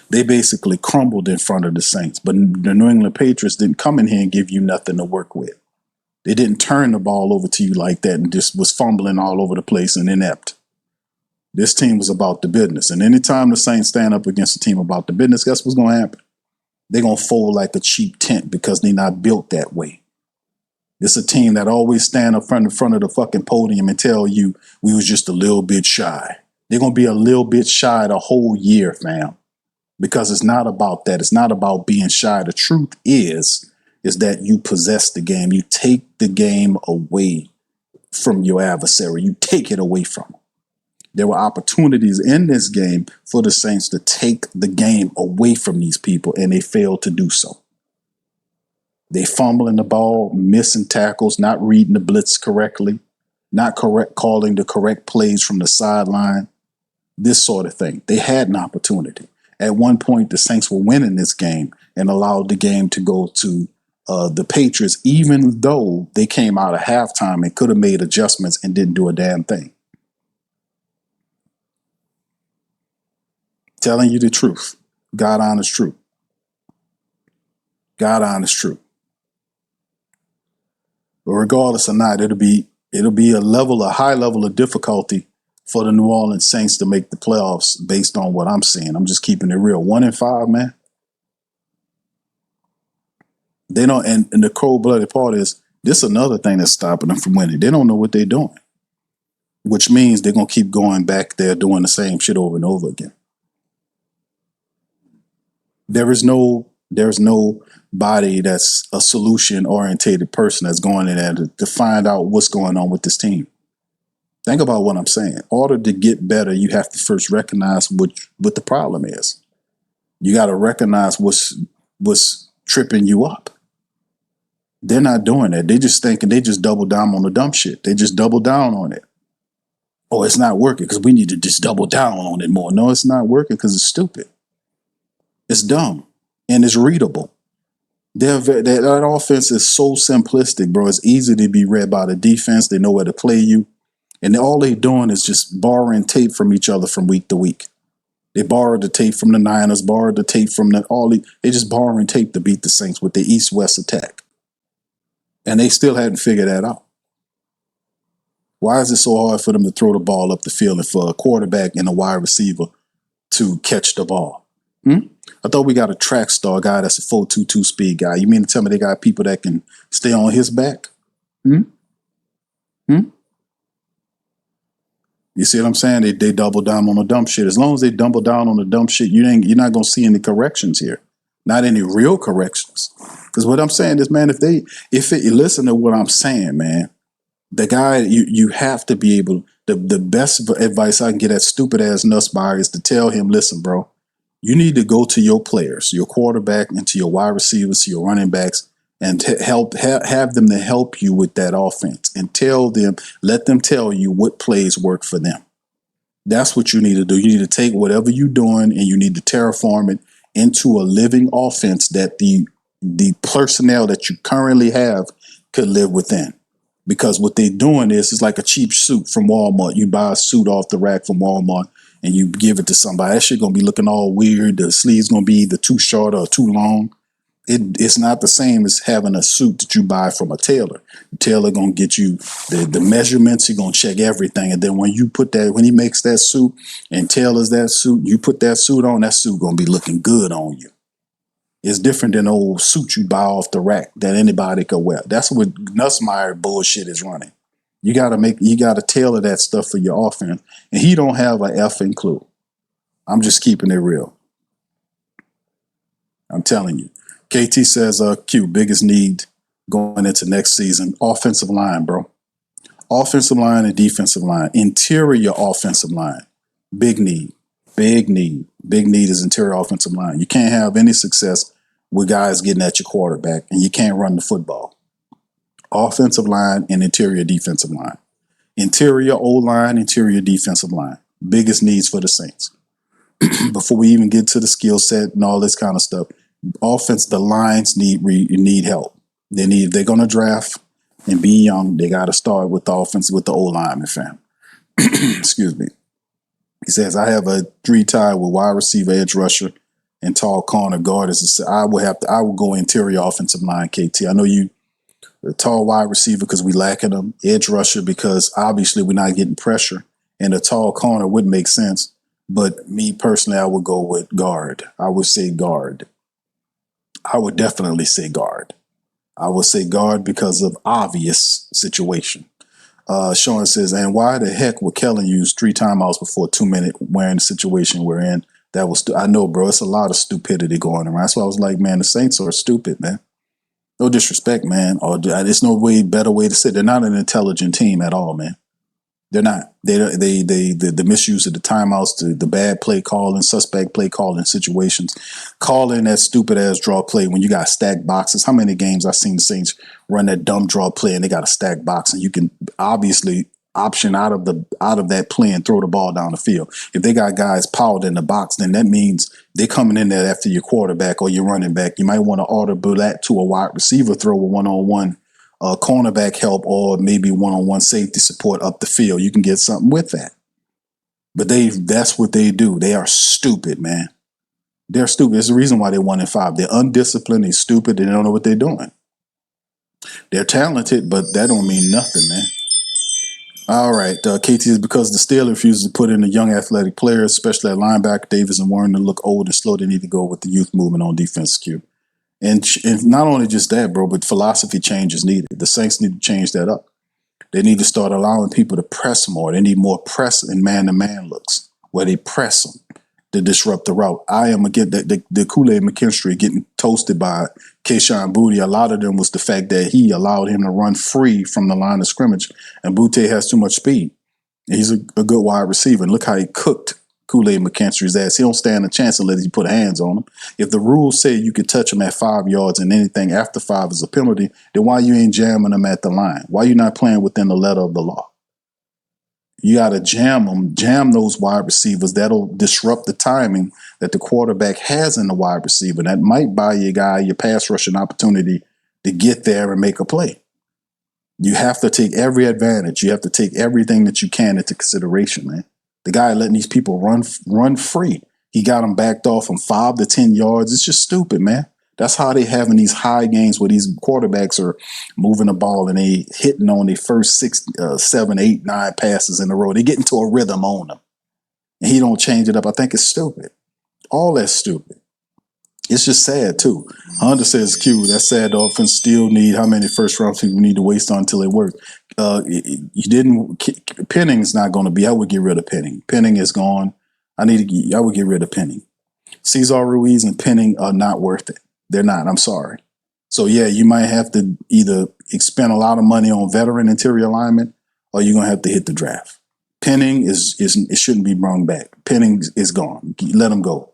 They basically crumbled in front of the Saints, but the New England Patriots didn't come in here and give you nothing to work with. They didn't turn the ball over to you like that and just was fumbling all over the place and inept. This team was about the business. And anytime the Saints stand up against a team about the business, guess what's going to happen? They're going to fold like a cheap tent because they're not built that way. It's a team that always stand up in front of the fucking podium and tell you we was just a little bit shy. They're going to be a little bit shy the whole year, fam, because it's not about that. It's not about being shy. The truth is that you possess the game. You take the game away from your adversary. You take it away from them. There were opportunities in this game for the Saints to take the game away from these people, and they failed to do so. They fumbling the ball, missing tackles, not reading the blitz correctly, not calling the correct plays from the sideline, this sort of thing. They had an opportunity. At one point, the Saints were winning this game and allowed the game to go to the Patriots, even though they came out of halftime and could have made adjustments and didn't do a damn thing. Telling you the truth. God honest truth. God honest truth. But regardless or not, it'll be a high level of difficulty for the New Orleans Saints to make the playoffs based on what I'm seeing. I'm just keeping it real. 1-5, man. They don't, and the cold-blooded part is this is another thing that's stopping them from winning. They don't know what they're doing, which means they're gonna keep going back there doing the same shit over and over again. There's nobody that's a solution-orientated person that's going in there to find out what's going on with this team. Think about what I'm saying. In order to get better, you have to first recognize what the problem is. You got to recognize what's tripping you up. They're not doing that. They just thinking they just double down on the dumb shit. They just double down on it. Oh, it's not working because we need to just double down on it more. No, it's not working because it's stupid. It's dumb and it's readable. That offense is so simplistic, bro. It's easy to be read by the defense. They know where to play you. And all they're doing is just borrowing tape from each other from week to week. They borrowed the tape from the Niners, borrowed the tape from they just borrowing tape to beat the Saints with the East-West attack. And they still hadn't figured that out. Why is it so hard for them to throw the ball up the field and for a quarterback and a wide receiver to catch the ball? I thought we got a track star guy that's a 4.22 speed guy. You mean to tell me they got people that can stay on his back? You see what I'm saying? They double down on the dumb shit. As long as they double down on the dumb shit, you're not gonna see any corrections here. Not any real corrections. Because what I'm saying is, man, if you listen to what I'm saying, man, the guy you have to be able. The best advice I can get that stupid ass Nussmeyer is to tell him, listen, bro, you need to go to your players, your quarterback, and to your wide receivers, to your running backs, and have them to help you with that offense, and let them tell you what plays work for them. That's what you need to do. You need to take whatever you're doing and you need to terraform it into a living offense that the personnel that you currently have could live within. Because what they're doing is, it's like a cheap suit from Walmart. You buy a suit off the rack from Walmart and you give it to somebody. That shit gonna be looking all weird. The sleeves gonna be either too short or too long. It's not the same as having a suit that you buy from a tailor. The tailor gonna get you the measurements. He's gonna check everything, and then when he makes that suit and tailors that suit, you put that suit on. That suit gonna be looking good on you. It's different than old suit you buy off the rack that anybody could wear. That's what Nussmeyer bullshit is running. You gotta tailor that stuff for your offense, and he don't have a effing clue. I'm just keeping it real. I'm telling you. KT says, Q, biggest need going into next season, offensive line, bro. Offensive line and defensive line. Interior offensive line. Big need. Big need. Big need is interior offensive line. You can't have any success with guys getting at your quarterback, and you can't run the football. Offensive line and interior defensive line. Interior O-line, interior defensive line. Biggest needs for the Saints. Before we even get to the skill set and all this kind of stuff, the lines need help. If they're going to draft and be young, they got to start with the offense, with the O-lineman, fam. Excuse me. He says, I have a 3-tie with wide receiver, edge rusher, and tall corner guard. I will go interior offensive line, KT. I know you a tall wide receiver because we lacking them, edge rusher because obviously we're not getting pressure, and a tall corner would make sense. But me personally, I would go with guard. I would say guard. I would definitely say guard. I would say guard because of obvious situation. Sean says, and why the heck would Kellen use 3 timeouts before 2 minute wearing the situation we're in? That was, I know, bro, it's a lot of stupidity going around. That's why I was like, man, the Saints are stupid, man. No disrespect, man. Or there's no better way to say it. They're not an intelligent team at all, man. They're not. The misuse of the timeouts, the bad play calling, suspect play calling situations, calling that stupid ass draw play when you got stacked boxes. How many games I've seen the Saints run that dumb draw play and they got a stacked box, and you can obviously option out of that play and throw the ball down the field. If they got guys piled in the box, then that means they're coming in there after your quarterback or your running back. You might want to audible that to a wide receiver throw, a one-on-one cornerback help, or maybe one-on-one safety support up the field. You can get something with that. But that's what they do. They are stupid, man. They're stupid. There's a reason why they're 1-5. They're undisciplined, they're stupid, they don't know what they're doing. They're talented, but that don't mean nothing, man. All right, KT is because the Steelers refuses to put in the young athletic players, especially at linebacker. Davis and Warren, to look old and slow. They need to go with the youth movement on defense, Q. And not only just that, bro, but philosophy change is needed. The Saints need to change that up. They need to start allowing people to press more. They need more press and man-to-man looks where they press them to disrupt the route. I am again the Kool-Aid McKinstry getting toasted by Kayshon Boutte. A lot of them was the fact that he allowed him to run free from the line of scrimmage, and Boutte has too much speed. He's a good wide receiver. And look how he cooked Kool-Aid McKinstry's ass. He don't stand a chance unless you put hands on him. If the rules say you could touch him at 5 yards and anything after 5 is a penalty, then why you ain't jamming him at the line? Why you not playing within the letter of the law? You got to jam those wide receivers. That'll disrupt the timing that the quarterback has in the wide receiver. That might buy your guy your pass rushing opportunity to get there and make a play. You have to take every advantage. You have to take everything that you can into consideration, man. The guy letting these people run free. He got them backed off from 5 to 10 yards. It's just stupid, man. That's how they having these high games where these quarterbacks are moving the ball and they hitting on their first 6, 7, 8, 9 passes in a row. They get into a rhythm on them. And he don't change it up. I think it's stupid. All that's stupid. It's just sad, too. Hunter says, Q, that's sad. The offense still need how many first-round people need to waste on until it works. You didn't – Penning's not going to be – I would get rid of Penning. Penning is gone. I would get rid of Penning. Cesar Ruiz and Penning are not worth it. They're not. I'm sorry. So, yeah, you might have to either expend a lot of money on veteran interior alignment or you're going to have to hit the draft. Penning it shouldn't be brought back. Penning is gone. Let him go.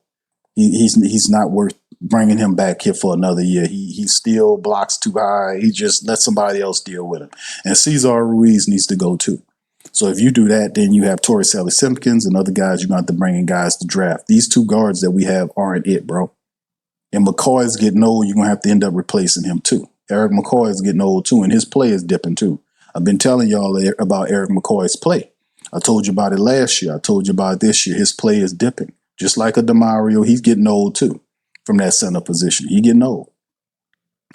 He's not worth bringing him back here for another year. He still blocks too high. He just let somebody else deal with him. And Cesar Ruiz needs to go too. So if you do that, then you have Torrey Sally Simpkins and other guys you're going to have to bring in guys to draft. These 2 guards that we have aren't it, bro. And McCoy's getting old. You're going to have to end up replacing him too. Eric McCoy is getting old too, and his play is dipping too. I've been telling y'all about Eric McCoy's play. I told you about it last year. I told you about it this year. His play is dipping. Just like a DeMario, he's getting old too from that center position. He's getting old.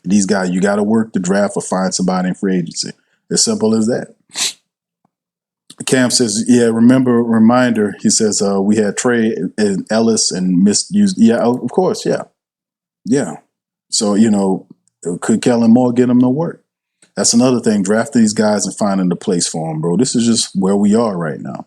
These guys, you got to work the draft or find somebody in free agency. As simple as that. Cam says, yeah, reminder, he says, we had Trey and Ellis and misused. Yeah, of course, yeah. Yeah. So, could Kellen Moore get him to work? That's another thing, drafting these guys and finding the place for them, bro. This is just where we are right now.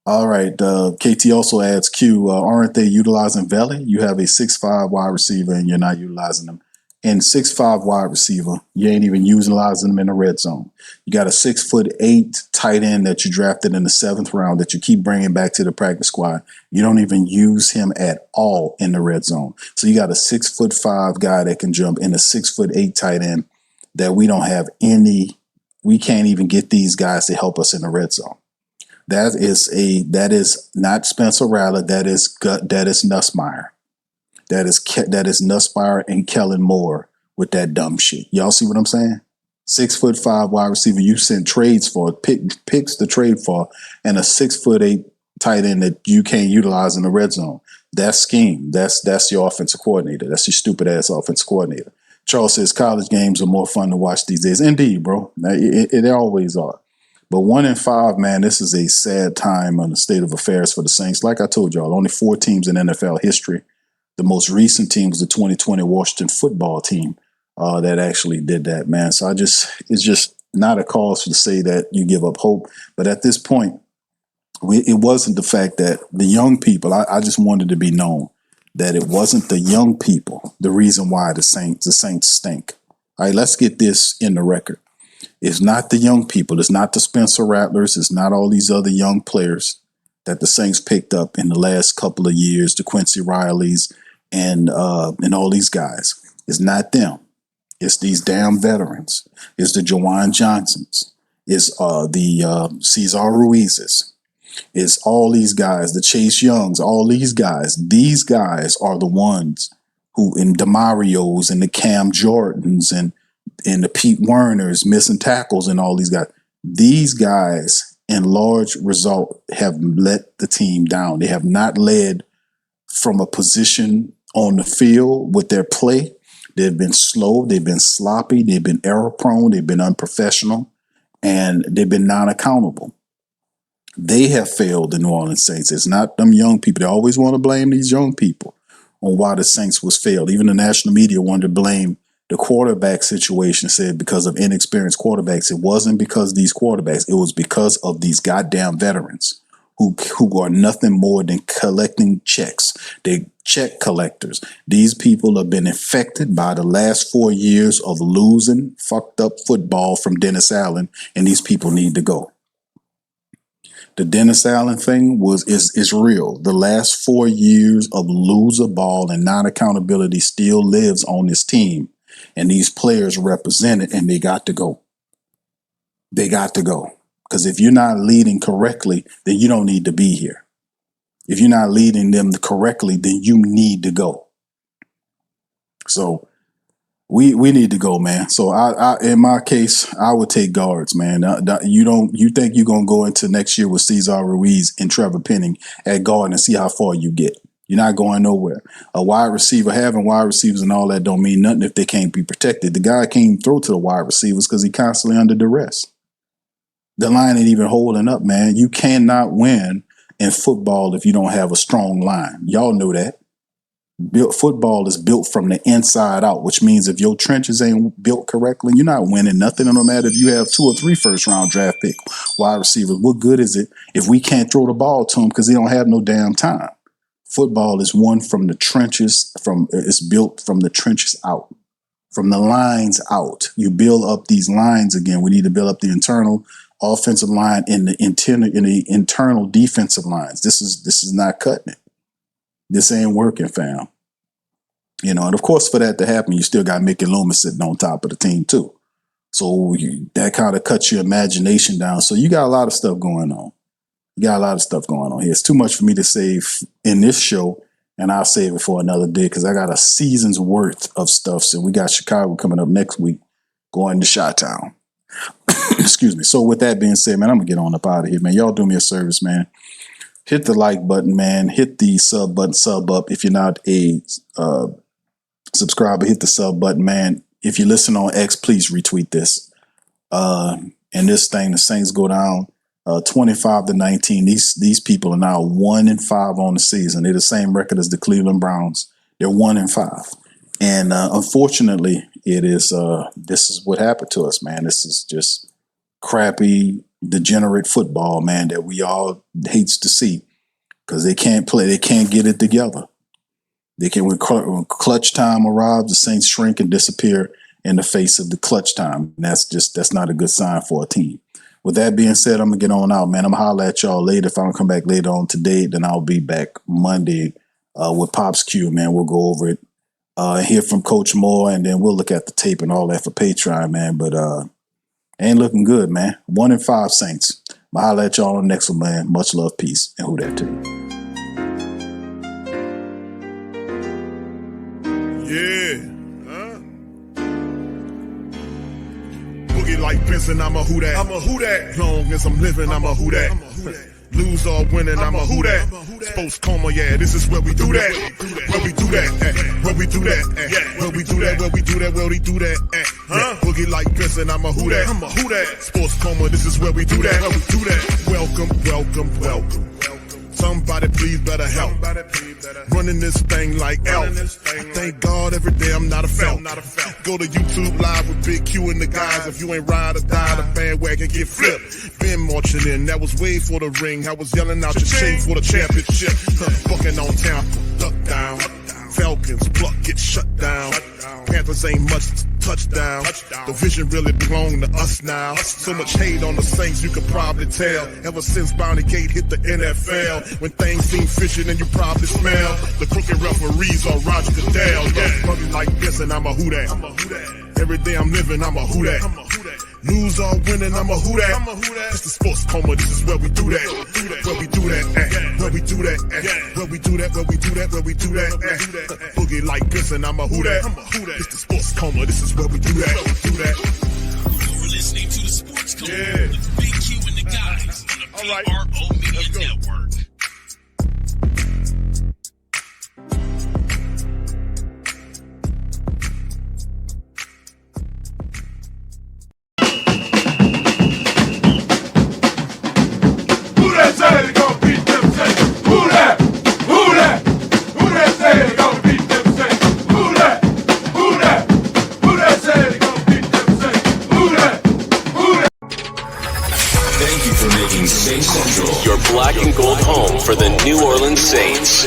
All right, KT also adds, Q, aren't they utilizing Veli? You have a 6'5" wide receiver and you're not utilizing them. And 6'5" wide receiver, you ain't even utilizing them in the red zone. You got a 6'8" tight end that you drafted in the 7th round that you keep bringing back to the practice squad. You don't even use him at all in the red zone. So you got a 6'5" guy that can jump and a 6'8" tight end that we don't have any. We can't even get these guys to help us in the red zone. That is not Spencer Rattler. That is Nussmeier. That is Nussmeier and Kellen Moore with that dumb shit. Y'all see what I'm saying? 6'5" wide receiver. You send trades for picks to trade for, and a 6'8" tight end that you can't utilize in the red zone. That's scheme. That's your offensive coordinator. That's your stupid ass offensive coordinator. Charles says college games are more fun to watch these days. Indeed, bro. It always are. But 1 in 5, man, this is a sad time on the state of affairs for the Saints. Like I told y'all, only 4 teams in NFL history. The most recent team was the 2020 Washington football team that actually did that, man. So it's just not a cause to say that you give up hope. But at this point, it wasn't the fact that the young people, I just wanted to be known that it wasn't the young people, the reason why the Saints stink. All right, let's get this in the record. It's not the young people. It's not the Spencer Rattlers. It's not all these other young players that the Saints picked up in the last couple of years, the Quincy Rileys and all these guys. It's not them. It's these damn veterans. It's the Jawan Johnsons. It's the Cesar Ruizes. It's all these guys, the Chase Youngs, all these guys. These guys are the ones who, in DeMario's and the Cam Jordans and the Pete Werners missing tackles and all these guys in large result have let the team down. They have not led from a position on the field with their play. They've been slow, they've been sloppy, they've been error prone, they've been unprofessional, and they've been non-accountable. They have failed the New Orleans Saints. It's not them young people. They always want to blame these young people on why the Saints was failed. Even the national media wanted to blame the quarterback situation, said because of inexperienced quarterbacks. It wasn't because of these quarterbacks. It was because of these goddamn veterans who are nothing more than collecting checks. They're check collectors. These people have been infected by the last 4 years of losing fucked up football from Dennis Allen, and these people need to go. The Dennis Allen thing is real. The last 4 years of loser ball and non-accountability still lives on this team. And these players represent it, and they got to go. They got to go. Because if you're not leading correctly, then you don't need to be here. If you're not leading them correctly, then you need to go. So we need to go, man. So I in my case, I would take guards, man. You think you're gonna go into next year with Cesar Ruiz and Trevor Penning at guard and see how far you get? You're not going nowhere. A wide receiver, having wide receivers and all that don't mean nothing if they can't be protected. The guy can't even throw to the wide receivers because he's constantly under duress. The line ain't even holding up, man. You cannot win in football if you don't have a strong line. Y'all know that. Football is built from the inside out, which means if your trenches ain't built correctly, you're not winning nothing. No matter if you have 2 or 3 first-round draft pick wide receivers, what good is it if we can't throw the ball to them because they don't have no damn time? Football is won from the trenches. It's built from the trenches out, from the lines out. You build up these lines again. We need to build up the internal offensive line in the internal defensive lines. This is not cutting it. This ain't working, fam. And of course, for that to happen, you still got Mickey Loomis sitting on top of the team too. So that kind of cuts your imagination down. So you got a lot of stuff going on. Here. It's too much for me to save in this show, and I'll save it for another day because I got a season's worth of stuff. So we got Chicago coming up next week, going to Chi-Town. Excuse me. So with that being said, man, I'm going to get on up out of here, man. Y'all do me a service, man. Hit the like button, man. Hit the sub button, sub up. If you're not a subscriber, hit the sub button, man. If you listen on X, please retweet this. And this thing, the Saints go down 25-19. These people are now 1-5 on the season. They're the same record as the Cleveland Browns. They're 1-5. And unfortunately, it is this is what happened to us, man. This is just crappy, degenerate football, man, that we all hates to see because they can't play. They can't get it together. They can when clutch time arrives, the Saints shrink and disappear in the face of the clutch time. And that's not a good sign for a team. With that being said, I'm gonna get on out, man. I'm gonna holler at y'all later. If I don't come back later on today, then I'll be back Monday with Pop's Q, man. We'll go over it, hear from Coach Moore, and then we'll look at the tape and all that for Patreon, man. But ain't looking good, man. 1-5 Saints. I'll holler at y'all on the next one, man. Much love, peace, and who that to you. Yeah. Boogie like Benson, I'm a who that. Long as I'm living, I'm a who that. Lose or winning, I'm a who that. Sports Coma, yeah, this is where we do that. Where we do that, where we do that, where we do that, where we do that, where we do that. Boogie like Benson, I'm a who that. Sports Coma, this is where we do that. Where we do that. Welcome. Somebody please better help. Running this thing like elf. I thank God every day I'm not a felt. Go to YouTube live with Big Q and the guys. If you ain't ride or die, the bandwagon get flipped. Been marching in, that was way for the ring. I was yelling out your chain for the championship. Fucking on Tampa, duck down. Falcons, pluck, get shut down. Panthers ain't much touchdown. The vision really belong to us now. So much hate on the Saints, you could probably tell. Ever since Bounty Gate hit the NFL, when things seem fishy and you probably smell the crooked referees or Roger Goodell. Buggy like this and I'm a who that. Every day I'm living, I'm a who that. Lose or winning, I'm a who that. It's the Sports Coma, this is where we do that. Where we do that, where we do that, where we do that, where we do that, where we do that. Boogie like this and I'm a who that. It's the Sports Coma, this is where we do that. You're listening to the Sports Coma with Big Q and the guys on the PRO Media Network. Saints Central, your black and gold home for the New Orleans Saints.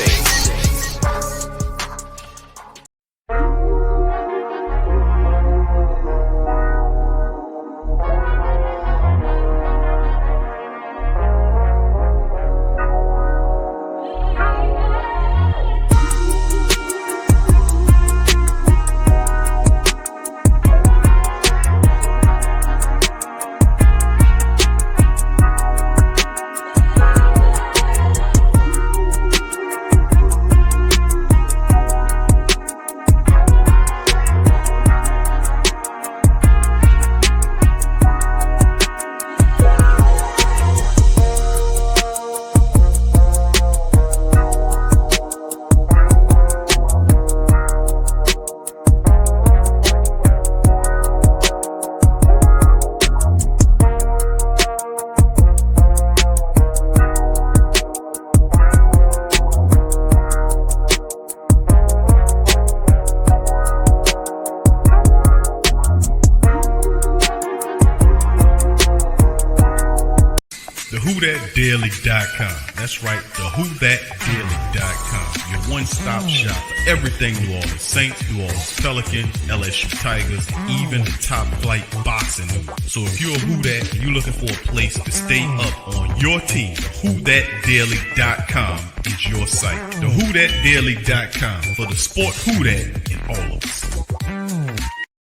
TheWhoThatDaily.com. That's right, TheWhoThatDaily.com. Your one-stop shop for everything New Orleans Saints, New Orleans Pelicans, LSU Tigers, even the top flight boxing news. So if you're a Who Dat and you're looking for a place to stay up on your team, TheWhoThatDaily.com is your site. TheWhoThatDaily.com for the sport Who Dat in all of us.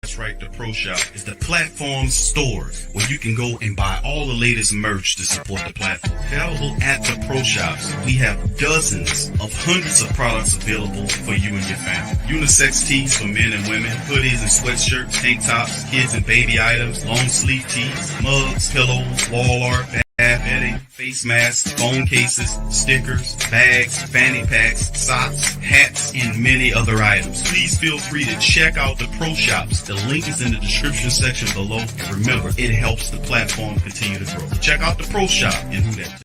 That's right, the Pro Shop is the platform's store where you can go and buy all the latest merch to support the platform. Available at the Pro Shops, we have dozens of hundreds of products available for you and your family. Unisex tees for men and women, hoodies and sweatshirts, tank tops, kids and baby items, long sleeve tees, mugs, pillows, wall art, bedding, face masks, phone cases, stickers, bags, fanny packs, socks, hats, and many other items. Please feel free to check out the Pro Shops. The link is in the description section below. And remember, it helps the platform continue to grow. Check out the Pro Shop and Who Dat.